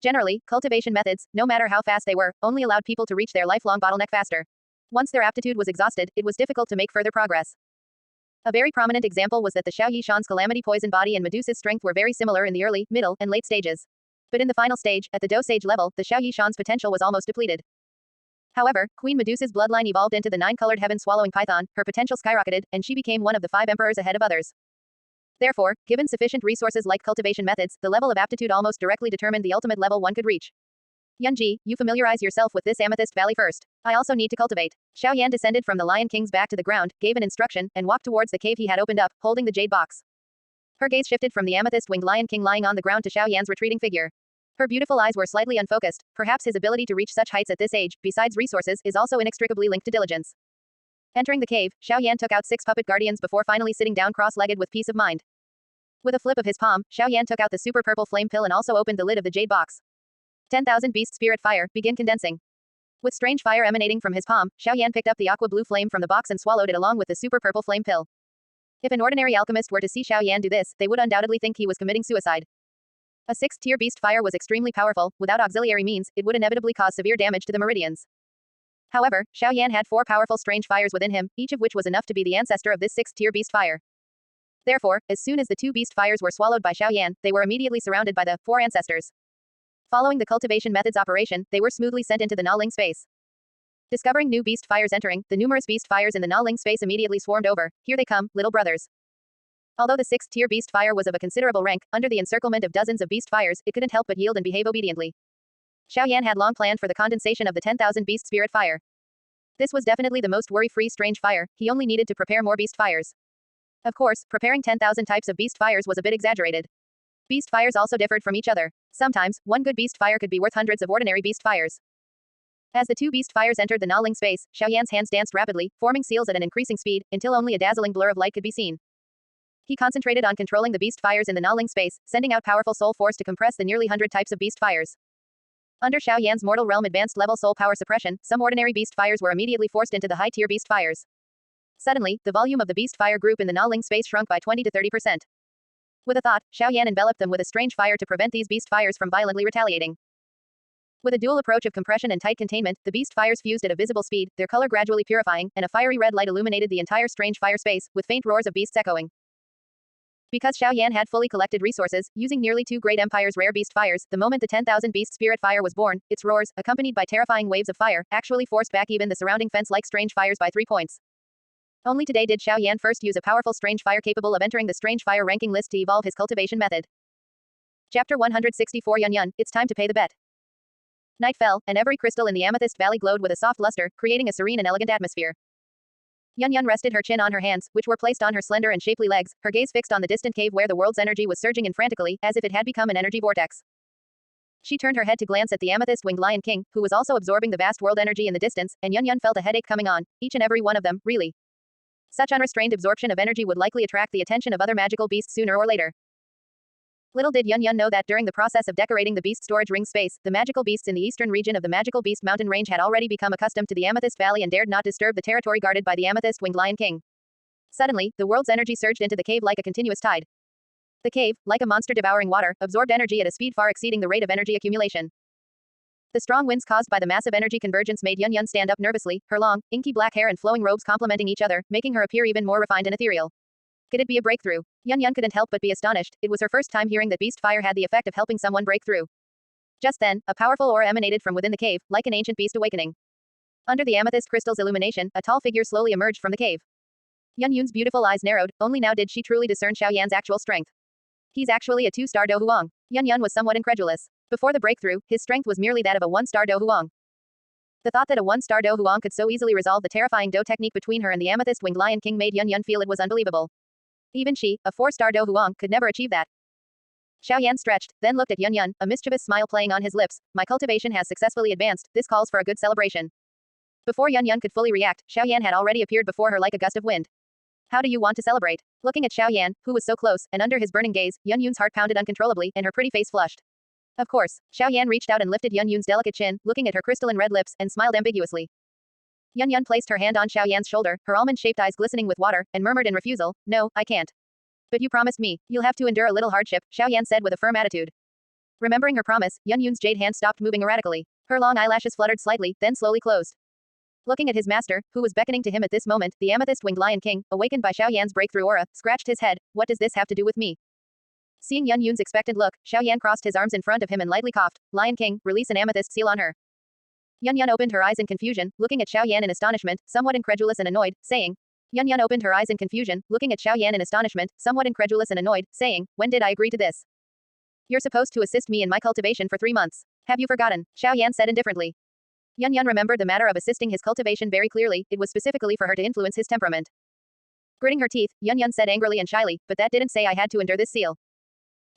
Generally, cultivation methods, no matter how fast they were, only allowed people to reach their lifelong bottleneck faster. Once their aptitude was exhausted, it was difficult to make further progress. A very prominent example was that the Xiao Yishan's calamity poison body and Medusa's strength were very similar in the early, middle, and late stages. But in the final stage, at the dosage level, the Xiao Yishan's potential was almost depleted. However, Queen Medusa's bloodline evolved into the nine-colored heaven-swallowing python, her potential skyrocketed, and she became one of the 5 emperors ahead of others. Therefore, given sufficient resources like cultivation methods, the level of aptitude almost directly determined the ultimate level one could reach. Yunji, you familiarize yourself with this amethyst valley first. I also need to cultivate. Xiao Yan descended from the Lion King's back to the ground, gave an instruction, and walked towards the cave he had opened up, holding the jade box. Her gaze shifted from the amethyst-winged Lion King lying on the ground to Xiao Yan's retreating figure. Her beautiful eyes were slightly unfocused. Perhaps his ability to reach such heights at this age, besides resources, is also inextricably linked to diligence. Entering the cave, Xiao Yan took out 6 puppet guardians before finally sitting down cross-legged with peace of mind. With a flip of his palm, Xiao Yan took out the super purple flame pill and also opened the lid of the jade box. 10,000 beast spirit fire, begin condensing. With strange fire emanating from his palm, Xiao Yan picked up the aqua blue flame from the box and swallowed it along with the super purple flame pill. If an ordinary alchemist were to see Xiao Yan do this, they would undoubtedly think he was committing suicide. A 6th-tier beast fire was extremely powerful. Without auxiliary means, it would inevitably cause severe damage to the meridians. However, Xiao Yan had 4 powerful strange fires within him, each of which was enough to be the ancestor of this 6th-tier beast fire. Therefore, as soon as the 2 beast fires were swallowed by Xiao Yan, they were immediately surrounded by the 4 ancestors. Following the cultivation method's operation, they were smoothly sent into the Naling space. Discovering new beast fires entering, the numerous beast fires in the Naling space immediately swarmed over. Here they come, little brothers. Although the 6th-tier beast fire was of a considerable rank, under the encirclement of dozens of beast fires, it couldn't help but yield and behave obediently. Xiao Yan had long planned for the condensation of the 10,000 beast spirit fire. This was definitely the most worry-free strange fire. He only needed to prepare more beast fires. Of course, preparing 10,000 types of beast fires was a bit exaggerated. Beast fires also differed from each other. Sometimes, one good beast fire could be worth hundreds of ordinary beast fires. As the 2 beast fires entered the Naling space, Xiao Yan's hands danced rapidly, forming seals at an increasing speed, until only a dazzling blur of light could be seen. He concentrated on controlling the beast fires in the Naling space, sending out powerful soul force to compress the nearly 100 types of beast fires. Under Xiao Yan's mortal realm advanced level soul power suppression, some ordinary beast fires were immediately forced into the high-tier beast fires. Suddenly, the volume of the beast fire group in the Naling space shrunk by 20 to 30%. With a thought, Xiao Yan enveloped them with a strange fire to prevent these beast fires from violently retaliating. With a dual approach of compression and tight containment, the beast fires fused at a visible speed, their color gradually purifying, and a fiery red light illuminated the entire strange fire space, with faint roars of beasts echoing. Because Xiao Yan had fully collected resources, using nearly 2 great empires' rare beast fires, the moment the 10,000 beast spirit fire was born, its roars, accompanied by terrifying waves of fire, actually forced back even the surrounding fence-like strange fires by 3 points. Only today did Xiao Yan first use a powerful strange fire capable of entering the strange fire ranking list to evolve his cultivation method. Chapter 164 Yun Yun, it's time to pay the bet. Night fell, and every crystal in the amethyst valley glowed with a soft luster, creating a serene and elegant atmosphere. Yun Yun rested her chin on her hands, which were placed on her slender and shapely legs, her gaze fixed on the distant cave where the world's energy was surging in frantically, as if it had become an energy vortex. She turned her head to glance at the amethyst-winged Lion King, who was also absorbing the vast world energy in the distance, and Yun Yun felt a headache coming on, each and every one of them, really. Such unrestrained absorption of energy would likely attract the attention of other magical beasts sooner or later. Little did Yun Yun know that during the process of decorating the beast storage ring space, the magical beasts in the eastern region of the magical beast mountain range had already become accustomed to the Amethyst Valley and dared not disturb the territory guarded by the amethyst-winged Lion King. Suddenly, the world's energy surged into the cave like a continuous tide. The cave, like a monster devouring water, absorbed energy at a speed far exceeding the rate of energy accumulation. The strong winds caused by the massive energy convergence made Yun Yun stand up nervously, her long, inky black hair and flowing robes complementing each other, making her appear even more refined and ethereal. Could it be a breakthrough? Yun Yun couldn't help but be astonished. It was her first time hearing that beast fire had the effect of helping someone break through. Just then, a powerful aura emanated from within the cave, like an ancient beast awakening. Under the amethyst crystal's illumination, a tall figure slowly emerged from the cave. Yan Yun's beautiful eyes narrowed, only now did she truly discern Xiao Yan's actual strength. He's actually a 2-star Do Huang. Yan Yun was somewhat incredulous. Before the breakthrough, his strength was merely that of a 1-star Do Huang. The thought that a 1-star Do Huang could so easily resolve the terrifying Do technique between her and the amethyst-winged Lion King made Yan Yun feel it was unbelievable. Even she, a 4-star Do Huang, could never achieve that. Xiao Yan stretched, then looked at Yan Yun, a mischievous smile playing on his lips. My cultivation has successfully advanced, this calls for a good celebration. Before Yan Yun could fully react, Xiao Yan had already appeared before her like a gust of wind. How do you want to celebrate? Looking at Xiao Yan, who was so close, and under his burning gaze, Yan Yun's heart pounded uncontrollably, and her pretty face flushed. Of course, Xiao Yan reached out and lifted Yan Yun's delicate chin, looking at her crystalline red lips, and smiled ambiguously. Yan Yun placed her hand on Xiao Yan's shoulder, her almond-shaped eyes glistening with water, and murmured in refusal, no, I can't. But you promised me, you'll have to endure a little hardship, Xiao Yan said with a firm attitude. Remembering her promise, Yan Yun's jade hand stopped moving erratically. Her long eyelashes fluttered slightly, then slowly closed. Looking at his master, who was beckoning to him at this moment, the amethyst-winged Lion King, awakened by Xiao Yan's breakthrough aura, scratched his head. What does this have to do with me? Seeing Yan Yun's expectant look, Xiao Yan crossed his arms in front of him and lightly coughed. Lion King, release an amethyst seal on her. Yan Yun opened her eyes in confusion, looking at Xiao Yan in astonishment, somewhat incredulous and annoyed, saying. Yan Yun opened her eyes in confusion, looking at Xiao Yan in astonishment, somewhat incredulous and annoyed, saying, when did I agree to this? You're supposed to assist me in my cultivation for 3 months. Have you forgotten? Xiao Yan said indifferently. Yan Yun remembered the matter of assisting his cultivation very clearly, it was specifically for her to influence his temperament. Gritting her teeth, Yan Yun said angrily and shyly, but that didn't say I had to endure this seal.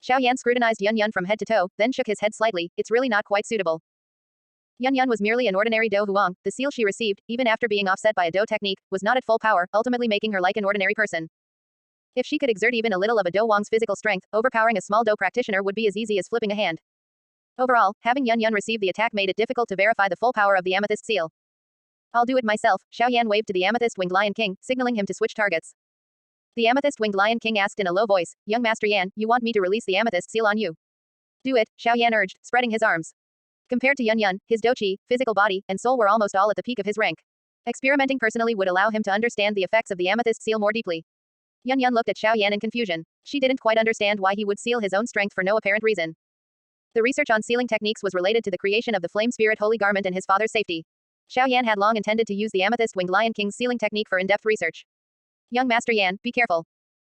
Xiao Yan scrutinized Yan Yun from head to toe, then shook his head slightly, it's really not quite suitable. Yan Yun was merely an ordinary Do Huang, the seal she received, even after being offset by a Do technique, was not at full power, ultimately making her like an ordinary person. If she could exert even a little of a Do Huang's physical strength, overpowering a small Do practitioner would be as easy as flipping a hand. Overall, having Yan Yun receive the attack made it difficult to verify the full power of the amethyst seal. I'll do it myself, Xiao Yan waved to the amethyst-winged Lion King, signaling him to switch targets. The amethyst-winged Lion King asked in a low voice, young Master Yan, you want me to release the amethyst seal on you? Do it, Xiao Yan urged, spreading his arms. Compared to Yan Yun, his Do Qi, physical body, and soul were almost all at the peak of his rank. Experimenting personally would allow him to understand the effects of the amethyst seal more deeply. Yan Yun looked at Xiao Yan in confusion. She didn't quite understand why he would seal his own strength for no apparent reason. The research on sealing techniques was related to the creation of the Flame Spirit Holy Garment and his father's safety. Xiao Yan had long intended to use the amethyst-winged Lion King's sealing technique for in-depth research. Young Master Yan, be careful.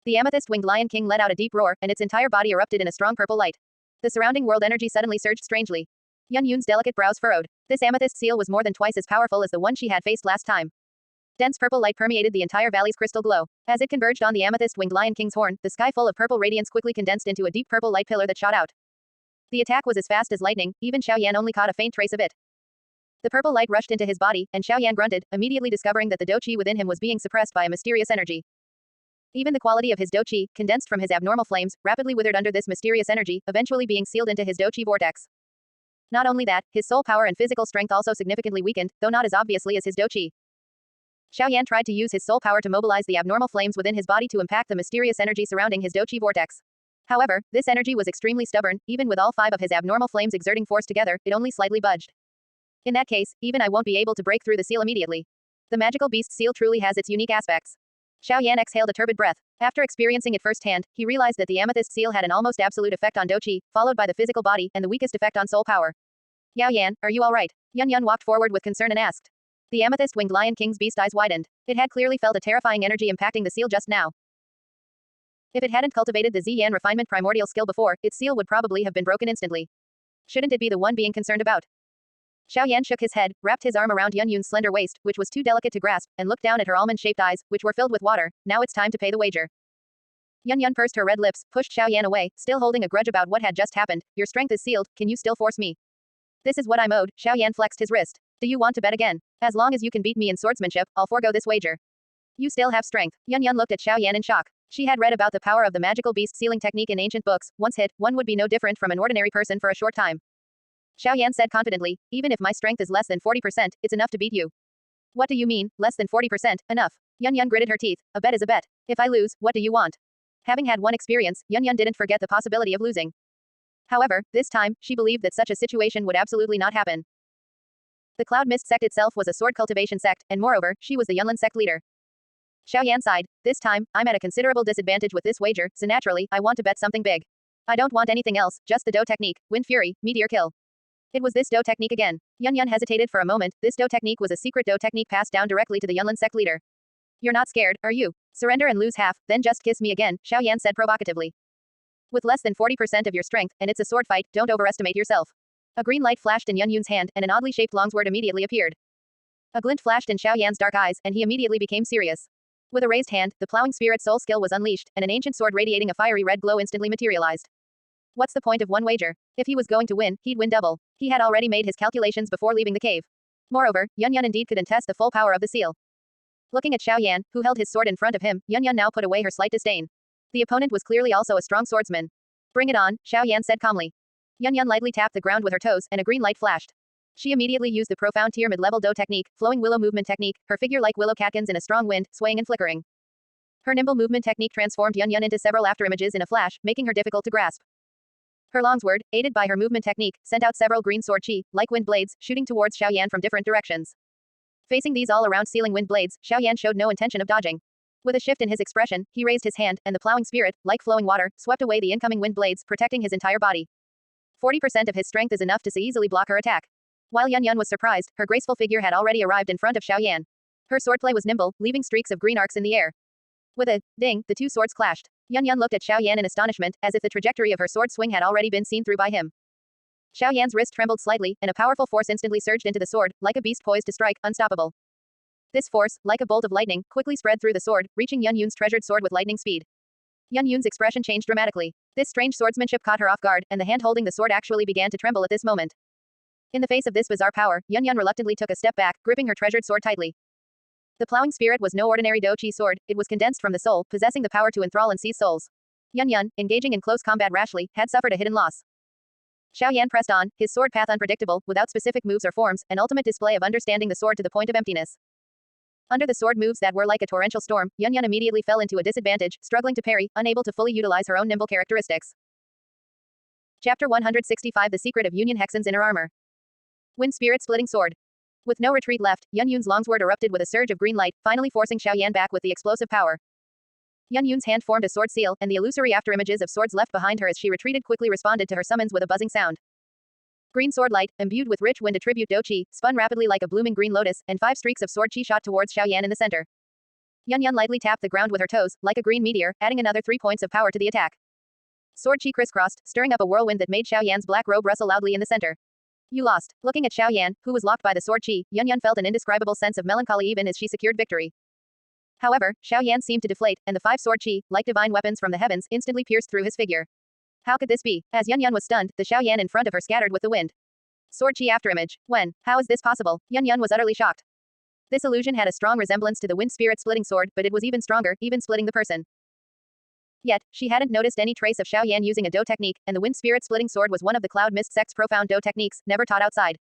The amethyst-winged Lion King let out a deep roar, and its entire body erupted in a strong purple light. The surrounding world energy suddenly surged strangely. Yan Yun's delicate brows furrowed. This amethyst seal was more than twice as powerful as the one she had faced last time. Dense purple light permeated the entire valley's crystal glow. As it converged on the amethyst-winged Lion King's horn, the sky full of purple radiance quickly condensed into a deep purple light pillar that shot out. The attack was as fast as lightning, even Xiao Yan only caught a faint trace of it. The purple light rushed into his body, and Xiao Yan grunted, immediately discovering that the Do Qi within him was being suppressed by a mysterious energy. Even the quality of his Do Qi, condensed from his abnormal flames, rapidly withered under this mysterious energy, eventually being sealed into his Do Qi vortex. Not only that, his soul power and physical strength also significantly weakened, though not as obviously as his Do Qi. Xiao Yan tried to use his soul power to mobilize the abnormal flames within his body to impact the mysterious energy surrounding his Do Qi vortex. However, this energy was extremely stubborn, even with all 5 of his abnormal flames exerting force together, it only slightly budged. In that case, even I won't be able to break through the seal immediately. The magical beast seal truly has its unique aspects. Xiao Yan exhaled a turbid breath. After experiencing it firsthand, he realized that the amethyst seal had an almost absolute effect on Do Qi, followed by the physical body, and the weakest effect on soul power. Yao Yan, are you alright? Yan Yun walked forward with concern and asked. The amethyst-winged Lion King's beast eyes widened. It had clearly felt a terrifying energy impacting the seal just now. If it hadn't cultivated the Yan refinement primordial skill before, its seal would probably have been broken instantly. Shouldn't it be the one being concerned about? Xiao Yan shook his head, wrapped his arm around Yan Yun's slender waist, which was too delicate to grasp, and looked down at her almond-shaped eyes, which were filled with water. Now it's time to pay the wager. Yan Yun pursed her red lips, pushed Xiao Yan away, still holding a grudge about what had just happened. Your strength is sealed, can you still force me? This is what I'm owed. Xiao Yan flexed his wrist. Do you want to bet again? As long as you can beat me in swordsmanship, I'll forego this wager. You still have strength. Yan Yun looked at Xiao Yan in shock. She had read about the power of the magical beast sealing technique in ancient books. Once hit, one would be no different from an ordinary person for a short time. Xiao Yan said confidently, even if my strength is less than 40%, it's enough to beat you. What do you mean, less than 40%, enough? Yan Yun gritted her teeth. A bet is a bet. If I lose, what do you want? Having had one experience, Yan Yun didn't forget the possibility of losing. However, this time, she believed that such a situation would absolutely not happen. The Cloud Mist sect itself was a sword cultivation sect, and moreover, she was the Yunlin sect leader. Xiao Yan sighed. This time, I'm at a considerable disadvantage with this wager, so naturally, I want to bet something big. I don't want anything else, just the Do technique, Wind Fury, Meteor Kill. It was this Do technique again. Yan hesitated for a moment. This Do technique was a secret Do technique passed down directly to the Yunlin sect leader. You're not scared, are you? Surrender and lose half, then just kiss me again, Xiao Yan said provocatively. With less than 40% of your strength, and it's a sword fight, don't overestimate yourself. A green light flashed in Yun's hand, and an oddly shaped longsword immediately appeared. A glint flashed in Xiao Yan's dark eyes, and he immediately became serious. With a raised hand, the plowing spirit soul skill was unleashed, and an ancient sword radiating a fiery red glow instantly materialized. What's the point of one wager? If he was going to win, he'd win double. He had already made his calculations before leaving the cave. Moreover, Yun indeed could attest the full power of the seal. Looking at Xiao Yan, who held his sword in front of him, Yun now put away her slight disdain. The opponent was clearly also a strong swordsman. Bring it on, Xiao Yan said calmly. Yun lightly tapped the ground with her toes, and a green light flashed. She immediately used the profound tier mid-level Do technique, flowing willow movement technique, her figure like willow catkins in a strong wind, swaying and flickering. Her nimble movement technique transformed Yun into several afterimages in a flash, making her difficult to grasp. Her longsword, aided by her movement technique, sent out several green sword chi, like wind blades, shooting towards Xiao Yan from different directions. Facing these all-around sealing wind blades, Xiao Yan showed no intention of dodging. With a shift in his expression, he raised his hand, and the plowing spirit, like flowing water, swept away the incoming wind blades, protecting his entire body. 40% of his strength is enough to so easily block her attack. While Yun was surprised, her graceful figure had already arrived in front of Xiao Yan. Her swordplay was nimble, leaving streaks of green arcs in the air. With a ding, the two swords clashed. Yun looked at Xiao Yan in astonishment, as if the trajectory of her sword swing had already been seen through by him. Xiao Yan's wrist trembled slightly, and a powerful force instantly surged into the sword, like a beast poised to strike, unstoppable. This force, like a bolt of lightning, quickly spread through the sword, reaching Yun's treasured sword with lightning speed. Yun's expression changed dramatically. This strange swordsmanship caught her off guard, and the hand holding the sword actually began to tremble at this moment. In the face of this bizarre power, Yun reluctantly took a step back, gripping her treasured sword tightly. The plowing spirit was no ordinary Do-chi sword, it was condensed from the soul, possessing the power to enthrall and seize souls. Yun, engaging in close combat rashly, had suffered a hidden loss. Xiao Yan pressed on, his sword path unpredictable, without specific moves or forms, an ultimate display of understanding the sword to the point of emptiness. Under the sword moves that were like a torrential storm, Yun immediately fell into a disadvantage, struggling to parry, unable to fully utilize her own nimble characteristics. Chapter 165 The Secret of Union Hexen's Inner Armor. Wind Spirit Splitting Sword. With no retreat left, Yun's longsword erupted with a surge of green light, finally forcing Xiao Yan back with the explosive power. Yun's hand formed a sword seal, and the illusory afterimages of swords left behind her as she retreated quickly responded to her summons with a buzzing sound. Green sword light, imbued with rich wind attribute Do-chi, spun rapidly like a blooming green lotus, and 5 streaks of sword chi shot towards Xiao Yan in the center. Yun lightly tapped the ground with her toes, like a green meteor, adding another 3 points of power to the attack. Sword chi crisscrossed, stirring up a whirlwind that made Xiao Yan's black robe rustle loudly in the center. You lost. Looking at Xiao Yan, who was locked by the sword chi, Yun felt an indescribable sense of melancholy even as she secured victory. However, Xiao Yan seemed to deflate, and the 5 sword chi, like divine weapons from the heavens, instantly pierced through his figure. How could this be? As Yun was stunned, the Xiao Yan in front of her scattered with the wind. Sword chi afterimage. When? How is this possible? Yun was utterly shocked. This illusion had a strong resemblance to the wind spirit splitting sword, but it was even stronger, even splitting the person. Yet, she hadn't noticed any trace of Xiao Yan using a Do technique, and the wind spirit splitting sword was one of the Cloud Mist sect's profound Do techniques, never taught outside.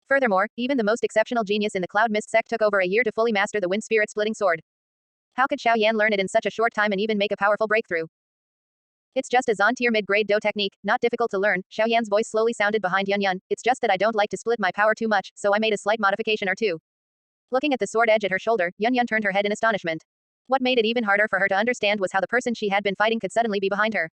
Furthermore, even the most exceptional genius in the Cloud Mist sect took over a year to fully master the wind spirit splitting sword. How could Xiao Yan learn it in such a short time and even make a powerful breakthrough? It's just a Zon-tier mid-grade Do technique, not difficult to learn, Xiao Yan's voice slowly sounded behind Yun. It's just that I don't like to split my power too much, so I made a slight modification or two. Looking at the sword edge at her shoulder, Yun turned her head in astonishment. What made it even harder for her to understand was how the person she had been fighting could suddenly be behind her.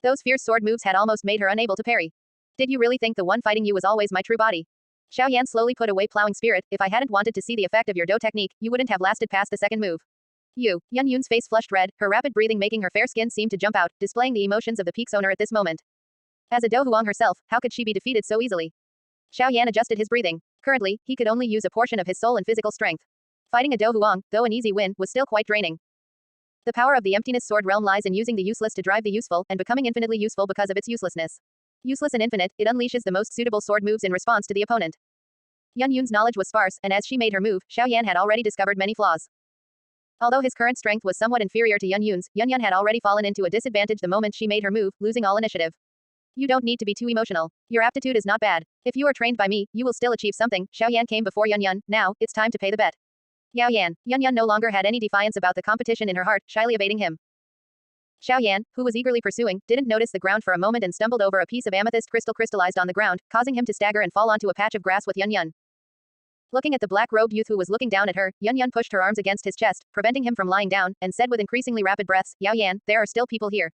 Those fierce sword moves had almost made her unable to parry. Did you really think the one fighting you was always my true body? Xiao Yan slowly put away plowing spirit. If I hadn't wanted to see the effect of your Do technique, you wouldn't have lasted past the second move. Yun's face flushed red, her rapid breathing making her fair skin seem to jump out, displaying the emotions of the peak's owner at this moment. As a Do Huang herself, how could she be defeated so easily? Xiao Yan adjusted his breathing. Currently, he could only use a portion of his soul and physical strength. Fighting a Do Huang, though an easy win, was still quite draining. The power of the emptiness sword realm lies in using the useless to drive the useful, and becoming infinitely useful because of its uselessness. Useless and infinite, it unleashes the most suitable sword moves in response to the opponent. Yun's knowledge was sparse, and as she made her move, Xiao Yan had already discovered many flaws. Although his current strength was somewhat inferior to Yun's, Yun had already fallen into a disadvantage the moment she made her move, losing all initiative. You don't need to be too emotional. Your aptitude is not bad. If you are trained by me, you will still achieve something. Xiao Yan came before Yun. Now, it's time to pay the bet. Yao Yan. Yun no longer had any defiance about the competition in her heart, shyly evading him. Xiao Yan, who was eagerly pursuing, didn't notice the ground for a moment and stumbled over a piece of amethyst crystal crystallized on the ground, causing him to stagger and fall onto a patch of grass with Yun. Looking at the black-robed youth who was looking down at her, Yun pushed her arms against his chest, preventing him from lying down, and said with increasingly rapid breaths, Yao Yan, there are still people here.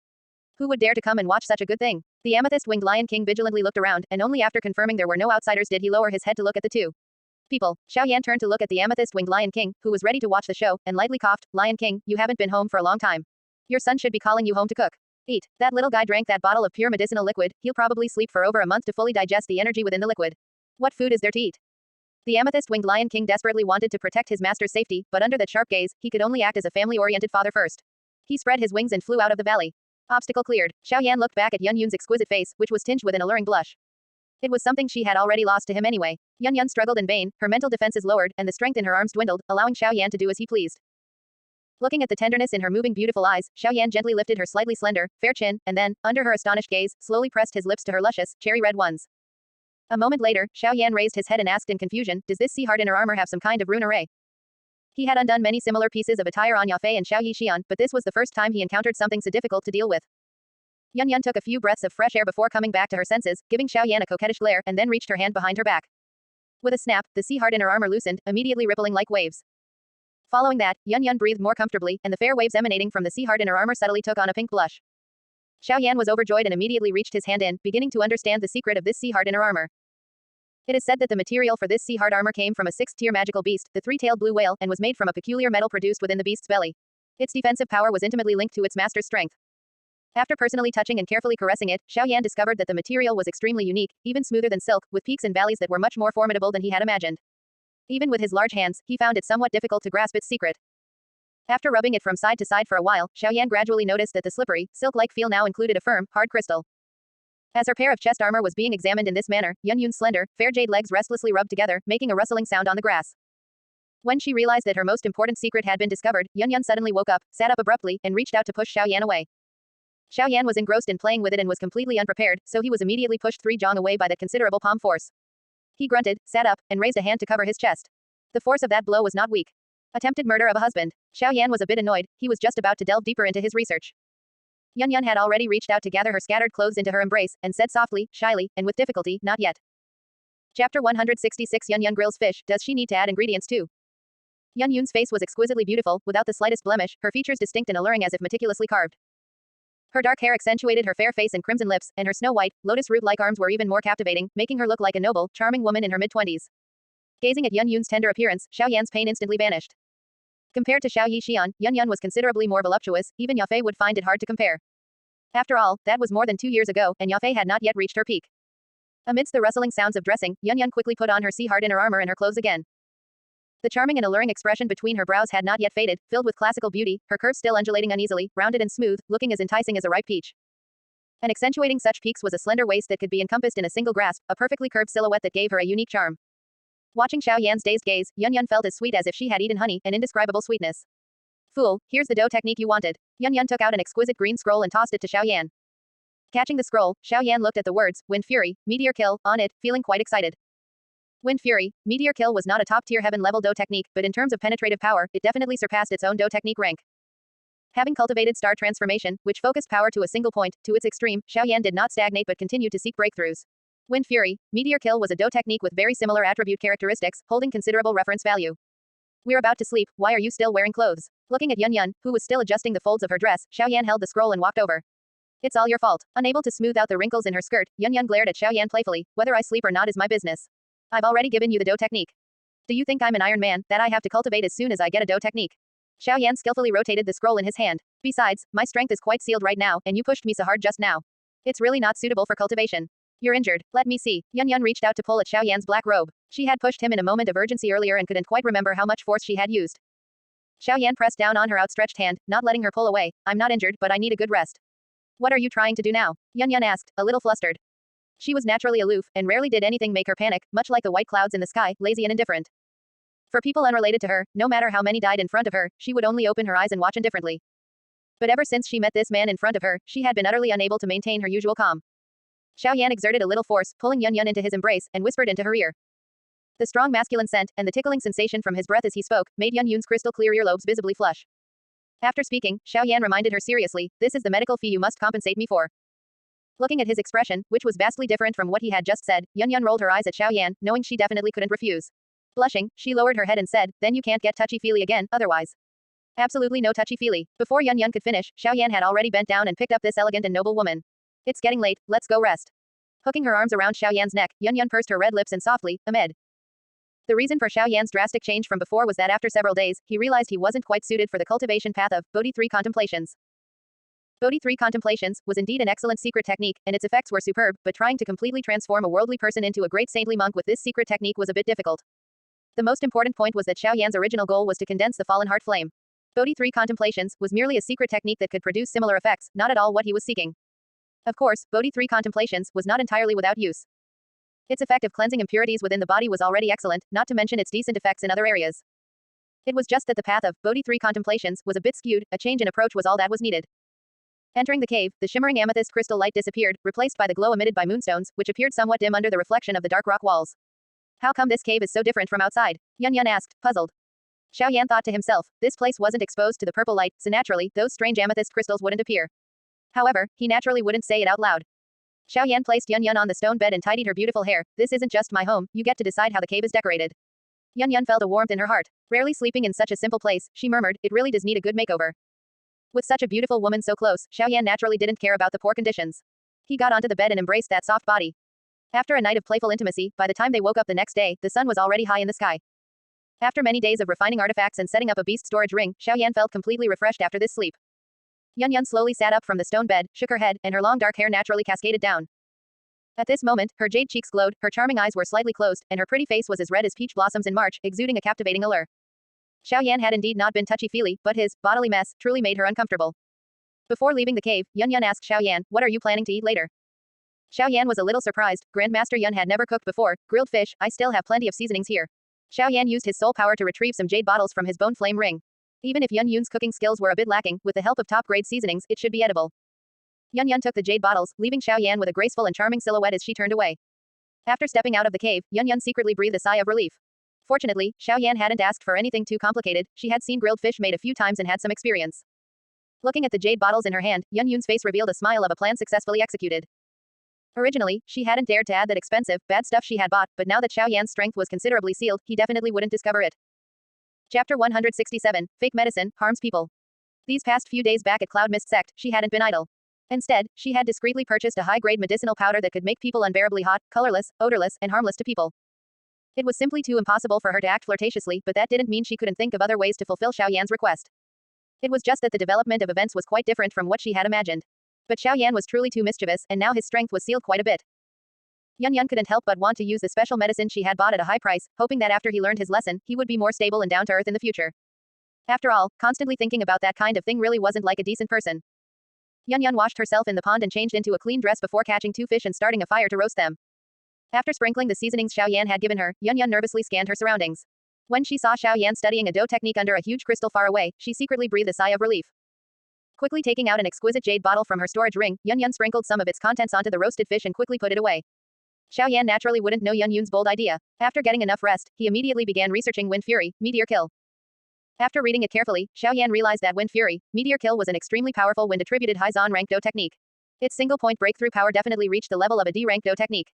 Who would dare to come and watch such a good thing? The amethyst-winged Lion King vigilantly looked around, and only after confirming there were no outsiders did he lower his head to look at the two people. Xiao Yan turned to look at the amethyst-winged Lion King, who was ready to watch the show, and lightly coughed. Lion King, you haven't been home for a long time. Your son should be calling you home to cook. Eat. That little guy drank that bottle of pure medicinal liquid, he'll probably sleep for over a month to fully digest the energy within the liquid. What food is there to eat? The amethyst-winged Lion King desperately wanted to protect his master's safety, but under that sharp gaze, he could only act as a family-oriented father first. He spread his wings and flew out of the valley. Obstacle cleared. Xiao Yan looked back at Yun Yun's exquisite face, which was tinged with an alluring blush. It was something she had already lost to him anyway. Yun Yun struggled in vain, her mental defenses lowered, and the strength in her arms dwindled, allowing Xiao Yan to do as he pleased. Looking at the tenderness in her moving beautiful eyes, Xiao Yan gently lifted her slightly slender, fair chin, and then, under her astonished gaze, slowly pressed his lips to her luscious, cherry-red ones. A moment later, Xiao Yan raised his head and asked in confusion, does this sea heart inner armor have some kind of rune array? He had undone many similar pieces of attire on Yao Fei and Xiao Yixian, but this was the first time he encountered something so difficult to deal with. Yun Yun took a few breaths of fresh air before coming back to her senses, giving Xiao Yan a coquettish glare, and then reached her hand behind her back. With a snap, the sea heart inner armor loosened, immediately rippling like waves. Following that, Yun Yun breathed more comfortably, and the fair waves emanating from the sea heart inner armor subtly took on a pink blush. Xiao Yan was overjoyed and immediately reached his hand in, beginning to understand the secret of this sea heart inner armor. It is said that the material for this sea heart armor came from a sixth-tier magical beast, the three-tailed blue whale, and was made from a peculiar metal produced within the beast's belly. Its defensive power was intimately linked to its master's strength. After personally touching and carefully caressing it, Xiao Yan discovered that the material was extremely unique, even smoother than silk, with peaks and valleys that were much more formidable than he had imagined. Even with his large hands, he found it somewhat difficult to grasp its secret. After rubbing it from side to side for a while, Xiao Yan gradually noticed that the slippery, silk-like feel now included a firm, hard crystal. As her pair of chest armor was being examined in this manner, Yun Yun's slender, fair jade legs restlessly rubbed together, making a rustling sound on the grass. When she realized that her most important secret had been discovered, Yun Yun suddenly woke up, sat up abruptly, and reached out to push Xiao Yan away. Xiao Yan was engrossed in playing with it and was completely unprepared, so he was immediately pushed 3 jong away by that considerable palm force. He grunted, sat up, and raised a hand to cover his chest. The force of that blow was not weak. Attempted murder of a husband. Xiao Yan was a bit annoyed, he was just about to delve deeper into his research. Yun Yun had already reached out to gather her scattered clothes into her embrace, and said softly, shyly, and with difficulty, not yet. Chapter 166 Yun Yun grills fish, does she need to add ingredients too? Yun Yun's face was exquisitely beautiful, without the slightest blemish, her features distinct and alluring as if meticulously carved. Her dark hair accentuated her fair face and crimson lips, and her snow-white, lotus root-like arms were even more captivating, making her look like a noble, charming woman in her mid-20s. Gazing at Yun Yun's tender appearance, Xiao Yan's pain instantly vanished. Compared to Xiao Yixian, Yun Yun was considerably more voluptuous, even Yao Fei would find it hard to compare. After all, that was more than 2 years ago, and Yao Fei had not yet reached her peak. Amidst the rustling sounds of dressing, Yun Yun quickly put on her sea heart inner armor and her clothes again. The charming and alluring expression between her brows had not yet faded, filled with classical beauty, her curves still undulating uneasily, rounded and smooth, looking as enticing as a ripe peach. And accentuating such peaks was a slender waist that could be encompassed in a single grasp, a perfectly curved silhouette that gave her a unique charm. Watching Xiao Yan's dazed gaze, Yun Yun felt as sweet as if she had eaten honey, an indescribable sweetness. Fool, here's the dough technique you wanted. Yun Yun took out an exquisite green scroll and tossed it to Xiao Yan. Catching the scroll, Xiao Yan looked at the words, Wind Fury, Meteor Kill, on it, feeling quite excited. Wind Fury, Meteor Kill was not a top-tier heaven-level dough technique, but in terms of penetrative power, it definitely surpassed its own dough technique rank. Having cultivated star transformation, which focused power to a single point, to its extreme, Xiao Yan did not stagnate but continued to seek breakthroughs. Wind Fury, Meteor Kill was a dough technique with very similar attribute characteristics, holding considerable reference value. We're about to sleep, why are you still wearing clothes? Looking at Yun Yun, who was still adjusting the folds of her dress, Xiao Yan held the scroll and walked over. It's all your fault. Unable to smooth out the wrinkles in her skirt, Yun Yun glared at Xiao Yan playfully, whether I sleep or not is my business. I've already given you the dough technique. Do you think I'm an iron man, that I have to cultivate as soon as I get a dough technique? Xiao Yan skillfully rotated the scroll in his hand. Besides, my strength is quite sealed right now, and you pushed me so hard just now. It's really not suitable for cultivation. You're injured, let me see. Yun Yun reached out to pull at Xiao Yan's black robe. She had pushed him in a moment of urgency earlier and couldn't quite remember how much force she had used. Xiao Yan pressed down on her outstretched hand, not letting her pull away. I'm not injured, but I need a good rest. What are you trying to do now? Yun Yun asked, a little flustered. She was naturally aloof, and rarely did anything make her panic, much like the white clouds in the sky, lazy and indifferent. For people unrelated to her, no matter how many died in front of her, she would only open her eyes and watch indifferently. But ever since she met this man in front of her, she had been utterly unable to maintain her usual calm. Xiao Yan exerted a little force, pulling Yun Yun into his embrace, and whispered into her ear. The strong masculine scent, and the tickling sensation from his breath as he spoke, made Yun Yun's crystal-clear earlobes visibly flush. After speaking, Xiao Yan reminded her seriously, this is the medical fee you must compensate me for. Looking at his expression, which was vastly different from what he had just said, Yun Yun rolled her eyes at Xiao Yan, knowing she definitely couldn't refuse. Blushing, she lowered her head and said, then you can't get touchy-feely again, otherwise. Absolutely no touchy-feely. Before Yun Yun could finish, Xiao Yan had already bent down and picked up this elegant and noble woman. It's getting late, let's go rest. Hooking her arms around Xiao Yan's neck, Yan pursed her red lips and softly, amid. The reason for Xiao Yan's drastic change from before was that after several days, he realized he wasn't quite suited for the cultivation path of Bodhi 3 contemplations. Bodhi 3 contemplations was indeed an excellent secret technique, and its effects were superb, but trying to completely transform a worldly person into a great saintly monk with this secret technique was a bit difficult. The most important point was that Xiao Yan's original goal was to condense the fallen heart flame. Bodhi 3 contemplations was merely a secret technique that could produce similar effects, not at all what he was seeking. Of course, Bodhi 3 contemplations was not entirely without use. Its effect of cleansing impurities within the body was already excellent, not to mention its decent effects in other areas. It was just that the path of Bodhi 3 contemplations was a bit skewed, a change in approach was all that was needed. Entering the cave, the shimmering amethyst crystal light disappeared, replaced by the glow emitted by moonstones, which appeared somewhat dim under the reflection of the dark rock walls. How come this cave is so different from outside? Yan asked, puzzled. Xiao Yan thought to himself, this place wasn't exposed to the purple light, so naturally, those strange amethyst crystals wouldn't appear. However, he naturally wouldn't say it out loud. Xiao Yan placed Yan on the stone bed and tidied her beautiful hair. This isn't just my home, you get to decide how the cave is decorated. Yan felt a warmth in her heart. Rarely sleeping in such a simple place, she murmured, it really does need a good makeover. With such a beautiful woman so close, Xiao Yan naturally didn't care about the poor conditions. He got onto the bed and embraced that soft body. After a night of playful intimacy, by the time they woke up the next day, the sun was already high in the sky. After many days of refining artifacts and setting up a beast storage ring, Xiao Yan felt completely refreshed after this sleep. Yan slowly sat up from the stone bed, shook her head, and her long dark hair naturally cascaded down. At this moment, her jade cheeks glowed, her charming eyes were slightly closed, and her pretty face was as red as peach blossoms in March, exuding a captivating allure. Xiao Yan had indeed not been touchy-feely, but his bodily mess truly made her uncomfortable. Before leaving the cave, Yan asked Xiao Yan, what are you planning to eat later? Xiao Yan was a little surprised. Grandmaster Yan had never cooked before. Grilled fish, I still have plenty of seasonings here. Xiao Yan used his soul power to retrieve some jade bottles from his bone flame ring. Even if Yun's cooking skills were a bit lacking, with the help of top-grade seasonings, it should be edible. Yan took the jade bottles, leaving Xiao Yan with a graceful and charming silhouette as she turned away. After stepping out of the cave, Yan secretly breathed a sigh of relief. Fortunately, Xiao Yan hadn't asked for anything too complicated. She had seen grilled fish made a few times and had some experience. Looking at the jade bottles in her hand, Yun's face revealed a smile of a plan successfully executed. Originally, she hadn't dared to add that expensive, bad stuff she had bought, but now that Xiao Yan's strength was considerably sealed, he definitely wouldn't discover it. Chapter 167, Fake Medicine, Harms People. These past few days back at Cloud Mist Sect, she hadn't been idle. Instead, she had discreetly purchased a high-grade medicinal powder that could make people unbearably hot, colorless, odorless, and harmless to people. It was simply too impossible for her to act flirtatiously, but that didn't mean she couldn't think of other ways to fulfill Xiao Yan's request. It was just that the development of events was quite different from what she had imagined. But Xiao Yan was truly too mischievous, and now his strength was sealed quite a bit. Yan couldn't help but want to use the special medicine she had bought at a high price, hoping that after he learned his lesson, he would be more stable and down to earth in the future. After all, constantly thinking about that kind of thing really wasn't like a decent person. Yan washed herself in the pond and changed into a clean dress before catching 2 fish and starting a fire to roast them. After sprinkling the seasonings Xiao Yan had given her, Yan nervously scanned her surroundings. When she saw Xiao Yan studying a dough technique under a huge crystal far away, she secretly breathed a sigh of relief. Quickly taking out an exquisite jade bottle from her storage ring, Yan sprinkled some of its contents onto the roasted fish and quickly put it away. Xiao Yan naturally wouldn't know Yun's bold idea. After getting enough rest, he immediately began researching Wind Fury, Meteor Kill. After reading it carefully, Xiao Yan realized that Wind Fury, Meteor Kill was an extremely powerful wind-attributed high Zon rank dough technique. Its single-point breakthrough power definitely reached the level of a D rank dough technique.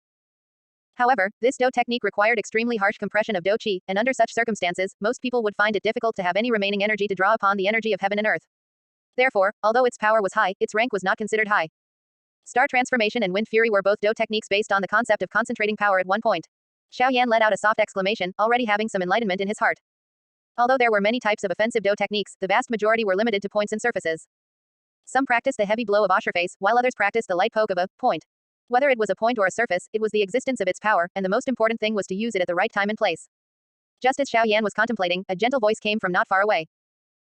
However, this dough technique required extremely harsh compression of dough qi, and under such circumstances, most people would find it difficult to have any remaining energy to draw upon the energy of heaven and earth. Therefore, although its power was high, its rank was not considered high. Star Transformation and Wind Fury were both dough techniques based on the concept of concentrating power at one point. Xiao Yan let out a soft exclamation, already having some enlightenment in his heart. Although there were many types of offensive dough techniques, the vast majority were limited to points and surfaces. Some practiced the heavy blow of Osherface, while others practiced the light poke of a point. Whether it was a point or a surface, it was the existence of its power, and the most important thing was to use it at the right time and place. Just as Xiao Yan was contemplating, a gentle voice came from not far away.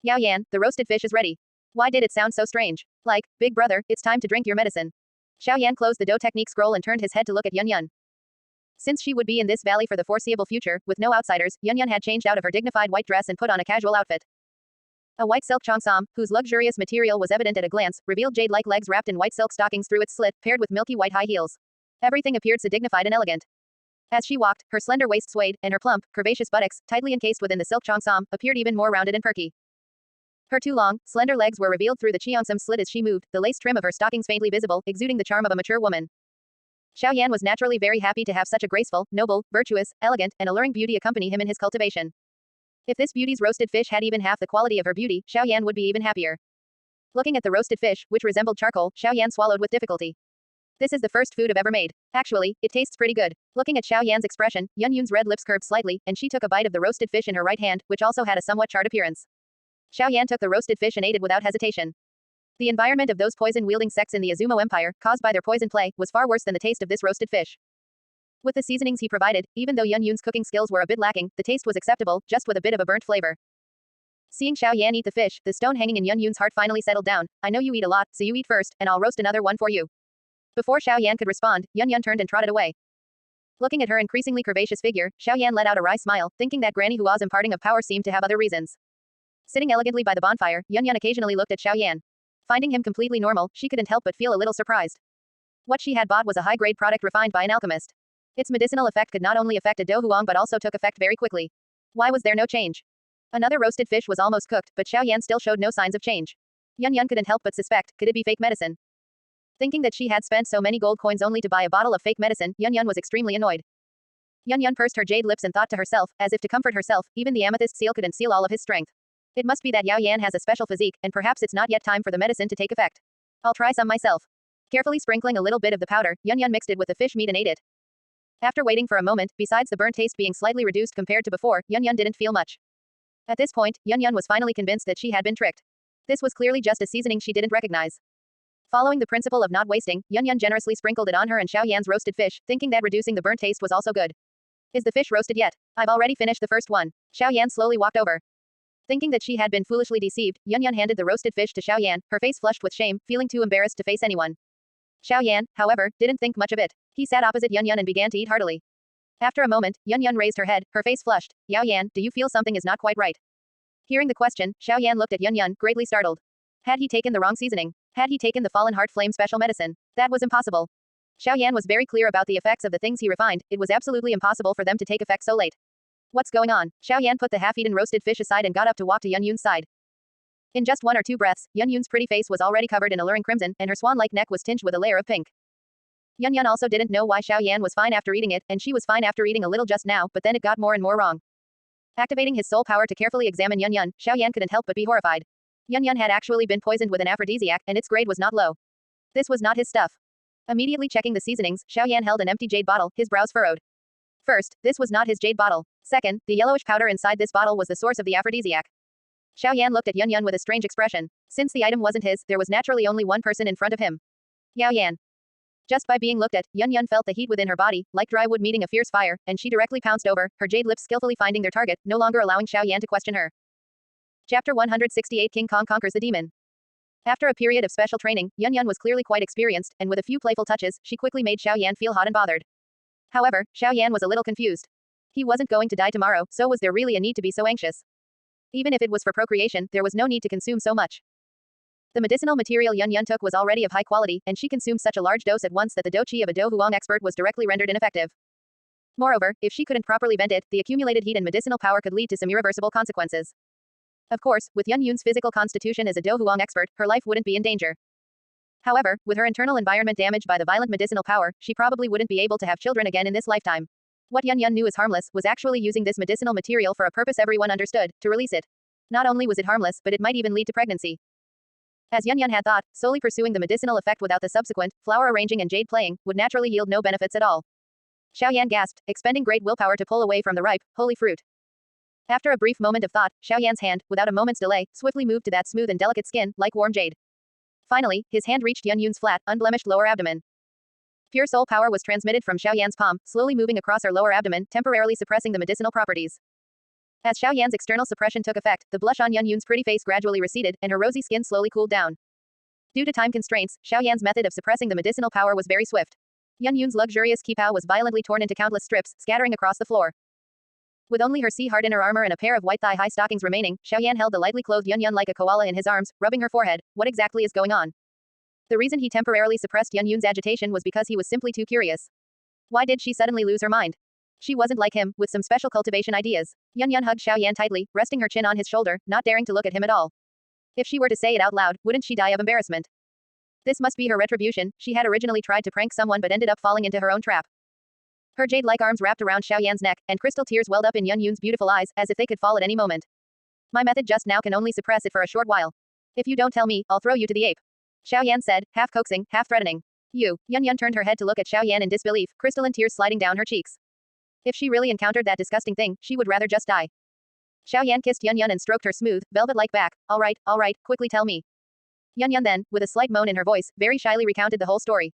Yao Yan, the roasted fish is ready. Why did it sound so strange? Like, big brother, it's time to drink your medicine. Xiao Yan closed the dough technique scroll and turned his head to look at Yan. Since she would be in this valley for the foreseeable future, with no outsiders, Yan had changed out of her dignified white dress and put on a casual outfit. A white silk cheongsam, whose luxurious material was evident at a glance, revealed jade-like legs wrapped in white silk stockings through its slit, paired with milky white high heels. Everything appeared so dignified and elegant. As she walked, her slender waist swayed, and her plump, curvaceous buttocks, tightly encased within the silk cheongsam, appeared even more rounded and perky. Her 2 long, slender legs were revealed through the cheongsam slit as she moved, the lace trim of her stockings faintly visible, exuding the charm of a mature woman. Xiao Yan was naturally very happy to have such a graceful, noble, virtuous, elegant, and alluring beauty accompany him in his cultivation. If this beauty's roasted fish had even half the quality of her beauty, Xiao Yan would be even happier. Looking at the roasted fish, which resembled charcoal, Xiao Yan swallowed with difficulty. This is the first food I've ever made. Actually, it tastes pretty good. Looking at Xiao Yan's expression, Yun's red lips curved slightly, and she took a bite of the roasted fish in her right hand, which also had a somewhat charred appearance. Xiao Yan took the roasted fish and ate it without hesitation. The environment of those poison-wielding sects in the Azumo Empire, caused by their poison play, was far worse than the taste of this roasted fish. With the seasonings he provided, even though Yun's cooking skills were a bit lacking, the taste was acceptable, just with a bit of a burnt flavor. Seeing Xiao Yan eat the fish, the stone hanging in Yun's heart finally settled down. I know you eat a lot, so you eat first, and I'll roast another one for you. Before Xiao Yan could respond, Yun turned and trotted away. Looking at her increasingly curvaceous figure, Xiao Yan let out a wry smile, thinking that Granny Hua's imparting of power seemed to have other reasons. Sitting elegantly by the bonfire, Yun occasionally looked at Xiao Yan. Finding him completely normal, she couldn't help but feel a little surprised. What she had bought was a high-grade product refined by an alchemist. Its medicinal effect could not only affect a Do Huang but also took effect very quickly. Why was there no change? Another roasted fish was almost cooked, but Xiao Yan still showed no signs of change. Yun couldn't help but suspect, could it be fake medicine? Thinking that she had spent so many gold coins only to buy a bottle of fake medicine, Yun was extremely annoyed. Yun pursed her jade lips and thought to herself, as if to comfort herself, even the amethyst seal couldn't seal all of his strength. It must be that Yao Yan has a special physique, and perhaps it's not yet time for the medicine to take effect. I'll try some myself. Carefully sprinkling a little bit of the powder, Yun mixed it with the fish meat and ate it. After waiting for a moment, besides the burnt taste being slightly reduced compared to before, Yun didn't feel much. At this point, Yun was finally convinced that she had been tricked. This was clearly just a seasoning she didn't recognize. Following the principle of not wasting, Yun generously sprinkled it on her and Xiao Yan's roasted fish, thinking that reducing the burnt taste was also good. Is the fish roasted yet? I've already finished the first one. Xiao Yan slowly walked over. Thinking that she had been foolishly deceived, Yun handed the roasted fish to Xiao Yan, her face flushed with shame, feeling too embarrassed to face anyone. Xiao Yan, however, didn't think much of it. He sat opposite Yun and began to eat heartily. After a moment, Yun raised her head, her face flushed. Yao Yan, do you feel something is not quite right? Hearing the question, Xiao Yan looked at Yun, greatly startled. Had he taken the wrong seasoning? Had he taken the Fallen Heart Flame special medicine? That was impossible. Xiao Yan was very clear about the effects of the things he refined, it was absolutely impossible for them to take effect so late. What's going on? Xiao Yan put the half-eaten roasted fish aside and got up to walk to Yun's side. In just 1 or 2 breaths, Yun's pretty face was already covered in alluring crimson, and her swan-like neck was tinged with a layer of pink. Yun also didn't know why Xiao Yan was fine after eating it, and she was fine after eating a little just now, but then it got more and more wrong. Activating his soul power to carefully examine Yun, Xiao Yan couldn't help but be horrified. Yun had actually been poisoned with an aphrodisiac, and its grade was not low. This was not his stuff. Immediately checking the seasonings, Xiao Yan held an empty jade bottle, his brows furrowed. First, this was not his jade bottle. Second, the yellowish powder inside this bottle was the source of the aphrodisiac. Xiao Yan looked at Yun with a strange expression. Since the item wasn't his, there was naturally only one person in front of him. Yao Yan. Just by being looked at, Yun felt the heat within her body, like dry wood meeting a fierce fire, and she directly pounced over, her jade lips skillfully finding their target, no longer allowing Xiao Yan to question her. Chapter 168 King Kong Conquers the Demon. After a period of special training, Yun was clearly quite experienced, and with a few playful touches, she quickly made Xiao Yan feel hot and bothered. However, Xiao Yan was a little confused. He wasn't going to die tomorrow, so was there really a need to be so anxious? Even if it was for procreation, there was no need to consume so much. The medicinal material Yun took was already of high quality, and she consumed such a large dose at once that the do-chi of a Do Huang expert was directly rendered ineffective. Moreover, if she couldn't properly vent it, the accumulated heat and medicinal power could lead to some irreversible consequences. Of course, with Yun's physical constitution as a Do Huang expert, her life wouldn't be in danger. However, with her internal environment damaged by the violent medicinal power, she probably wouldn't be able to have children again in this lifetime. What Yun knew as harmless was actually using this medicinal material for a purpose everyone understood, to release it. Not only was it harmless, but it might even lead to pregnancy. As Yun had thought, solely pursuing the medicinal effect without the subsequent, flower arranging and jade playing, would naturally yield no benefits at all. Xiao Yan gasped, expending great willpower to pull away from the ripe, holy fruit. After a brief moment of thought, Xiao Yan's hand, without a moment's delay, swiftly moved to that smooth and delicate skin, like warm jade. Finally, his hand reached Yun's flat, unblemished lower abdomen. Pure soul power was transmitted from Xiao Yan's palm, slowly moving across her lower abdomen, temporarily suppressing the medicinal properties. As Xiao Yan's external suppression took effect, the blush on Yun's pretty face gradually receded, and her rosy skin slowly cooled down. Due to time constraints, Xiao Yan's method of suppressing the medicinal power was very swift. Yun's luxurious qipao was violently torn into countless strips, scattering across the floor. With only her sea-heart inner armor and a pair of white thigh-high stockings remaining, Xiao Yan held the lightly clothed Yun like a koala in his arms, rubbing her forehead. What exactly is going on? The reason he temporarily suppressed Yun's agitation was because he was simply too curious. Why did she suddenly lose her mind? She wasn't like him, with some special cultivation ideas. Yun hugged Xiao Yan tightly, resting her chin on his shoulder, not daring to look at him at all. If she were to say it out loud, wouldn't she die of embarrassment? This must be her retribution. She had originally tried to prank someone but ended up falling into her own trap. Her jade-like arms wrapped around Xiao Yan's neck, and crystal tears welled up in Yun's beautiful eyes, as if they could fall at any moment. My method just now can only suppress it for a short while. If you don't tell me, I'll throw you to the ape. Xiao Yan said, half coaxing, half threatening. You. Yan Yan turned her head to look at Xiao Yan in disbelief, crystalline tears sliding down her cheeks. If she really encountered that disgusting thing, she would rather just die. Xiao Yan kissed Yan Yan and stroked her smooth, velvet-like back. All right, quickly tell me. Yan Yan then, with a slight moan in her voice, very shyly recounted the whole story.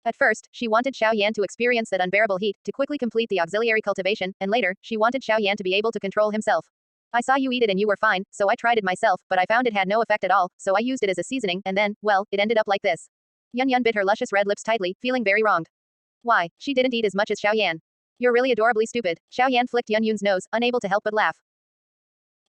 At first, she wanted Xiao Yan to experience that unbearable heat, to quickly complete the auxiliary cultivation, and later, she wanted Xiao Yan to be able to control himself. I saw you eat it and you were fine, so I tried it myself, but I found it had no effect at all, so I used it as a seasoning, and then, well, it ended up like this. Yan Yan bit her luscious red lips tightly, feeling very wronged. Why, she didn't eat as much as Xiao Yan. You're really adorably stupid. Xiao Yan flicked Yan Yun's nose, unable to help but laugh.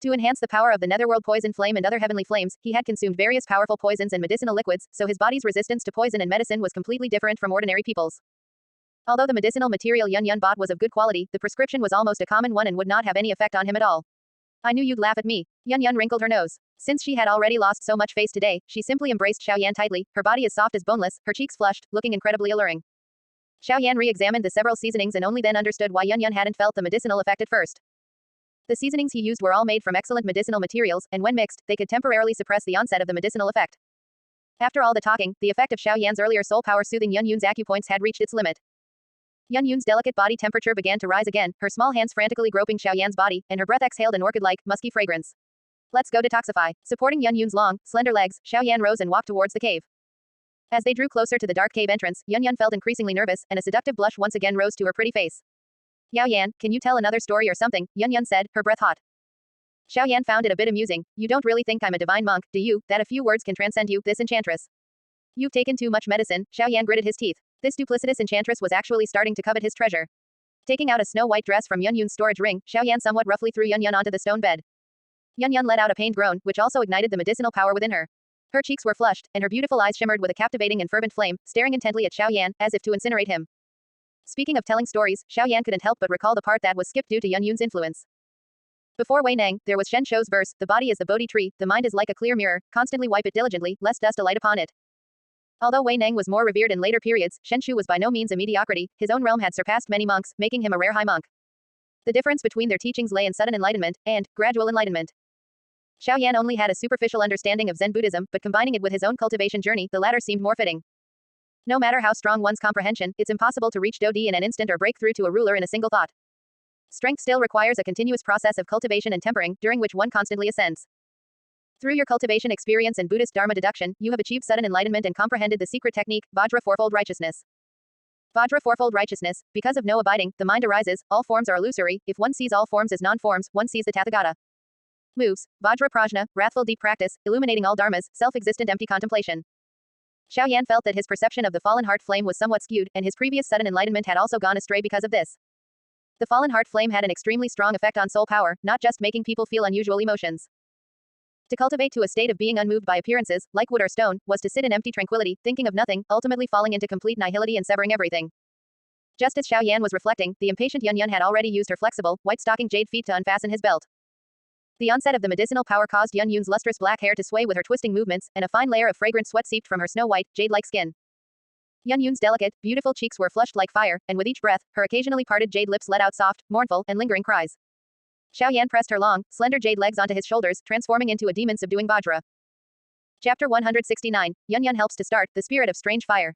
To enhance the power of the netherworld poison flame and other heavenly flames, he had consumed various powerful poisons and medicinal liquids, so his body's resistance to poison and medicine was completely different from ordinary people's. Although the medicinal material Yan Yan bought was of good quality, the prescription was almost a common one and would not have any effect on him at all. I knew you'd laugh at me. Yan Yan wrinkled her nose. Since she had already lost so much face today, she simply embraced Xiao Yan tightly, her body as soft as boneless, her cheeks flushed, looking incredibly alluring. Xiao Yan re-examined the several seasonings and only then understood why Yan Yan hadn't felt the medicinal effect at first. The seasonings he used were all made from excellent medicinal materials, and when mixed, they could temporarily suppress the onset of the medicinal effect. After all the talking, the effect of Xiao Yan's earlier soul power soothing Yan Yun's acupoints had reached its limit. Yan Yun's delicate body temperature began to rise again, her small hands frantically groping Xiao Yan's body, and her breath exhaled an orchid-like, musky fragrance. Let's go detoxify. Supporting Yan Yun's long, slender legs, Xiao Yan rose and walked towards the cave. As they drew closer to the dark cave entrance, Yan Yan felt increasingly nervous, and a seductive blush once again rose to her pretty face. Yao Yan, can you tell another story or something? Yan Yan said, her breath hot. Xiao Yan found it a bit amusing. You don't really think I'm a divine monk, do you, that a few words can transcend you, this enchantress? You've taken too much medicine. Xiao Yan gritted his teeth. This duplicitous enchantress was actually starting to covet his treasure. Taking out a snow-white dress from Yan Yun's storage ring, Xiao Yan somewhat roughly threw Yan Yan onto the stone bed. Yan Yan let out a pained groan, which also ignited the medicinal power within her. Her cheeks were flushed, and her beautiful eyes shimmered with a captivating and fervent flame, staring intently at Xiao Yan, as if to incinerate him. Speaking of telling stories, Xiao Yan couldn't help but recall the part that was skipped due to Yan Yun's influence. Before Wei Nang, there was Shen Shou's verse, the body is the Bodhi tree, the mind is like a clear mirror, constantly wipe it diligently, lest dust alight upon it. Although Wei Nang was more revered in later periods, Shen Shou was by no means a mediocrity, his own realm had surpassed many monks, making him a rare high monk. The difference between their teachings lay in sudden enlightenment, and gradual enlightenment. Xiao Yan only had a superficial understanding of Zen Buddhism, but combining it with his own cultivation journey, the latter seemed more fitting. No matter how strong one's comprehension, it's impossible to reach Dodi in an instant or break through to a ruler in a single thought. Strength still requires a continuous process of cultivation and tempering, during which one constantly ascends. Through your cultivation experience and Buddhist Dharma deduction, you have achieved sudden enlightenment and comprehended the secret technique, Vajra fourfold righteousness. Vajra fourfold righteousness, because of no abiding, the mind arises, all forms are illusory, if one sees all forms as non-forms, one sees the Tathagata. Moves, Vajra prajna, wrathful deep practice, illuminating all dharmas, self-existent empty contemplation. Xiao Yan felt that his perception of the fallen heart flame was somewhat skewed, and his previous sudden enlightenment had also gone astray because of this. The fallen heart flame had an extremely strong effect on soul power, not just making people feel unusual emotions. To cultivate to a state of being unmoved by appearances, like wood or stone, was to sit in empty tranquility, thinking of nothing, ultimately falling into complete nihility and severing everything. Just as Xiao Yan was reflecting, the impatient Yan Yan had already used her flexible, white-stocking jade feet to unfasten his belt. The onset of the medicinal power caused Yan Yun's lustrous black hair to sway with her twisting movements, and a fine layer of fragrant sweat seeped from her snow-white, jade-like skin. Yan Yun's delicate, beautiful cheeks were flushed like fire, and with each breath, her occasionally parted jade lips let out soft, mournful, and lingering cries. Xiao Yan pressed her long, slender jade legs onto his shoulders, transforming into a demon-subduing Vajra. Chapter 169. Yan Yan helps to start the spirit of strange fire.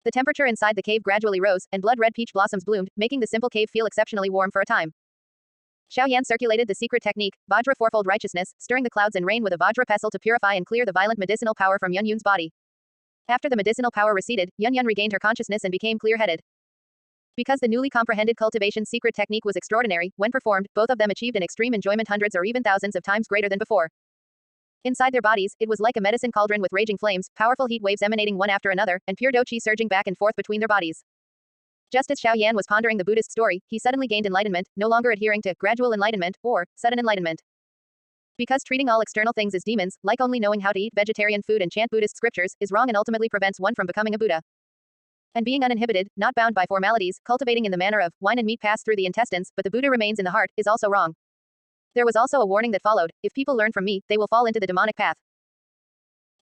The temperature inside the cave gradually rose, and blood-red peach blossoms bloomed, making the simple cave feel exceptionally warm for a time. Xiao Yan circulated the secret technique, Vajra fourfold righteousness, stirring the clouds and rain with a Vajra pestle to purify and clear the violent medicinal power from Yan Yun's body. After the medicinal power receded, Yan Yan regained her consciousness and became clear-headed. Because the newly comprehended cultivation secret technique was extraordinary, when performed, both of them achieved an extreme enjoyment hundreds or even thousands of times greater than before. Inside their bodies, it was like a medicine cauldron with raging flames, powerful heat waves emanating one after another, and pure do-chi surging back and forth between their bodies. Just as Xiao Yan was pondering the Buddhist story, he suddenly gained enlightenment, no longer adhering to gradual enlightenment or sudden enlightenment. Because treating all external things as demons, like only knowing how to eat vegetarian food and chant Buddhist scriptures, is wrong and ultimately prevents one from becoming a Buddha. And being uninhibited, not bound by formalities, cultivating in the manner of wine and meat pass through the intestines, but the Buddha remains in the heart, is also wrong. There was also a warning that followed: if people learn from me, they will fall into the demonic path.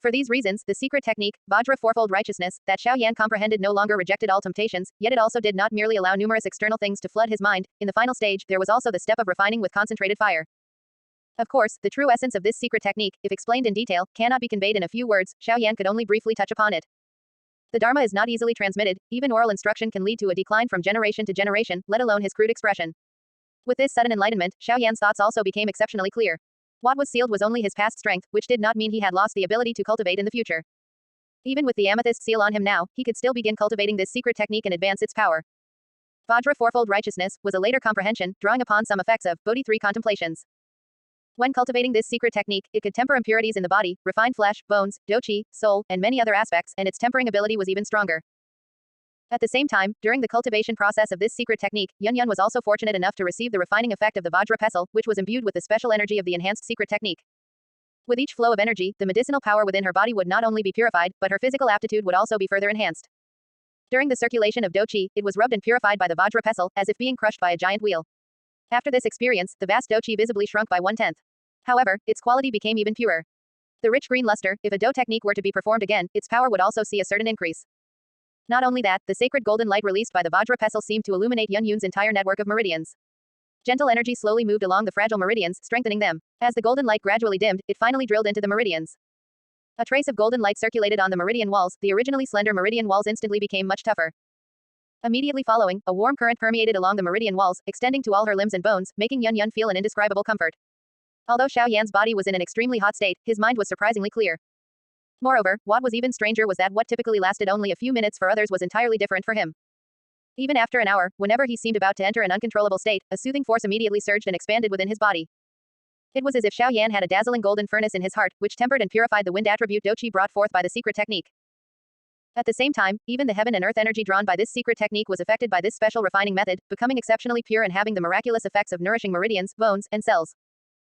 For these reasons, the secret technique, Vajra fourfold righteousness, that Xiao Yan comprehended no longer rejected all temptations, yet it also did not merely allow numerous external things to flood his mind. In the final stage, there was also the step of refining with concentrated fire. Of course, the true essence of this secret technique, if explained in detail, cannot be conveyed in a few words. Xiao Yan could only briefly touch upon it. The Dharma is not easily transmitted, even oral instruction can lead to a decline from generation to generation, let alone his crude expression. With this sudden enlightenment, Xiao Yan's thoughts also became exceptionally clear. What was sealed was only his past strength, which did not mean he had lost the ability to cultivate in the future. Even with the amethyst seal on him now, he could still begin cultivating this secret technique and advance its power. Vajra fourfold righteousness was a later comprehension, drawing upon some effects of Bodhi 3 contemplations. When cultivating this secret technique, it could temper impurities in the body, refine flesh, bones, do-chi, soul, and many other aspects, and its tempering ability was even stronger. At the same time, during the cultivation process of this secret technique, Yan was also fortunate enough to receive the refining effect of the Vajra pestle, which was imbued with the special energy of the enhanced secret technique. With each flow of energy, the medicinal power within her body would not only be purified, but her physical aptitude would also be further enhanced. During the circulation of do-chi, it was rubbed and purified by the Vajra pestle, as if being crushed by a giant wheel. After this experience, the vast do-chi visibly shrunk by 1/10. However, its quality became even purer. The rich green luster, if a do technique were to be performed again, its power would also see a certain increase. Not only that, the sacred golden light released by the Vajra pestle seemed to illuminate Yun's entire network of meridians. Gentle energy slowly moved along the fragile meridians, strengthening them. As the golden light gradually dimmed, it finally drilled into the meridians. A trace of golden light circulated on the meridian walls, the originally slender meridian walls instantly became much tougher. Immediately following, a warm current permeated along the meridian walls, extending to all her limbs and bones, making Yun feel an indescribable comfort. Although Xiao Yan's body was in an extremely hot state, his mind was surprisingly clear. Moreover, what was even stranger was that what typically lasted only a few minutes for others was entirely different for him. Even after an hour, whenever he seemed about to enter an uncontrollable state, a soothing force immediately surged and expanded within his body. It was as if Xiao Yan had a dazzling golden furnace in his heart, which tempered and purified the wind attribute do-chi brought forth by the secret technique. At the same time, even the heaven and earth energy drawn by this secret technique was affected by this special refining method, becoming exceptionally pure and having the miraculous effects of nourishing meridians, bones, and cells.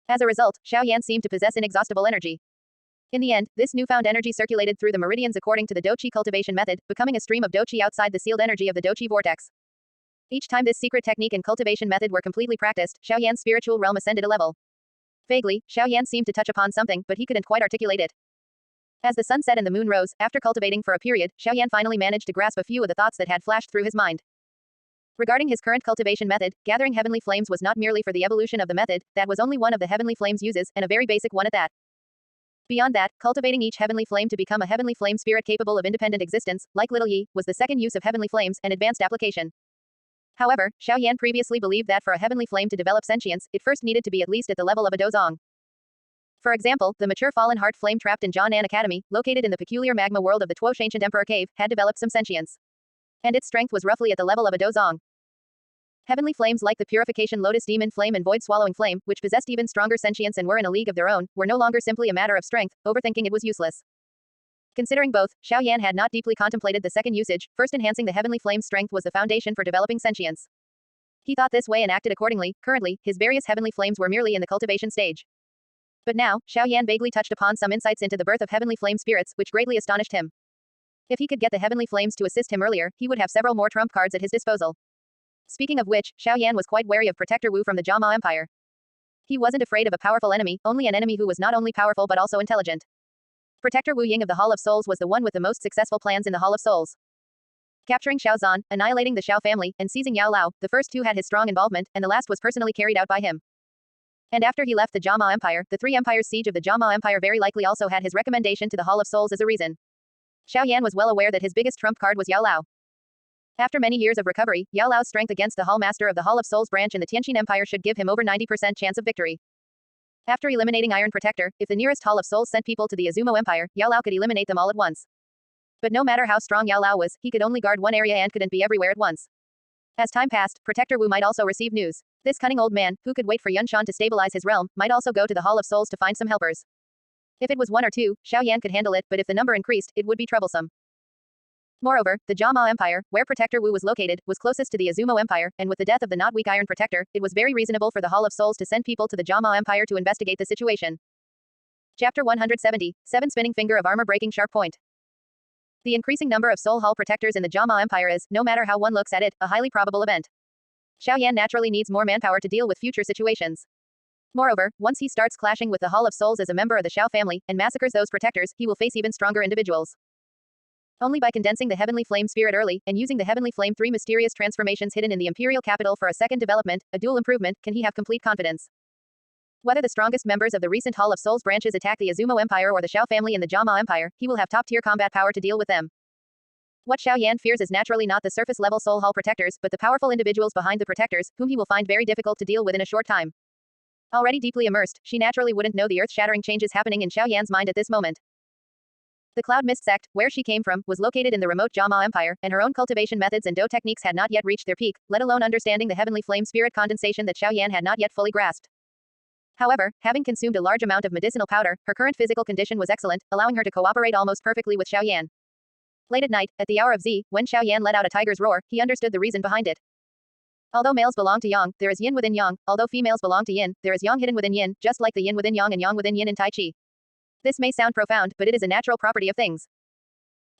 As a result, Xiao Yan seemed to possess inexhaustible energy. In the end, this newfound energy circulated through the meridians according to the do-chi cultivation method, becoming a stream of do-chi outside the sealed energy of the do-chi vortex. Each time this secret technique and cultivation method were completely practiced, Xiao Yan's spiritual realm ascended a level. Vaguely, Xiao Yan seemed to touch upon something, but he couldn't quite articulate it. As the sun set and the moon rose, after cultivating for a period, Xiao Yan finally managed to grasp a few of the thoughts that had flashed through his mind. Regarding his current cultivation method, gathering heavenly flames was not merely for the evolution of the method, that was only one of the heavenly flames uses, and a very basic one at that. Beyond that, cultivating each heavenly flame to become a heavenly flame spirit capable of independent existence, like Little Yi, was the second use of heavenly flames, and advanced application. However, Xiao Yan previously believed that for a heavenly flame to develop sentience, it first needed to be at least at the level of a dozong. For example, the mature fallen heart flame trapped in Jianan Academy, located in the peculiar magma world of the Tuosh Ancient Emperor Cave, had developed some sentience. And its strength was roughly at the level of a dozong. Heavenly flames like the purification lotus demon flame and void swallowing flame, which possessed even stronger sentience and were in a league of their own, were no longer simply a matter of strength, overthinking it was useless. Considering both, Xiao Yan had not deeply contemplated the second usage, first enhancing the heavenly flame's strength was the foundation for developing sentience. He thought this way and acted accordingly. Currently, his various heavenly flames were merely in the cultivation stage. But now, Xiao Yan vaguely touched upon some insights into the birth of heavenly flame spirits, which greatly astonished him. If he could get the heavenly flames to assist him earlier, he would have several more trump cards at his disposal. Speaking of which, Xiao Yan was quite wary of Protector Wu from the Jiama Empire. He wasn't afraid of a powerful enemy, only an enemy who was not only powerful but also intelligent. Protector Wu Ying of the Hall of Souls was the one with the most successful plans in the Hall of Souls. Capturing Xiao Zan, annihilating the Xiao family, and seizing Yao Lao, the first two had his strong involvement, and the last was personally carried out by him. And after he left the Jiama Empire, the Three Empires' siege of the Jiama Empire very likely also had his recommendation to the Hall of Souls as a reason. Xiao Yan was well aware that his biggest trump card was Yao Lao. After many years of recovery, Yao Lao's strength against the Hall Master of the Hall of Souls branch in the Tianqin Empire should give him over 90% chance of victory. After eliminating Iron Protector, if the nearest Hall of Souls sent people to the Azumo Empire, Yao Lao could eliminate them all at once. But no matter how strong Yao Lao was, he could only guard one area and couldn't be everywhere at once. As time passed, Protector Wu might also receive news. This cunning old man, who could wait for Yunshan to stabilize his realm, might also go to the Hall of Souls to find some helpers. If it was one or two, Xiao Yan could handle it, but if the number increased, it would be troublesome. Moreover, the Jiama Empire, where Protector Wu was located, was closest to the Azumo Empire, and with the death of the not-weak Iron Protector, it was very reasonable for the Hall of Souls to send people to the Jiama Empire to investigate the situation. Chapter 170, 7 Spinning Finger of Armor-Breaking Sharp Point. The increasing number of Soul Hall protectors in the Jiama Empire is, no matter how one looks at it, a highly probable event. Xiao Yan naturally needs more manpower to deal with future situations. Moreover, once he starts clashing with the Hall of Souls as a member of the Xiao family, and massacres those protectors, he will face even stronger individuals. Only by condensing the Heavenly Flame Spirit early, and using the Heavenly Flame 3 mysterious transformations hidden in the Imperial Capital for a second development, a dual improvement, can he have complete confidence. Whether the strongest members of the recent Hall of Souls branches attack the Azumo Empire or the Xiao family in the Jiama Empire, he will have top-tier combat power to deal with them. What Xiao Yan fears is naturally not the surface-level soul hall protectors, but the powerful individuals behind the protectors, whom he will find very difficult to deal with in a short time. Already deeply immersed, she naturally wouldn't know the earth-shattering changes happening in Xiao Yan's mind at this moment. The Cloud Mist sect, where she came from, was located in the remote Jama Empire, and her own cultivation methods and Dou techniques had not yet reached their peak, let alone understanding the heavenly flame spirit condensation that Xiao Yan had not yet fully grasped. However, having consumed a large amount of medicinal powder, her current physical condition was excellent, allowing her to cooperate almost perfectly with Xiao Yan. Late at night, at the hour of Z, when Xiao Yan let out a tiger's roar, he understood the reason behind it. Although males belong to Yang, there is Yin within Yang, although females belong to Yin, there is Yang hidden within Yin, just like the Yin within Yang and Yang within Yin in Tai Chi. This may sound profound, but it is a natural property of things.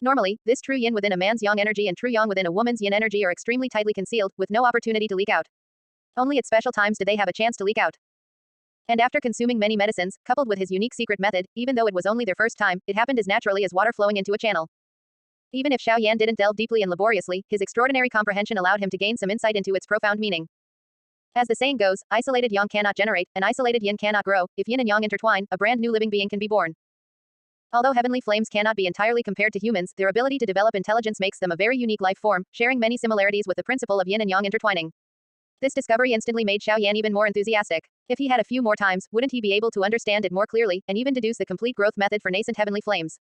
Normally, this true Yin within a man's Yang energy and true Yang within a woman's Yin energy are extremely tightly concealed, with no opportunity to leak out. Only at special times do they have a chance to leak out. And after consuming many medicines, coupled with his unique secret method, even though it was only their first time, it happened as naturally as water flowing into a channel. Even if Xiao Yan didn't delve deeply and laboriously, his extraordinary comprehension allowed him to gain some insight into its profound meaning. As the saying goes, isolated Yang cannot generate, and isolated Yin cannot grow. If Yin and Yang intertwine, a brand new living being can be born. Although heavenly flames cannot be entirely compared to humans, their ability to develop intelligence makes them a very unique life form, sharing many similarities with the principle of Yin and Yang intertwining. This discovery instantly made Xiao Yan even more enthusiastic. If he had a few more times, wouldn't he be able to understand it more clearly, and even deduce the complete growth method for nascent heavenly flames?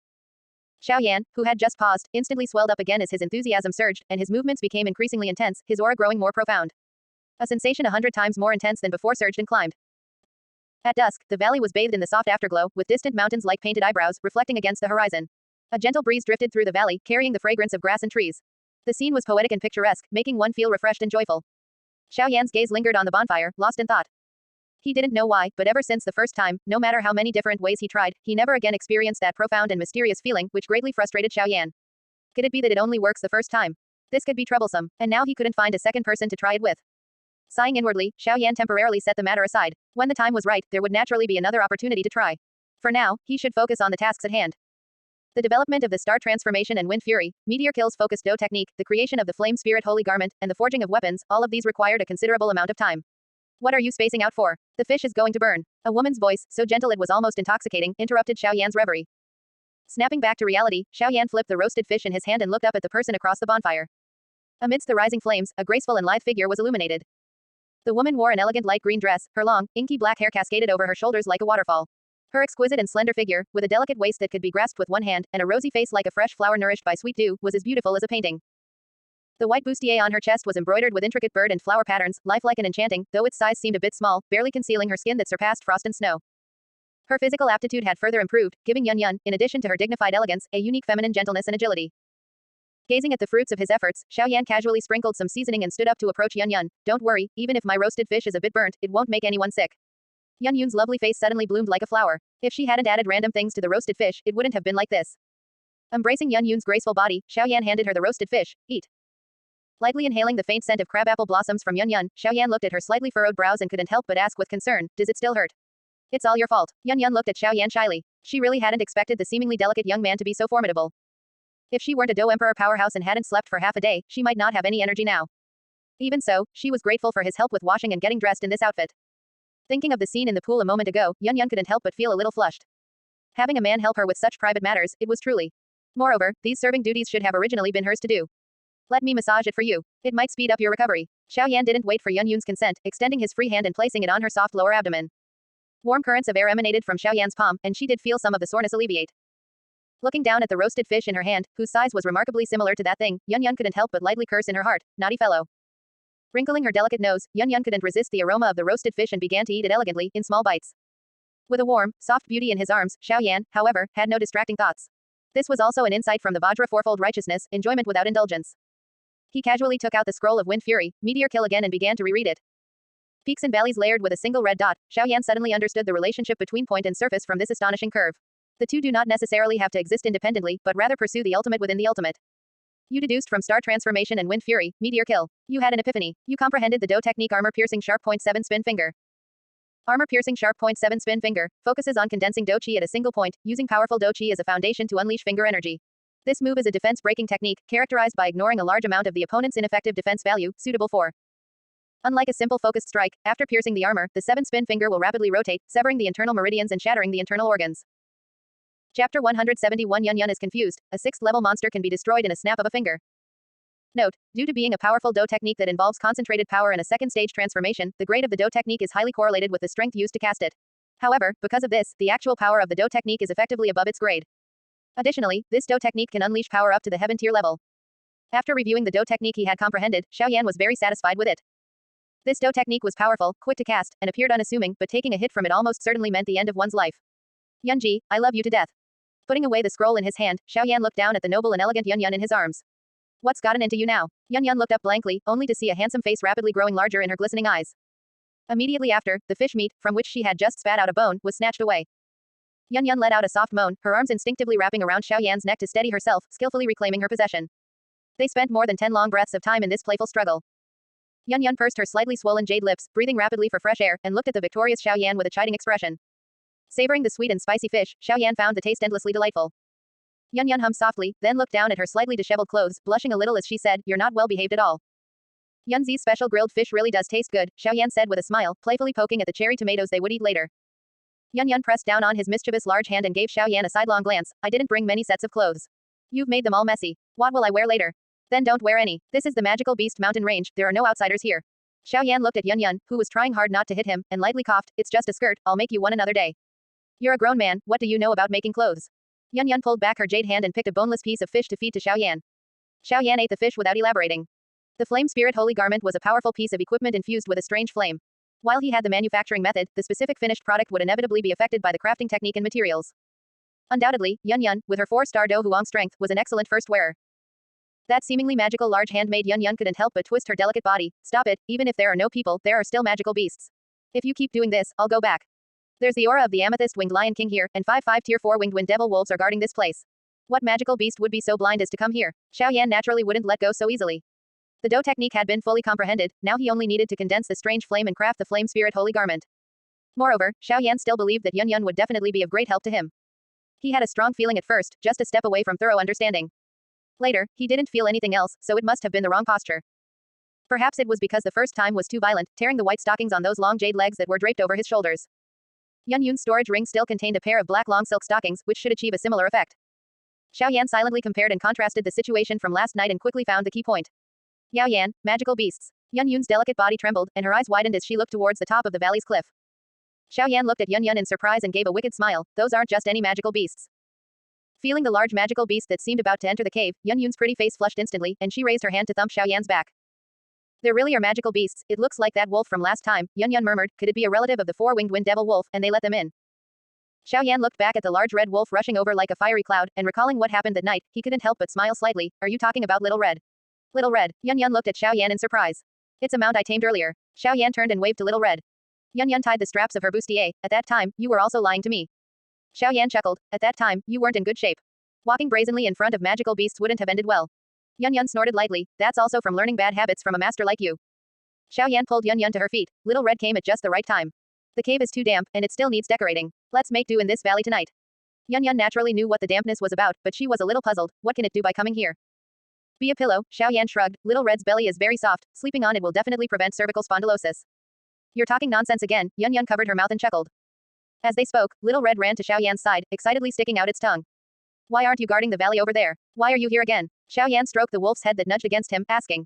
Xiao Yan, who had just paused, instantly swelled up again as his enthusiasm surged, and his movements became increasingly intense, his aura growing more profound. A sensation 100 times more intense than before surged and climbed. At dusk, the valley was bathed in the soft afterglow, with distant mountains like painted eyebrows, reflecting against the horizon. A gentle breeze drifted through the valley, carrying the fragrance of grass and trees. The scene was poetic and picturesque, making one feel refreshed and joyful. Xiao Yan's gaze lingered on the bonfire, lost in thought. He didn't know why, but ever since the first time, no matter how many different ways he tried, he never again experienced that profound and mysterious feeling, which greatly frustrated Xiao Yan. Could it be that it only works the first time? This could be troublesome, and now he couldn't find a second person to try it with. Sighing inwardly, Xiao Yan temporarily set the matter aside. When the time was right, there would naturally be another opportunity to try. For now, he should focus on the tasks at hand. The development of the Star Transformation and Wind Fury, Meteor Kill's focused Dou technique, the creation of the Flame Spirit Holy Garment, and the forging of weapons, all of these required a considerable amount of time. What are you spacing out for? The fish is going to burn. A woman's voice, so gentle it was almost intoxicating, interrupted Xiao Yan's reverie. Snapping back to reality, Xiao Yan flipped the roasted fish in his hand and looked up at the person across the bonfire. Amidst the rising flames, a graceful and lithe figure was illuminated. The woman wore an elegant light green dress, her long, inky black hair cascaded over her shoulders like a waterfall. Her exquisite and slender figure, with a delicate waist that could be grasped with one hand, and a rosy face like a fresh flower nourished by sweet dew, was as beautiful as a painting. The white bustier on her chest was embroidered with intricate bird and flower patterns, lifelike and enchanting, though its size seemed a bit small, barely concealing her skin that surpassed frost and snow. Her physical aptitude had further improved, giving Yan, in addition to her dignified elegance, a unique feminine gentleness and agility. Gazing at the fruits of his efforts, Xiao Yan casually sprinkled some seasoning and stood up to approach Yan. Don't worry, even if my roasted fish is a bit burnt, it won't make anyone sick. Yun's lovely face suddenly bloomed like a flower. If she hadn't added random things to the roasted fish, it wouldn't have been like this. Embracing Yun's graceful body, Xiao Yan handed her the roasted fish. Eat. Lightly inhaling the faint scent of crabapple blossoms from Yun, Xiao Yan looked at her slightly furrowed brows and couldn't help but ask with concern, does it still hurt? It's all your fault. Yun looked at Xiao Yan shyly. She really hadn't expected the seemingly delicate young man to be so formidable. If she weren't a Dou Emperor powerhouse and hadn't slept for half a day, she might not have any energy now. Even so, she was grateful for his help with washing and getting dressed in this outfit. Thinking of the scene in the pool a moment ago, Yun couldn't help but feel a little flushed. Having a man help her with such private matters, it was truly. Moreover, these serving duties should have originally been hers to do. Let me massage it for you. It might speed up your recovery. Xiao Yan didn't wait for Yun's consent, extending his free hand and placing it on her soft lower abdomen. Warm currents of air emanated from Xiao Yan's palm, and she did feel some of the soreness alleviate. Looking down at the roasted fish in her hand, whose size was remarkably similar to that thing, Yun couldn't help but lightly curse in her heart, naughty fellow. Wrinkling her delicate nose, Yun couldn't resist the aroma of the roasted fish and began to eat it elegantly, in small bites. With a warm, soft beauty in his arms, Xiao Yan, however, had no distracting thoughts. This was also an insight from the Vajra fourfold righteousness, enjoyment without indulgence. He casually took out the scroll of Wind Fury, Meteor Kill again and began to reread it. Peaks and valleys layered with a single red dot, Xiao Yan suddenly understood the relationship between point and surface from this astonishing curve. The two do not necessarily have to exist independently, but rather pursue the ultimate within the ultimate. You deduced from Star Transformation and Wind Fury, Meteor Kill. You had an epiphany. You comprehended the Dou technique Armor Piercing Sharp Point 7 Spin Finger. Armor Piercing Sharp Point 7 Spin Finger focuses on condensing Dou Qi at a single point, using powerful Dou Qi as a foundation to unleash finger energy. This move is a defense-breaking technique, characterized by ignoring a large amount of the opponent's ineffective defense value, suitable for. Unlike a simple focused strike, after piercing the armor, the 7-spin finger will rapidly rotate, severing the internal meridians and shattering the internal organs. Chapter 171 Yan Yan is confused. A 6th level monster can be destroyed in a snap of a finger. Note, due to being a powerful Do technique that involves concentrated power and a second stage transformation, the grade of the Do technique is highly correlated with the strength used to cast it. However, because of this, the actual power of the Do technique is effectively above its grade. Additionally, this Do technique can unleash power up to the heaven tier level. After reviewing the Do technique he had comprehended, Xiao Yan was very satisfied with it. This Do technique was powerful, quick to cast, and appeared unassuming, but taking a hit from it almost certainly meant the end of one's life. Yunji, I love you to death. Putting away the scroll in his hand, Xiao Yan looked down at the noble and elegant Yun Yun in his arms. What's gotten into you now? Yun Yun looked up blankly, only to see a handsome face rapidly growing larger in her glistening eyes. Immediately after, the fish meat, from which she had just spat out a bone, was snatched away. Yun Yun let out a soft moan, her arms instinctively wrapping around Xiao Yan's neck to steady herself, skillfully reclaiming her possession. They spent more than 10 long breaths of time in this playful struggle. Yun Yun pursed her slightly swollen jade lips, breathing rapidly for fresh air, and looked at the victorious Xiao Yan with a chiding expression. Savoring the sweet and spicy fish, Xiao Yan found the taste endlessly delightful. Yun Yun hummed softly, then looked down at her slightly disheveled clothes, blushing a little as she said, "You're not well behaved at all." Yunzi's special grilled fish really does taste good, Xiao Yan said with a smile, playfully poking at the cherry tomatoes they would eat later. Yun Yun pressed down on his mischievous large hand and gave Xiao Yan a sidelong glance. I didn't bring many sets of clothes. You've made them all messy. What will I wear later? Then don't wear any. This is the magical beast mountain range, there are no outsiders here. Xiao Yan looked at Yun Yun, who was trying hard not to hit him, and lightly coughed, it's just a skirt, I'll make you one another day. You're a grown man, what do you know about making clothes? Yun Yun pulled back her jade hand and picked a boneless piece of fish to feed to Xiao Yan. Xiao Yan ate the fish without elaborating. The flame spirit holy garment was a powerful piece of equipment infused with a strange flame. While he had the manufacturing method, the specific finished product would inevitably be affected by the crafting technique and materials. Undoubtedly, Yun Yun, with her 4-star Do Huang strength, was an excellent first wearer. That seemingly magical large hand made Yun Yun couldn't help but twist her delicate body. Stop it, even if there are no people, there are still magical beasts. If you keep doing this, I'll go back. There's the aura of the amethyst winged lion king here, and 5 tier 4 winged wind devil wolves are guarding this place. What magical beast would be so blind as to come here? Xiao Yan naturally wouldn't let go so easily. The Do technique had been fully comprehended, now he only needed to condense the strange flame and craft the flame spirit holy garment. Moreover, Xiao Yan still believed that Yun Yun would definitely be of great help to him. He had a strong feeling at first, just a step away from thorough understanding. Later, he didn't feel anything else, so it must have been the wrong posture. Perhaps it was because the first time was too violent, tearing the white stockings on those long jade legs that were draped over his shoulders. Yun Yun's storage ring still contained a pair of black long silk stockings, which should achieve a similar effect. Xiao Yan silently compared and contrasted the situation from last night and quickly found the key point. Yao Yan, magical beasts. Yun Yun's delicate body trembled, and her eyes widened as she looked towards the top of the valley's cliff. Xiao Yan looked at Yun Yun in surprise and gave a wicked smile. Those aren't just any magical beasts. Feeling the large magical beast that seemed about to enter the cave, Yun Yun's pretty face flushed instantly, and she raised her hand to thump Xiao Yan's back. There really are magical beasts, it looks like that wolf from last time, Yun Yun murmured, could it be a relative of the 4-winged wind devil wolf, and they let them in? Xiao Yan looked back at the large red wolf rushing over like a fiery cloud, and recalling what happened that night, he couldn't help but smile slightly. Are you talking about Little Red? Little Red. Yun Yun looked at Xiao Yan in surprise. It's a mount I tamed earlier. Xiao Yan turned and waved to Little Red. Yun Yun tied the straps of her bustier. At that time, you were also lying to me. Xiao Yan chuckled. At that time, you weren't in good shape. Walking brazenly in front of magical beasts wouldn't have ended well. Yun Yun snorted lightly. That's also from learning bad habits from a master like you. Xiao Yan pulled Yun Yun to her feet. Little Red came at just the right time. The cave is too damp, and it still needs decorating. Let's make do in this valley tonight. Yun Yun naturally knew what the dampness was about, but she was a little puzzled. What can it do by coming here? Be a pillow, Xiao Yan shrugged. Little Red's belly is very soft, sleeping on it will definitely prevent cervical spondylosis. You're talking nonsense again. Yun Yun covered her mouth and chuckled. As they spoke, Little Red ran to Xiao Yan's side, excitedly sticking out its tongue. Why aren't you guarding the valley over there? Why are you here again? Xiao Yan stroked the wolf's head that nudged against him, asking.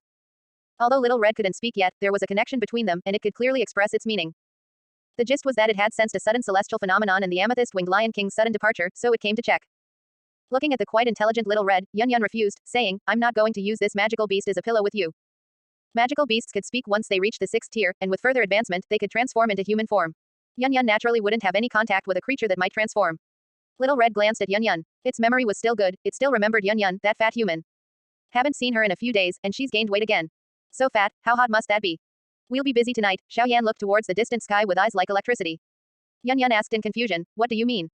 Although Little Red couldn't speak yet, there was a connection between them, and it could clearly express its meaning. The gist was that it had sensed a sudden celestial phenomenon in the amethyst-winged Lion King's sudden departure, so it came to check. Looking at the quite intelligent Little Red, Yun Yun refused, saying, I'm not going to use this magical beast as a pillow with you. Magical beasts could speak once they reached the 6th tier, and with further advancement, they could transform into human form. Yun Yun naturally wouldn't have any contact with a creature that might transform. Little Red glanced at Yun Yun. Its memory was still good, it still remembered Yun Yun, that fat human. Haven't seen her in a few days, and she's gained weight again. So fat, how hot must that be? We'll be busy tonight. Xiao Yan looked towards the distant sky with eyes like electricity. Yun Yun asked in confusion, what do you mean?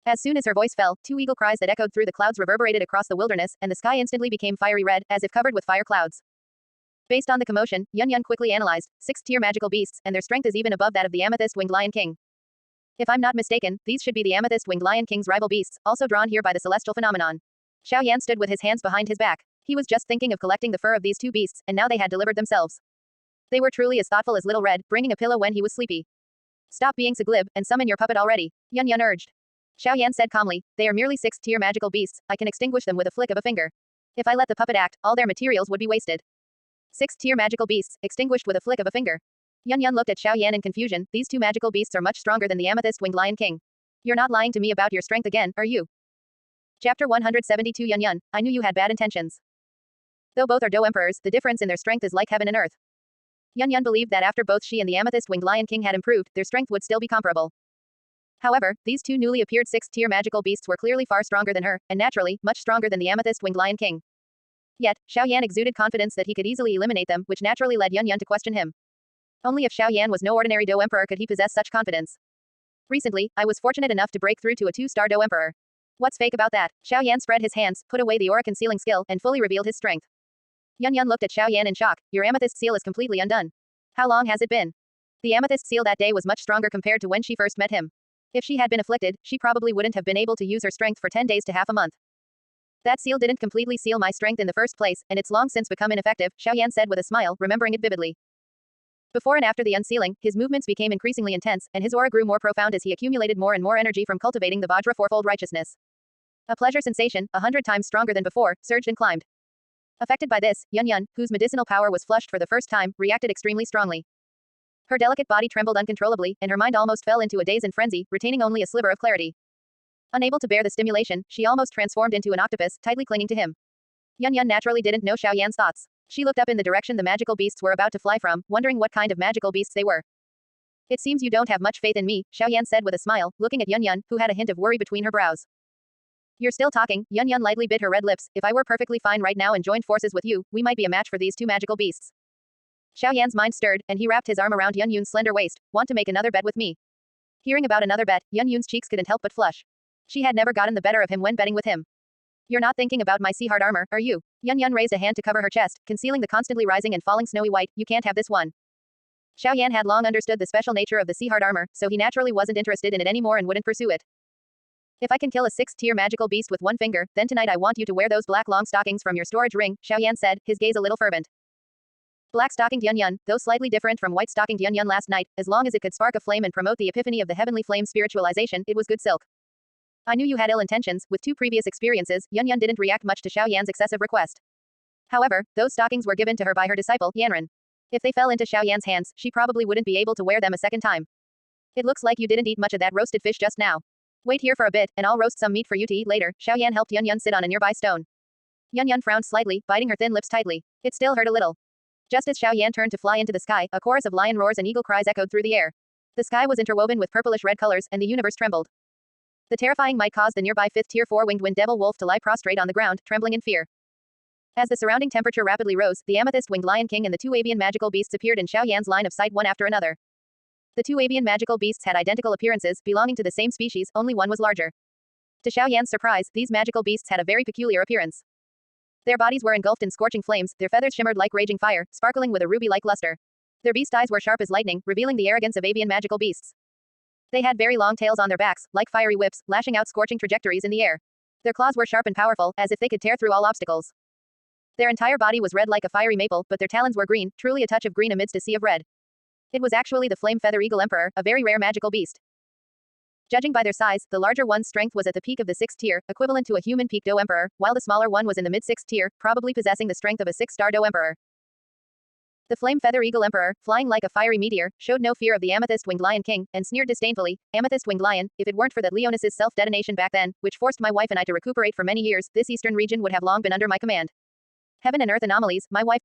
As soon as her voice fell, 2 eagle cries that echoed through the clouds reverberated across the wilderness, and the sky instantly became fiery red, as if covered with fire clouds. Based on the commotion, Yun Yun quickly analyzed, 6th-tier magical beasts, and their strength is even above that of the amethyst-winged Lion King. If I'm not mistaken, these should be the amethyst-winged Lion King's rival beasts, also drawn here by the celestial phenomenon. Xiao Yan stood with his hands behind his back. He was just thinking of collecting the fur of these 2 beasts, and now they had delivered themselves. They were truly as thoughtful as Little Red, bringing a pillow when he was sleepy. Stop being so glib, and summon your puppet already, Yun Yun urged. Xiao Yan said calmly, they are merely 6th-tier magical beasts, I can extinguish them with a flick of a finger. If I let the puppet act, all their materials would be wasted. 6th-tier magical beasts, extinguished with a flick of a finger. Yan looked at Xiao Yan in confusion, these two magical beasts are much stronger than the amethyst-winged Lion King. You're not lying to me about your strength again, are you? Chapter 172 Yan, I knew you had bad intentions. Though both are Dou emperors, the difference in their strength is like heaven and earth. Yan believed that after both she and the amethyst-winged Lion King had improved, their strength would still be comparable. However, these two newly appeared 6th-tier magical beasts were clearly far stronger than her, and naturally, much stronger than the amethyst-winged Lion King. Yet, Xiao Yan exuded confidence that he could easily eliminate them, which naturally led Yan to question him. Only if Xiao Yan was no ordinary Dou emperor could he possess such confidence. Recently, I was fortunate enough to break through to a 2-star Dou emperor. What's fake about that? Xiao Yan spread his hands, put away the aura concealing skill, and fully revealed his strength. Yan looked at Xiao Yan in shock. Your amethyst seal is completely undone. How long has it been? The amethyst seal that day was much stronger compared to when she first met him. If she had been afflicted, she probably wouldn't have been able to use her strength for 10 days to half a month. That seal didn't completely seal my strength in the first place, and it's long since become ineffective, Xiao Yan said with a smile, remembering it vividly. Before and after the unsealing, his movements became increasingly intense, and his aura grew more profound as he accumulated more and more energy from cultivating the Vajra fourfold righteousness. A pleasure sensation, 100 times stronger than before, surged and climbed. Affected by this, Yan, whose medicinal power was flushed for the first time, reacted extremely strongly. Her delicate body trembled uncontrollably, and her mind almost fell into a daze and frenzy, retaining only a sliver of clarity. Unable to bear the stimulation, she almost transformed into an octopus, tightly clinging to him. Yan naturally didn't know Xiao Yan's thoughts. She looked up in the direction the magical beasts were about to fly from, wondering what kind of magical beasts they were. It seems you don't have much faith in me, Xiao Yan said with a smile, looking at Yan, who had a hint of worry between her brows. You're still talking, Yan lightly bit her red lips, if I were perfectly fine right now and joined forces with you, we might be a match for these two magical beasts. Xiao Yan's mind stirred, and he wrapped his arm around Yun's slender waist. Want to make another bet with me? Hearing about another bet, Yun's cheeks couldn't help but flush. She had never gotten the better of him when betting with him. You're not thinking about my sea heart armor, are you? Yan raised a hand to cover her chest, concealing the constantly rising and falling snowy white. You can't have this one. Xiao Yan had long understood the special nature of the sea heart armor, so he naturally wasn't interested in it anymore and wouldn't pursue it. If I can kill a 6th-tier magical beast with one finger, then tonight I want you to wear those black long stockings from your storage ring, Xiao Yan said, his gaze a little fervent. Black-stockinged Yan, though slightly different from white-stockinged Yan last night, as long as it could spark a flame and promote the epiphany of the heavenly flame spiritualization, it was good silk. I knew you had ill intentions. With two previous experiences, Yan didn't react much to Xiao Yan's excessive request. However, those stockings were given to her by her disciple, Yanren. If they fell into Xiao Yan's hands, she probably wouldn't be able to wear them a second time. It looks like you didn't eat much of that roasted fish just now. Wait here for a bit, and I'll roast some meat for you to eat later. Xiao Yan helped Yan sit on a nearby stone. Yan frowned slightly, biting her thin lips tightly. It still hurt a little. Just as Xiao Yan turned to fly into the sky, a chorus of lion roars and eagle cries echoed through the air. The sky was interwoven with purplish-red colors, and the universe trembled. The terrifying might caused the nearby 5th-tier 4-winged wind devil wolf to lie prostrate on the ground, trembling in fear. As the surrounding temperature rapidly rose, the amethyst-winged Lion King and the two avian magical beasts appeared in Xiao Yan's line of sight one after another. The two avian magical beasts had identical appearances, belonging to the same species, only one was larger. To Xiao Yan's surprise, these magical beasts had a very peculiar appearance. Their bodies were engulfed in scorching flames, their feathers shimmered like raging fire, sparkling with a ruby-like luster. Their beast eyes were sharp as lightning, revealing the arrogance of avian magical beasts. They had very long tails on their backs, like fiery whips, lashing out scorching trajectories in the air. Their claws were sharp and powerful, as if they could tear through all obstacles. Their entire body was red like a fiery maple, but their talons were green, truly a touch of green amidst a sea of red. It was actually the flame feather eagle emperor, a very rare magical beast. Judging by their size, the larger one's strength was at the peak of the 6th tier, equivalent to a human peak Dou emperor, while the smaller one was in the mid-6th tier, probably possessing the strength of a 6-star Dou emperor. The flame feather eagle emperor, flying like a fiery meteor, showed no fear of the amethyst-winged lion king, and sneered disdainfully, "Amethyst-winged lion, if it weren't for that Leonis's self-detonation back then, which forced my wife and I to recuperate for many years, this eastern region would have long been under my command. Heaven and earth anomalies, my wife